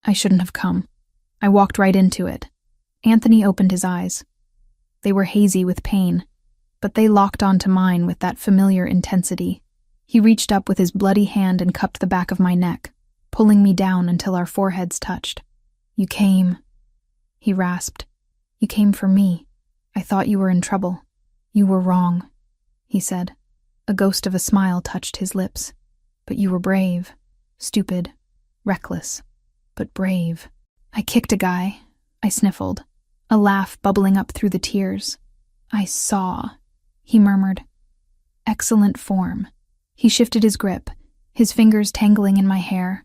I shouldn't have come." I walked right into it. Anthony opened his eyes. They were hazy with pain, but they locked onto mine with that familiar intensity. He reached up with his bloody hand and cupped the back of my neck, pulling me down until our foreheads touched. "You came," he rasped. "You came for me. I thought you were in trouble." "You were wrong," he said. A ghost of a smile touched his lips. "But you were brave. Stupid. Reckless. But brave." "I kicked a guy," I sniffled, a laugh bubbling up through the tears. "I saw," he murmured. "Excellent form." He shifted his grip, his fingers tangling in my hair.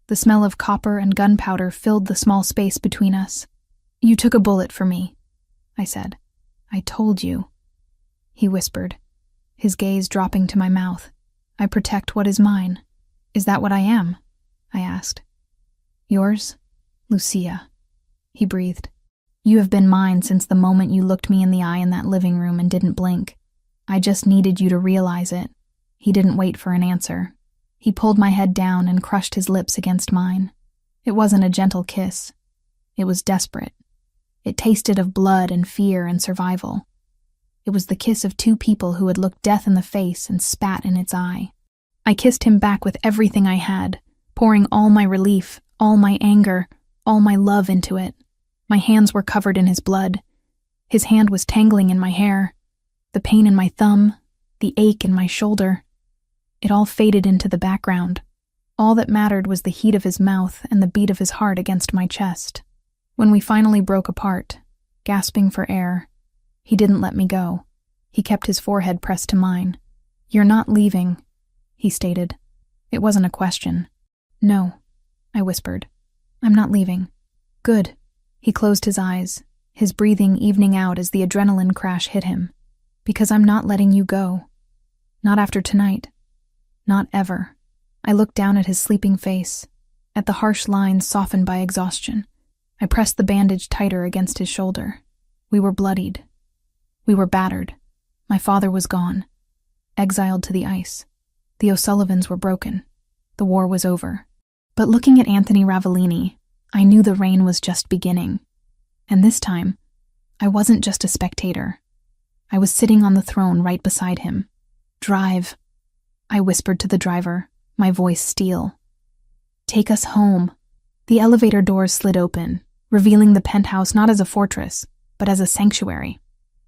The smell of copper and gunpowder filled the small space between us. "You took a bullet for me," I said. "I told you," he whispered, his gaze dropping to my mouth. "I protect what is mine." "Is that what I am?" I asked. "Yours, Lucia," he breathed. "You have been mine since the moment you looked me in the eye in that living room and didn't blink. I just needed you to realize it." He didn't wait for an answer. He pulled my head down and crushed his lips against mine. It wasn't a gentle kiss. It was desperate. It tasted of blood and fear and survival. It was the kiss of two people who had looked death in the face and spat in its eye. I kissed him back with everything I had, pouring all my relief, all my anger, all my love into it. My hands were covered in his blood. His hand was tangling in my hair. The pain in my thumb, the ache in my shoulder. It all faded into the background. All that mattered was the heat of his mouth and the beat of his heart against my chest. When we finally broke apart, gasping for air, he didn't let me go. He kept his forehead pressed to mine. "You're not leaving," he stated. It wasn't a question. "No," I whispered. "I'm not leaving." "Good." He closed his eyes, his breathing evening out as the adrenaline crash hit him. "Because I'm not letting you go. Not after tonight. Not ever." I looked down at his sleeping face, at the harsh lines softened by exhaustion. I pressed the bandage tighter against his shoulder. We were bloodied. We were battered. My father was gone, exiled to the ice. The O'Sullivans were broken. The war was over. But looking at Anthony Ravellini, I knew the reign was just beginning. And this time, I wasn't just a spectator. I was sitting on the throne right beside him. "Drive," I whispered to the driver, my voice steel. "Take us home." The elevator doors slid open, revealing the penthouse not as a fortress, but as a sanctuary.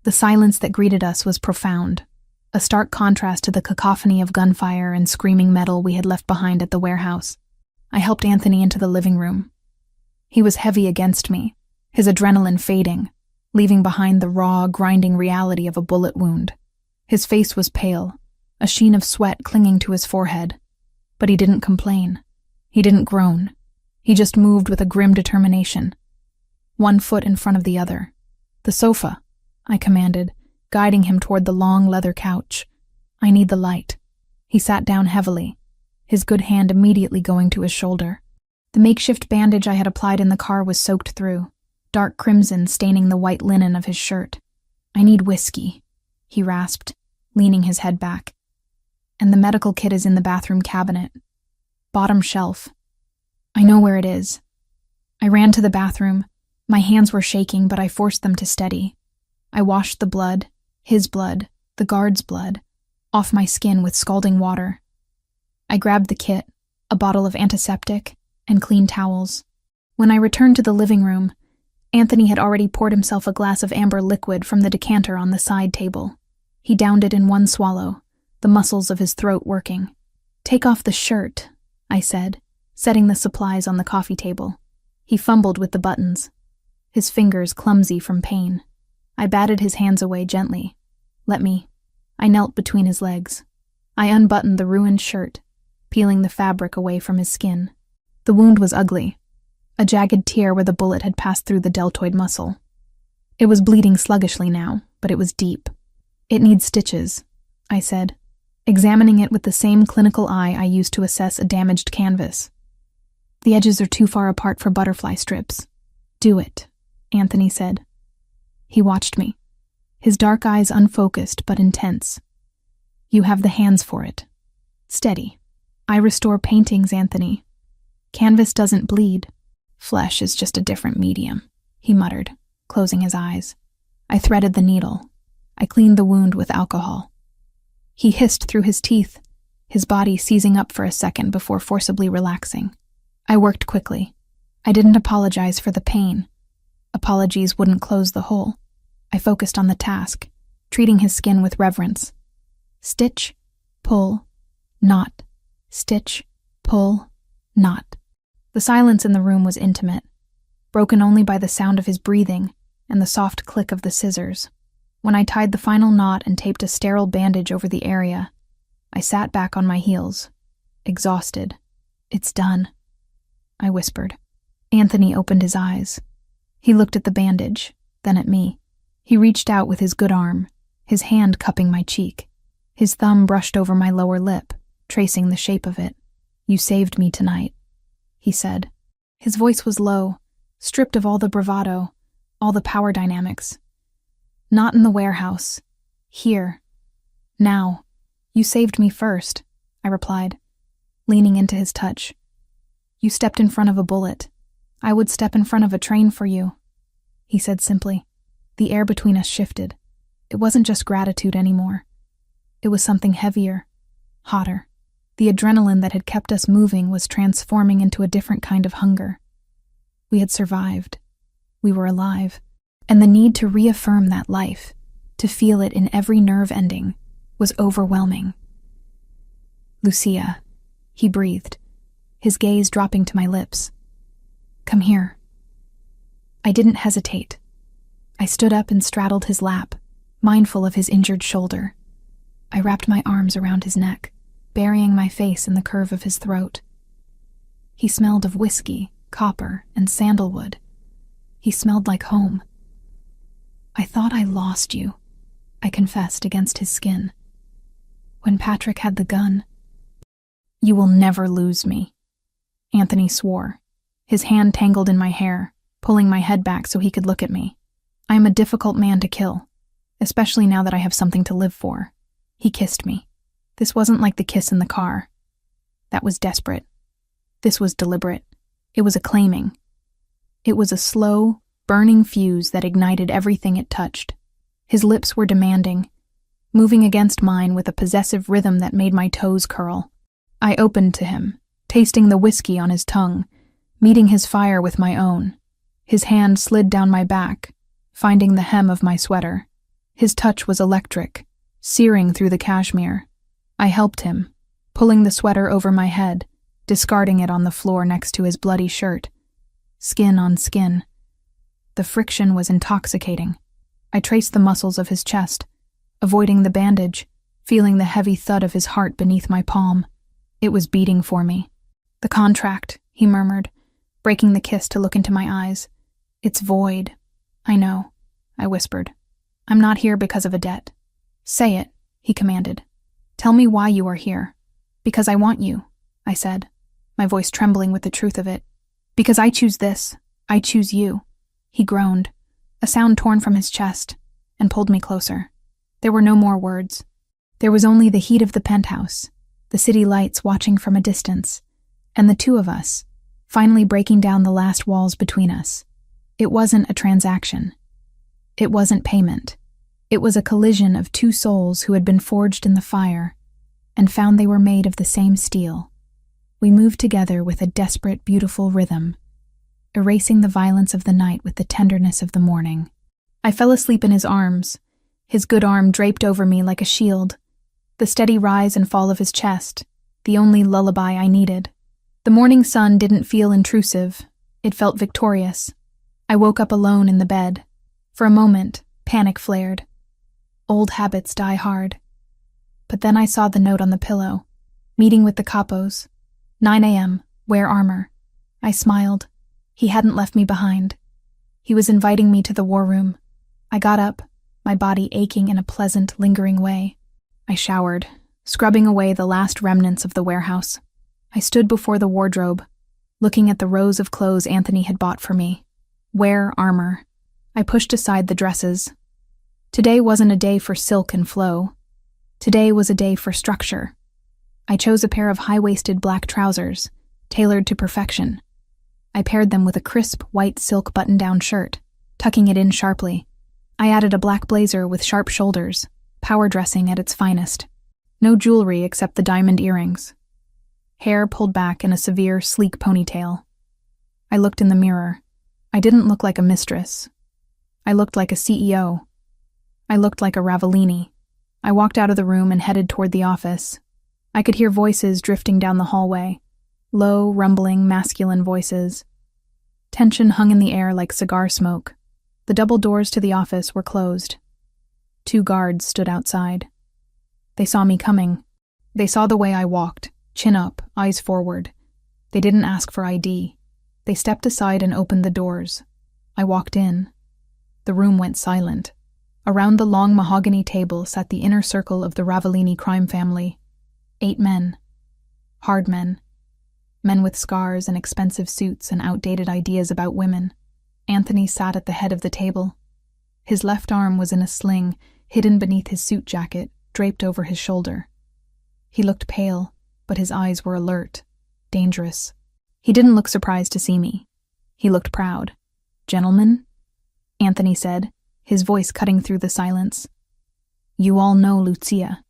The silence that greeted us was profound, a stark contrast to the cacophony of gunfire and screaming metal we had left behind at the warehouse. I helped Anthony into the living room. He was heavy against me, his adrenaline fading, leaving behind the raw, grinding reality of a bullet wound. His face was pale, a sheen of sweat clinging to his forehead. But he didn't complain. He didn't groan. He just moved with a grim determination. one foot in front of the other. "The sofa," I commanded, guiding him toward the long leather couch. "I need the light." He sat down heavily, his good hand immediately going to his shoulder. The makeshift bandage I had applied in the car was soaked through, dark crimson staining the white linen of his shirt. "I need whiskey," he rasped, leaning his head back. "And the medical kit is in the bathroom cabinet. Bottom shelf. I know where it is." I ran to the bathroom. My hands were shaking, but I forced them to steady. I washed the blood, his blood, the guard's blood, off my skin with scalding water. I grabbed the kit, a bottle of antiseptic, and clean towels. When I returned to the living room, Anthony had already poured himself a glass of amber liquid from the decanter on the side table. He downed it in one swallow, the muscles of his throat working. "Take off the shirt," I said, setting the supplies on the coffee table. He fumbled with the buttons, his fingers clumsy from pain. I batted his hands away gently. "Let me." I knelt between his legs. I unbuttoned the ruined shirt, peeling the fabric away from his skin. The wound was ugly, a jagged tear where the bullet had passed through the deltoid muscle. It was bleeding sluggishly now, but it was deep. "It needs stitches," I said, examining it with the same clinical eye I used to assess a damaged canvas. "The edges are too far apart for butterfly strips." "Do it," Anthony said. He watched me, his dark eyes unfocused but intense. "You have the hands for it. Steady." "I restore paintings, Anthony. Canvas doesn't bleed. Flesh is just a different medium," he muttered, closing his eyes. I threaded the needle. I cleaned the wound with alcohol. He hissed through his teeth, his body seizing up for a second before forcibly relaxing. I worked quickly. I didn't apologize for the pain. Apologies wouldn't close the hole. I focused on the task, treating his skin with reverence. Stitch, pull, knot. Stitch, pull, knot. The silence in the room was intimate, broken only by the sound of his breathing and the soft click of the scissors. When I tied the final knot and taped a sterile bandage over the area, I sat back on my heels, exhausted. "It's done," I whispered. Anthony opened his eyes. He looked at the bandage, then at me. He reached out with his good arm, his hand cupping my cheek. His thumb brushed over my lower lip, tracing the shape of it. "You saved me tonight," he said. His voice was low, stripped of all the bravado, all the power dynamics. "Not in the warehouse. Here. Now. You saved me first," I replied, leaning into his touch. "You stepped in front of a bullet. I would step in front of a train for you," he said simply. The air between us shifted. It wasn't just gratitude anymore. It was something heavier, hotter. The adrenaline that had kept us moving was transforming into a different kind of hunger. We had survived. We were alive. And the need to reaffirm that life, to feel it in every nerve ending, was overwhelming. "Lucia," he breathed, his gaze dropping to my lips. "Come here." I didn't hesitate. I stood up and straddled his lap, mindful of his injured shoulder. I wrapped my arms around his neck, burying my face in the curve of his throat. He smelled of whiskey, copper, and sandalwood. He smelled like home. "I thought I lost you," I confessed against his skin. "When Patrick had the gun." "You will never lose me," Anthony swore, his hand tangled in my hair, pulling my head back so he could look at me. "I am a difficult man to kill, especially now that I have something to live for." He kissed me. This wasn't like the kiss in the car. That was desperate. This was deliberate. It was a claiming. It was a slow, burning fuse that ignited everything it touched. His lips were demanding, moving against mine with a possessive rhythm that made my toes curl. I opened to him, tasting the whiskey on his tongue, meeting his fire with my own. His hand slid down my back, finding the hem of my sweater. His touch was electric, searing through the cashmere. I helped him, pulling the sweater over my head, discarding it on the floor next to his bloody shirt. Skin on skin. The friction was intoxicating. I traced the muscles of his chest, avoiding the bandage, feeling the heavy thud of his heart beneath my palm. It was beating for me. "The contract," he murmured, breaking the kiss to look into my eyes. It's void. I know, I whispered. I'm not here because of a debt. Say it, he commanded. Tell me why you are here. Because I want you, I said, my voice trembling with the truth of it. Because I choose this. I choose you. He groaned, a sound torn from his chest, and pulled me closer. There were no more words. There was only the heat of the penthouse, the city lights watching from a distance, and the two of us, finally breaking down the last walls between us. It wasn't a transaction. It wasn't payment. It was a collision of two souls who had been forged in the fire and found they were made of the same steel. We moved together with a desperate, beautiful rhythm, erasing the violence of the night with the tenderness of the morning. I fell asleep in his arms, his good arm draped over me like a shield, the steady rise and fall of his chest, the only lullaby I needed. The morning sun didn't feel intrusive. It felt victorious. I woke up alone in the bed. For a moment, panic flared. Old habits die hard. But then I saw the note on the pillow. Meeting with the capos. 9 a.m., wear armor. I smiled. He hadn't left me behind. He was inviting me to the war room. I got up, my body aching in a pleasant, lingering way. I showered, scrubbing away the last remnants of the warehouse. I stood before the wardrobe, looking at the rows of clothes Anthony had bought for me. Wear armor. I pushed aside the dresses. Today wasn't a day for silk and flow. Today was a day for structure. I chose a pair of high-waisted black trousers, tailored to perfection. I paired them with a crisp white silk button-down shirt, tucking it in sharply. I added a black blazer with sharp shoulders, power dressing at its finest. No jewelry except the diamond earrings. Hair pulled back in a severe, sleek ponytail. I looked in the mirror. I didn't look like a mistress. I looked like a CEO. I looked like a Ravellini. I walked out of the room and headed toward the office. I could hear voices drifting down the hallway. Low, rumbling, masculine voices. Tension hung in the air like cigar smoke. The double doors to the office were closed. 2 guards stood outside. They saw me coming. They saw the way I walked, chin up, eyes forward. They didn't ask for ID. They stepped aside and opened the doors. I walked in. The room went silent. Around the long mahogany table sat the inner circle of the Ravellini crime family. 8 men. Hard men. Men with scars and expensive suits and outdated ideas about women. Anthony sat at the head of the table. His left arm was in a sling, hidden beneath his suit jacket, draped over his shoulder. He looked pale, but his eyes were alert, dangerous. He didn't look surprised to see me. He looked proud. "Gentlemen?" Anthony said, his voice cutting through the silence. "You all know Lucia.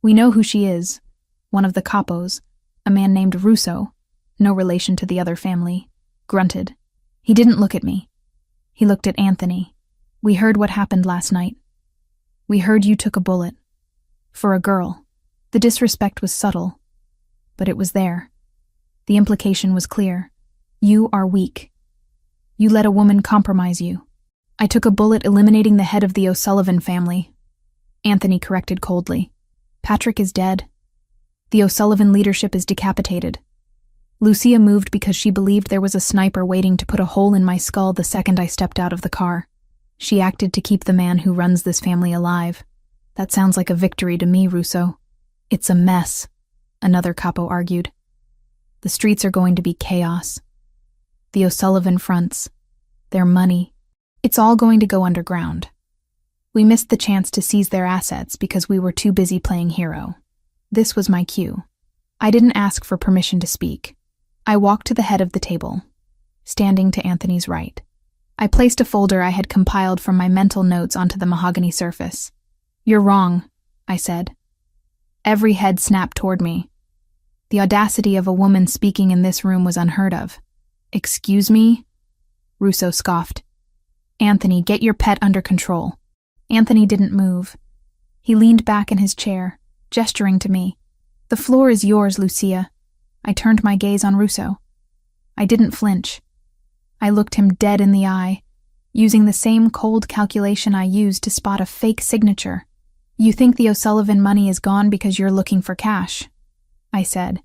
We know who she is. One of the capos, a man named Russo, no relation to the other family, grunted. He didn't look at me. He looked at Anthony. We heard what happened last night. We heard you took a bullet. For a girl. The disrespect was subtle, but it was there. The implication was clear. You are weak. You let a woman compromise you. I took a bullet eliminating the head of the O'Sullivan family. Anthony corrected coldly. Patrick is dead. The O'Sullivan leadership is decapitated. Lucia moved because she believed there was a sniper waiting to put a hole in my skull the second I stepped out of the car. She acted to keep the man who runs this family alive. That sounds like a victory to me, Russo. It's a mess, another capo argued. The streets are going to be chaos. The O'Sullivan fronts. Their money. It's all going to go underground. We missed the chance to seize their assets because we were too busy playing hero. This was my cue. I didn't ask for permission to speak. I walked to the head of the table, standing to Anthony's right. I placed a folder I had compiled from my mental notes onto the mahogany surface. You're wrong, I said. Every head snapped toward me. The audacity of a woman speaking in this room was unheard of. Excuse me? Russo scoffed. Anthony, get your pet under control. Anthony didn't move. He leaned back in his chair, gesturing to me. The floor is yours, Lucia. I turned my gaze on Russo. I didn't flinch. I looked him dead in the eye, using the same cold calculation I used to spot a fake signature. You think the O'Sullivan money is gone because you're looking for cash, I said,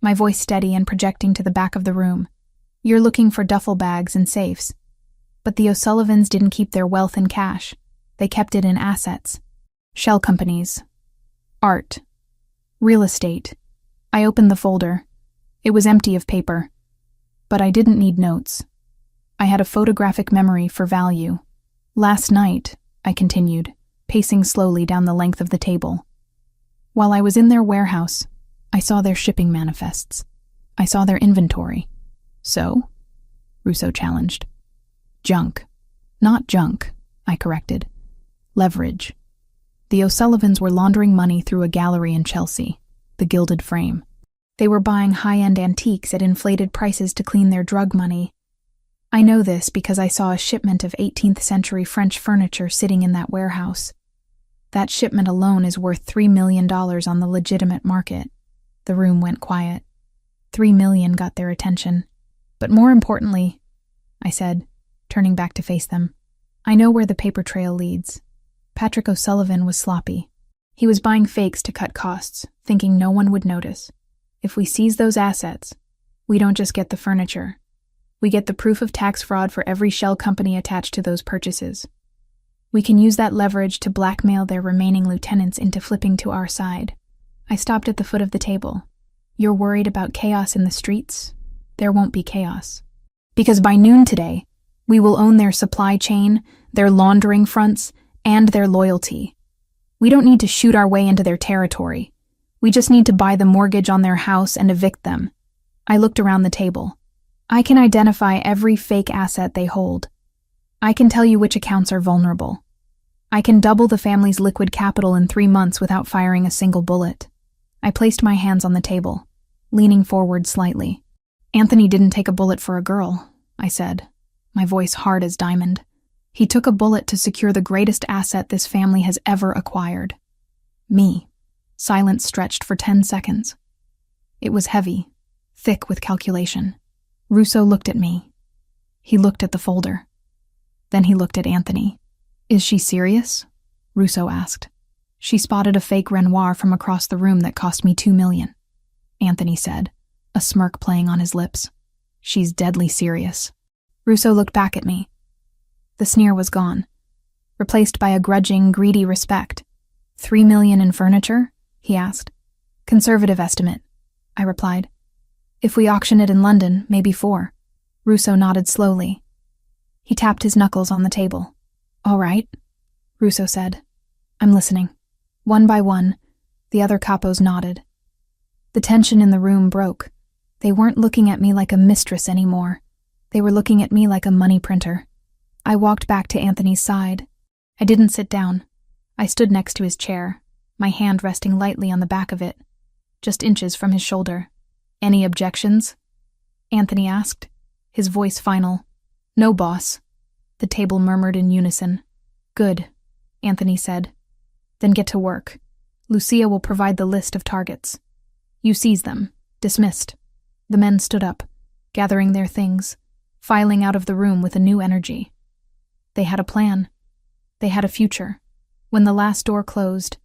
my voice steady and projecting to the back of the room. You're looking for duffel bags and safes. But the O'Sullivans didn't keep their wealth in cash. They kept it in assets. Shell companies. Art. Real estate. I opened the folder. It was empty of paper. But I didn't need notes. I had a photographic memory for value. Last night, I continued, pacing slowly down the length of the table. While I was in their warehouse, I saw their shipping manifests. I saw their inventory. So? Russo challenged. Junk. Not junk, I corrected. Leverage. The O'Sullivans were laundering money through a gallery in Chelsea, the Gilded Frame. They were buying high-end antiques at inflated prices to clean their drug money. I know this because I saw a shipment of 18th century French furniture sitting in that warehouse. That shipment alone is worth $3 million on the legitimate market. The room went quiet. $3 million got their attention. But more importantly, I said, turning back to face them, I know where the paper trail leads. Patrick O'Sullivan was sloppy. He was buying fakes to cut costs, thinking no one would notice. If we seize those assets, we don't just get the furniture. We get the proof of tax fraud for every shell company attached to those purchases. We can use that leverage to blackmail their remaining lieutenants into flipping to our side. I stopped at the foot of the table. You're worried about chaos in the streets? There won't be chaos. Because by noon today, we will own their supply chain, their laundering fronts, and their loyalty. We don't need to shoot our way into their territory. We just need to buy the mortgage on their house and evict them. I looked around the table. I can identify every fake asset they hold. I can tell you which accounts are vulnerable. I can double the family's liquid capital in 3 months without firing a single bullet. I placed my hands on the table, leaning forward slightly. Anthony didn't take a bullet for a girl, I said, my voice hard as diamond. He took a bullet to secure the greatest asset this family has ever acquired. Me. Silence stretched for 10 seconds. It was heavy, thick with calculation. Russo looked at me. He looked at the folder. Then he looked at Anthony. Is she serious? Russo asked. She spotted a fake Renoir from across the room that cost me $2 million. Anthony said, a smirk playing on his lips. She's deadly serious. Russo looked back at me. The sneer was gone, replaced by a grudging, greedy respect. $3 million in furniture? He asked. Conservative estimate, I replied. If we auction it in London, maybe 4. Russo nodded slowly. He tapped his knuckles on the table. All right, Russo said. I'm listening. One by one, the other capos nodded. The tension in the room broke. They weren't looking at me like a mistress anymore. They were looking at me like a money printer. I walked back to Anthony's side. I didn't sit down. I stood next to his chair, my hand resting lightly on the back of it, just inches from his shoulder. Any objections? Anthony asked, his voice final. No, boss. The table murmured in unison. Good, Anthony said. Then get to work. Lucia will provide the list of targets. You seize them. Dismissed. The men stood up, gathering their things, filing out of the room with a new energy. They had a plan. They had a future. When the last door closed,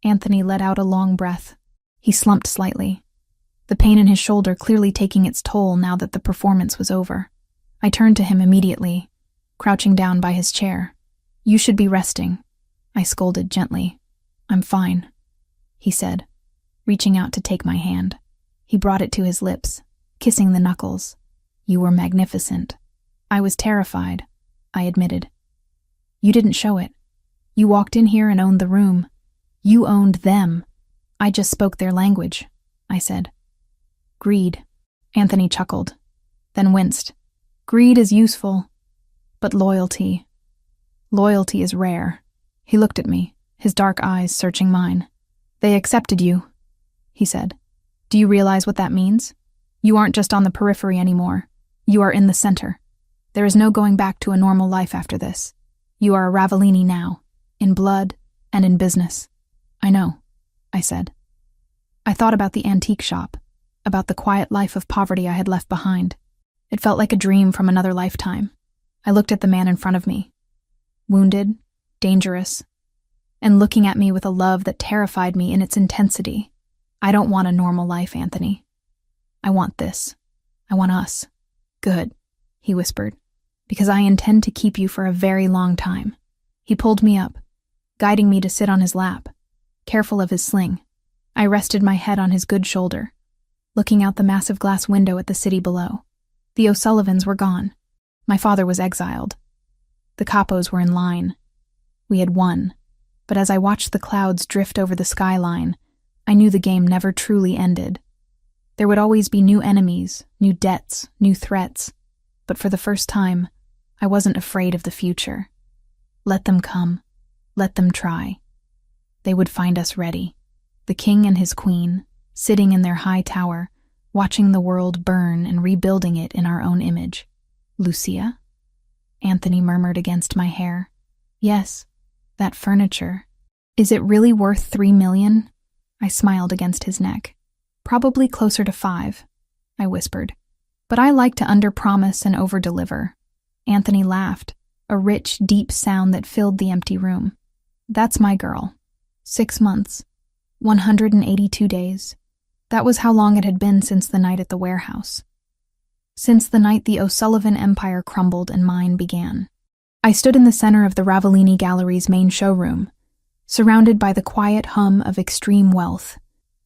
Anthony let out a long breath. He slumped slightly, the pain in his shoulder clearly taking its toll now that the performance was over. I turned to him immediately, crouching down by his chair. You should be resting, I scolded gently. I'm fine, he said, reaching out to take my hand. He brought it to his lips, kissing the knuckles. You were magnificent. I was terrified, I admitted. You didn't show it. You walked in here and owned the room. You owned them. I just spoke their language, I said. Greed, Anthony chuckled, then winced. Greed is useful, but loyalty is rare. He looked at me, his dark eyes searching mine. They accepted you, he said. Do you realize what that means? You aren't just on the periphery anymore. You are in the center. There is no going back to a normal life after this. You are a Ravellini now, in blood and in business. I know, I said. I thought about the antique shop, about the quiet life of poverty I had left behind. It felt like a dream from another lifetime. I looked at the man in front of me, wounded, dangerous, and looking at me with a love that terrified me in its intensity. I don't want a normal life, Anthony. I want this. I want us. Good, he whispered. Because I intend to keep you for a very long time." He pulled me up, guiding me to sit on his lap, careful of his sling. I rested my head on his good shoulder, looking out the massive glass window at the city below. The O'Sullivans were gone. My father was exiled. The capos were in line. We had won. But as I watched the clouds drift over the skyline, I knew the game never truly ended. There would always be new enemies, new debts, new threats. But for the first time, I wasn't afraid of the future. Let them come. Let them try. They would find us ready. The king and his queen, sitting in their high tower, watching the world burn and rebuilding it in our own image. "Lucia?" Anthony murmured against my hair. "Yes, that furniture. Is it really worth $3 million?" I smiled against his neck. "Probably closer to 5, I whispered. "But I like to under-promise and over-deliver." Anthony laughed, a rich, deep sound that filled the empty room. "That's my girl. 6 months. 182 days. That was how long it had been since the night at the warehouse. Since the night the O'Sullivan empire crumbled and mine began." I stood in the center of the Ravellini Gallery's main showroom, surrounded by the quiet hum of extreme wealth.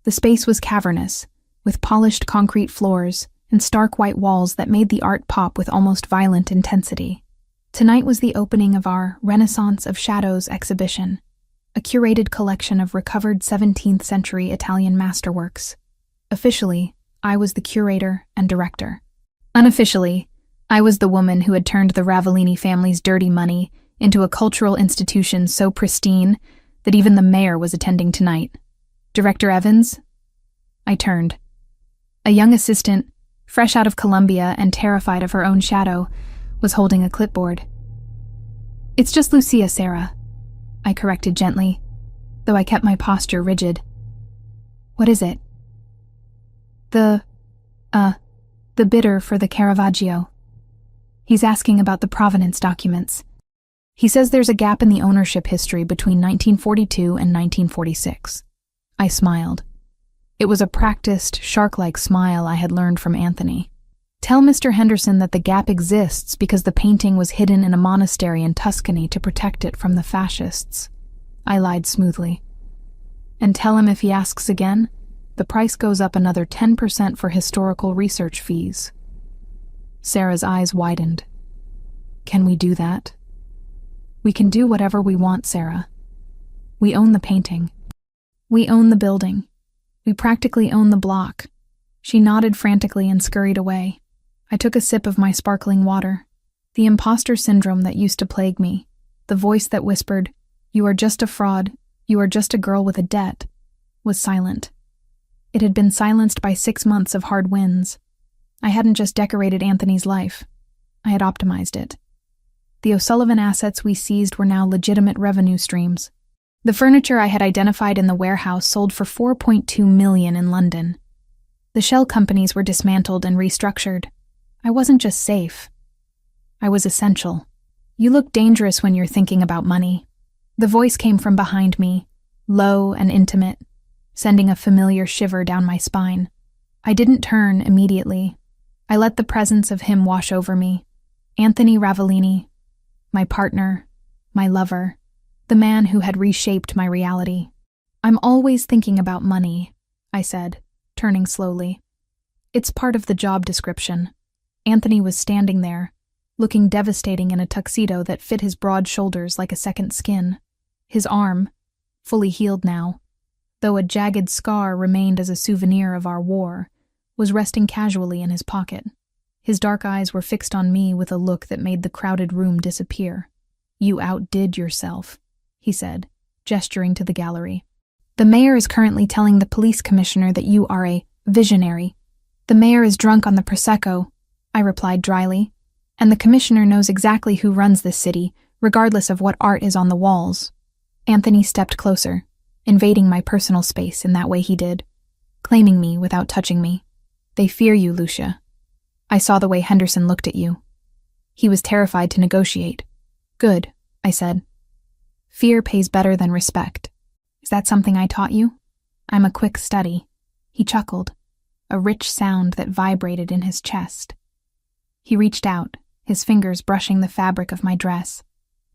The space was cavernous, with polished concrete floors and stark white walls that made the art pop with almost violent intensity. Tonight was the opening of our Renaissance of Shadows exhibition, a curated collection of recovered 17th century Italian masterworks. Officially, I was the curator and director. Unofficially, I was the woman who had turned the Ravellini family's dirty money into a cultural institution so pristine that even the mayor was attending tonight. "Director Evans?" I turned. A young assistant, fresh out of Columbia and terrified of her own shadow, was holding a clipboard. "It's just Lucia, Sarah," I corrected gently, though I kept my posture rigid. "What is it?" The bidder for the Caravaggio. He's asking about the provenance documents. He says there's a gap in the ownership history between 1942 and 1946. I smiled. It was a practiced, shark-like smile I had learned from Anthony. "Tell Mr. Henderson that the gap exists because the painting was hidden in a monastery in Tuscany to protect it from the fascists." I lied smoothly. "And tell him if he asks again, the price goes up another 10% for historical research fees." Sarah's eyes widened. "Can we do that?" "We can do whatever we want, Sarah. We own the painting. We own the building. We practically own the block." She nodded frantically and scurried away. I took a sip of my sparkling water. The imposter syndrome that used to plague me, the voice that whispered, "You are just a fraud, you are just a girl with a debt," was silent. It had been silenced by 6 months of hard wins. I hadn't just decorated Anthony's life. I had optimized it. The O'Sullivan assets we seized were now legitimate revenue streams. The furniture I had identified in the warehouse sold for $4.2 million in London. The shell companies were dismantled and restructured. I wasn't just safe. I was essential. "You look dangerous when you're thinking about money." The voice came from behind me, low and intimate, sending a familiar shiver down my spine. I didn't turn immediately. I let the presence of him wash over me. Anthony Ravellini, my partner, my lover, the man who had reshaped my reality. "I'm always thinking about money," I said, turning slowly. "It's part of the job description." Anthony was standing there, looking devastating in a tuxedo that fit his broad shoulders like a second skin. His arm, fully healed now, though a jagged scar remained as a souvenir of our war, was resting casually in his pocket. His dark eyes were fixed on me with a look that made the crowded room disappear. "You outdid yourself," he said, gesturing to the gallery. "The mayor is currently telling the police commissioner that you are a visionary." "The mayor is drunk on the Prosecco," I replied dryly, "and the commissioner knows exactly who runs this city, regardless of what art is on the walls." Anthony stepped closer, invading my personal space in that way he did, claiming me without touching me. "They fear you, Lucia. I saw the way Henderson looked at you. He was terrified to negotiate." "Good," I said. "Fear pays better than respect. Is that something I taught you?" "I'm a quick study." He chuckled, a rich sound that vibrated in his chest. He reached out, his fingers brushing the fabric of my dress.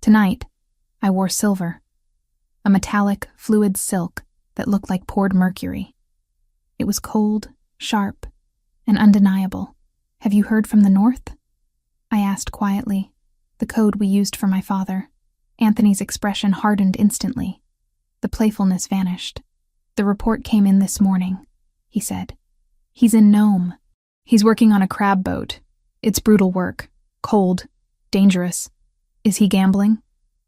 Tonight, I wore silver, a metallic, fluid silk that looked like poured mercury. It was cold, sharp, and undeniable. "Have you heard from the north?" I asked quietly, the code we used for my father. Anthony's expression hardened instantly. The playfulness vanished. "The report came in this morning," he said. "He's in Nome. He's working on a crab boat. It's brutal work, cold, dangerous. Is he gambling?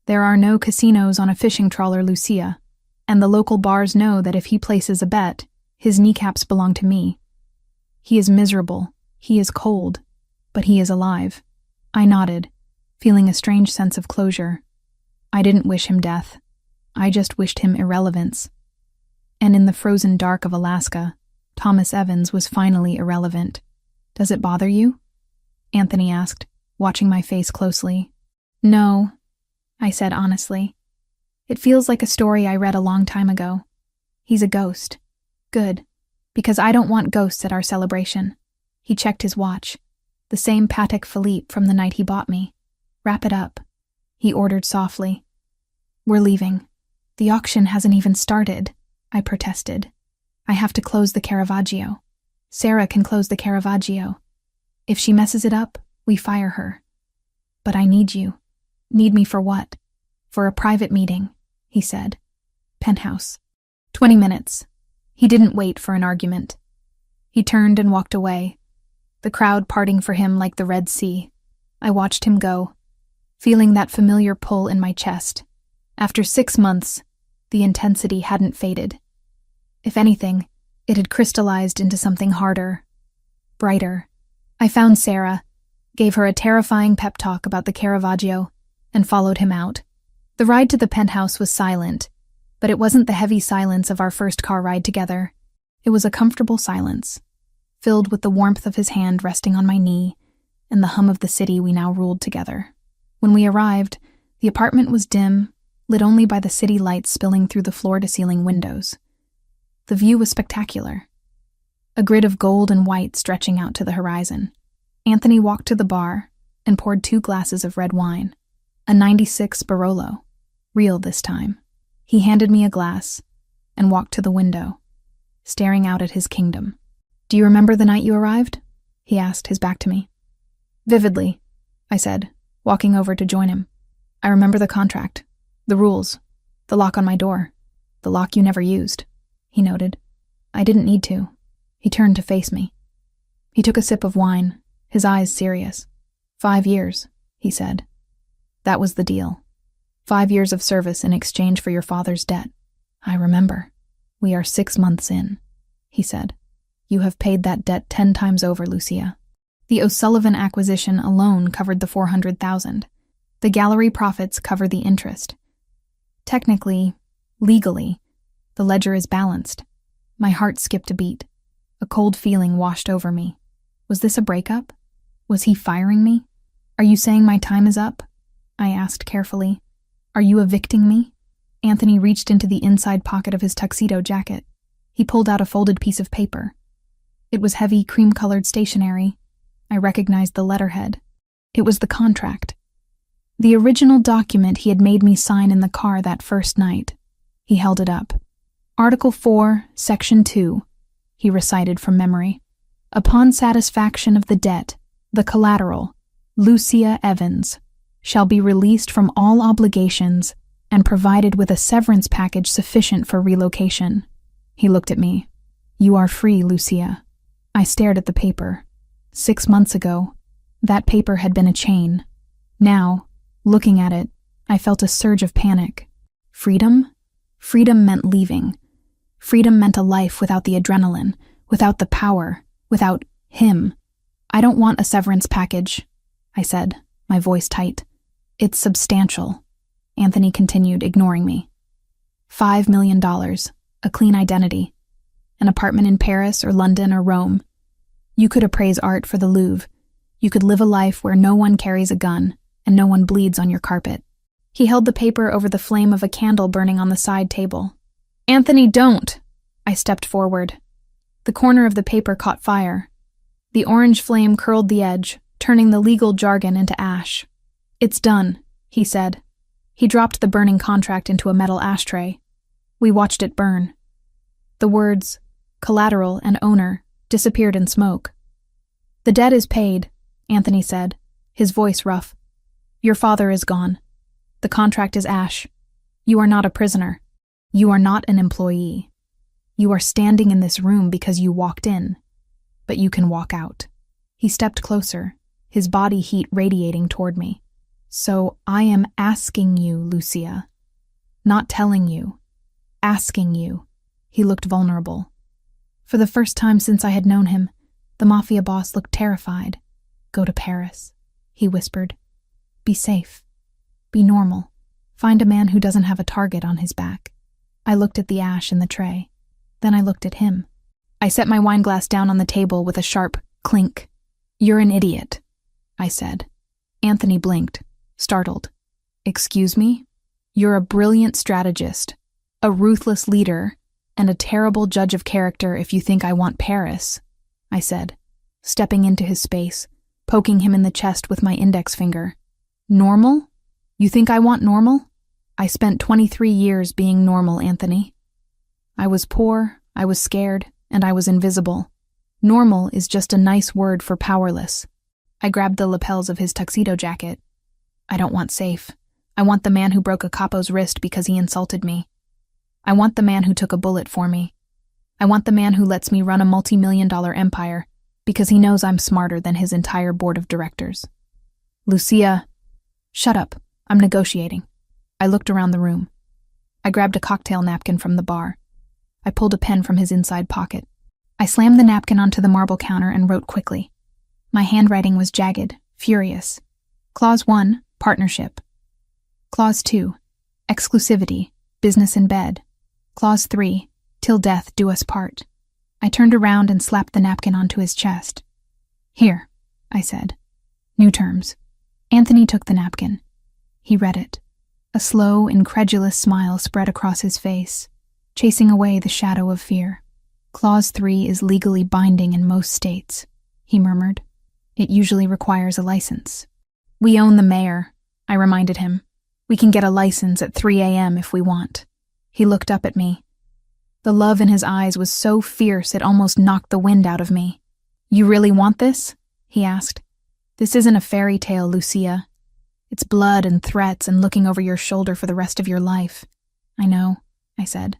There are no casinos on a fishing trawler, Lucia, and the local bars know that if he places a bet, his kneecaps belong to me. He is miserable, he is cold, but he is alive." I nodded, feeling a strange sense of closure. I didn't wish him death. I just wished him irrelevance. And in the frozen dark of Alaska, Thomas Evans was finally irrelevant. "Does it bother you?" Anthony asked, watching my face closely. "No," I said honestly. "It feels like a story I read a long time ago. He's a ghost. Good, because I don't want ghosts at our celebration." He checked his watch, the same Patek Philippe from the night he bought me. "Wrap it up," he ordered softly. "We're leaving." "The auction hasn't even started," I protested. "I have to close the Caravaggio. Sarah can close the Caravaggio. If she messes it up, we fire her." "But I need you." "Need me for what?" "For a private meeting," he said. "Penthouse." 20 minutes. He didn't wait for an argument. He turned and walked away, the crowd parting for him like the Red Sea. I watched him go, feeling that familiar pull in my chest. After 6 months, the intensity hadn't faded. If anything, it had crystallized into something harder, brighter. I found Sarah, gave her a terrifying pep talk about the Caravaggio, and followed him out. The ride to the penthouse was silent, but it wasn't the heavy silence of our first car ride together. It was a comfortable silence, filled with the warmth of his hand resting on my knee and the hum of the city we now ruled together. When we arrived, the apartment was dim, lit only by the city lights spilling through the floor-to-ceiling windows. The view was spectacular, a grid of gold and white stretching out to the horizon. Anthony walked to the bar and poured 2 glasses of red wine, a 96 Barolo, real this time. He handed me a glass and walked to the window, staring out at his kingdom. "Do you remember the night you arrived?" he asked, his back to me. "Vividly," I said, walking over to join him. "I remember the contract, the rules, the lock on my door, the lock you never used," he noted. "I didn't need to." He turned to face me. He took a sip of wine, his eyes serious. 5 years, he said. "That was the deal. 5 years of service in exchange for your father's debt." "I remember." "We are 6 months in," he said. "You have paid that debt 10 times over, Lucia." The O'Sullivan acquisition alone covered the $400,000. The gallery profits cover the interest. Technically, legally, the ledger is balanced. My heart skipped a beat. A cold feeling washed over me. Was this a breakup? Was he firing me? "Are you saying my time is up?" I asked carefully. "Are you evicting me?" Anthony reached into the inside pocket of his tuxedo jacket. He pulled out a folded piece of paper. It was heavy, cream-colored stationery. I recognized the letterhead. It was the contract. The original document he had made me sign in the car that first night. He held it up. "Article 4, Section 2, he recited from memory. "Upon satisfaction of the debt, the collateral, Lucia Evans, shall be released from all obligations and provided with a severance package sufficient for relocation." He looked at me. "You are free, Lucia." I stared at the paper. 6 months ago, that paper had been a chain. Now, looking at it, I felt a surge of panic. Freedom? Freedom meant leaving. Freedom meant a life without the adrenaline, without the power, without him. "I don't want a severance package," I said, my voice tight. "It's substantial," Anthony continued, ignoring me. $5 million, a clean identity, an apartment in Paris or London or Rome. You could appraise art for the Louvre. You could live a life where no one carries a gun and no one bleeds on your carpet. He held the paper over the flame of a candle burning on the side table. "Anthony, don't!" I stepped forward. The corner of the paper caught fire. The orange flame curled the edge, turning the legal jargon into ash. "It's done," he said. He dropped the burning contract into a metal ashtray. We watched it burn. The words, collateral and owner, disappeared in smoke. "The debt is paid," Anthony said, his voice rough. "Your father is gone. The contract is ash. You are not a prisoner. You are not an employee. You are standing in this room because you walked in, but you can walk out." He stepped closer, his body heat radiating toward me. "So I am asking you, Lucia. Not telling you. Asking you." He looked vulnerable. For the first time since I had known him, the Mafia boss looked terrified. "Go to Paris," he whispered. "Be safe. Be normal. Find a man who doesn't have a target on his back." I looked at the ash in the tray. Then I looked at him. I set my wineglass down on the table with a sharp clink. "You're an idiot," I said. Anthony blinked, startled. "Excuse me? You're a brilliant strategist, a ruthless leader, and a terrible judge of character if you think I want Paris," I said, stepping into his space, poking him in the chest with my index finger. "Normal? You think I want normal? I spent 23 years being normal, Anthony. I was poor, I was scared, and I was invisible. Normal is just a nice word for powerless." I grabbed the lapels of his tuxedo jacket. "I don't want safe. I want the man who broke a capo's wrist because he insulted me. I want the man who took a bullet for me. I want the man who lets me run a multi-million-dollar empire because he knows I'm smarter than his entire board of directors." "Lucia." "Shut up. I'm negotiating." I looked around the room. I grabbed a cocktail napkin from the bar. I pulled a pen from his inside pocket. I slammed the napkin onto the marble counter and wrote quickly. My handwriting was jagged, furious. Clause 1, partnership. Clause 2, exclusivity, business in bed. Clause 3, till death do us part. I turned around and slapped the napkin onto his chest. "Here," I said. "New terms." Anthony took the napkin. He read it. A slow, incredulous smile spread across his face, chasing away the shadow of fear. "Clause 3 is legally binding in most states," he murmured. "It usually requires a license." "We own the mayor," I reminded him. "We can get a license at 3 a.m. if we want." He looked up at me. The love in his eyes was so fierce it almost knocked the wind out of me. "You really want this?" he asked. "This isn't a fairy tale, Lucia. It's blood and threats and looking over your shoulder for the rest of your life." "I know," I said.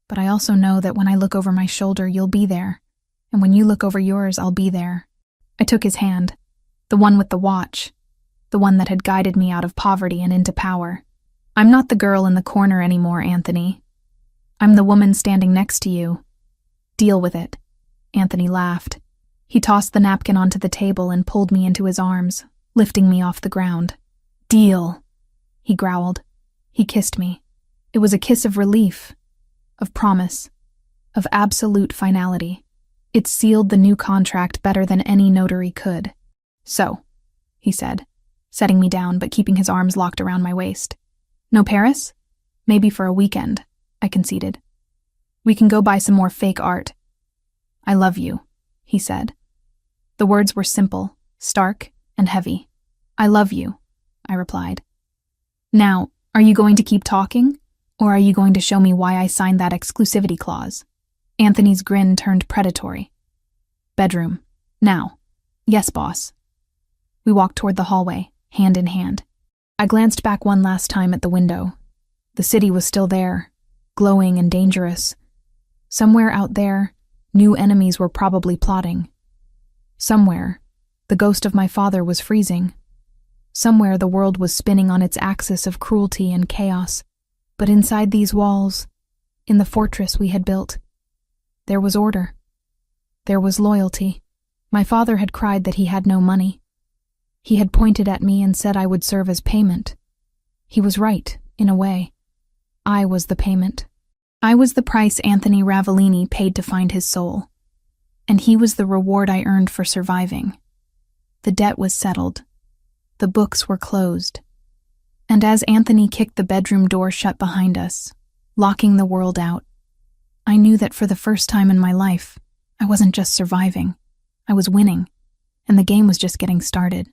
"But I also know that when I look over my shoulder, you'll be there. And when you look over yours, I'll be there." I took his hand, the one with the watch, the one that had guided me out of poverty and into power. "I'm not the girl in the corner anymore, Anthony. I'm the woman standing next to you. Deal with it." Anthony laughed. He tossed the napkin onto the table and pulled me into his arms, lifting me off the ground. "Deal," he growled. He kissed me. It was a kiss of relief, of promise, of absolute finality. It sealed the new contract better than any notary could. "So," he said, setting me down but keeping his arms locked around my waist. "No Paris? Maybe for a weekend," I conceded. "We can go buy some more fake art." "I love you," he said. The words were simple, stark, and heavy. "I love you," I replied. "Now, are you going to keep talking, or are you going to show me why I signed that exclusivity clause?" Anthony's grin turned predatory. "Bedroom. Now." "Yes, boss." We walked toward the hallway, hand in hand. I glanced back one last time at the window. The city was still there, glowing and dangerous. Somewhere out there, new enemies were probably plotting. Somewhere, the ghost of my father was freezing. Somewhere the world was spinning on its axis of cruelty and chaos. But inside these walls, in the fortress we had built, there was order. There was loyalty. My father had cried that he had no money. He had pointed at me and said I would serve as payment. He was right, in a way. I was the payment. I was the price Anthony Ravellini paid to find his soul. And he was the reward I earned for surviving. The debt was settled. The books were closed. And as Anthony kicked the bedroom door shut behind us, locking the world out, I knew that for the first time in my life, I wasn't just surviving. I was winning. and the game was just getting started.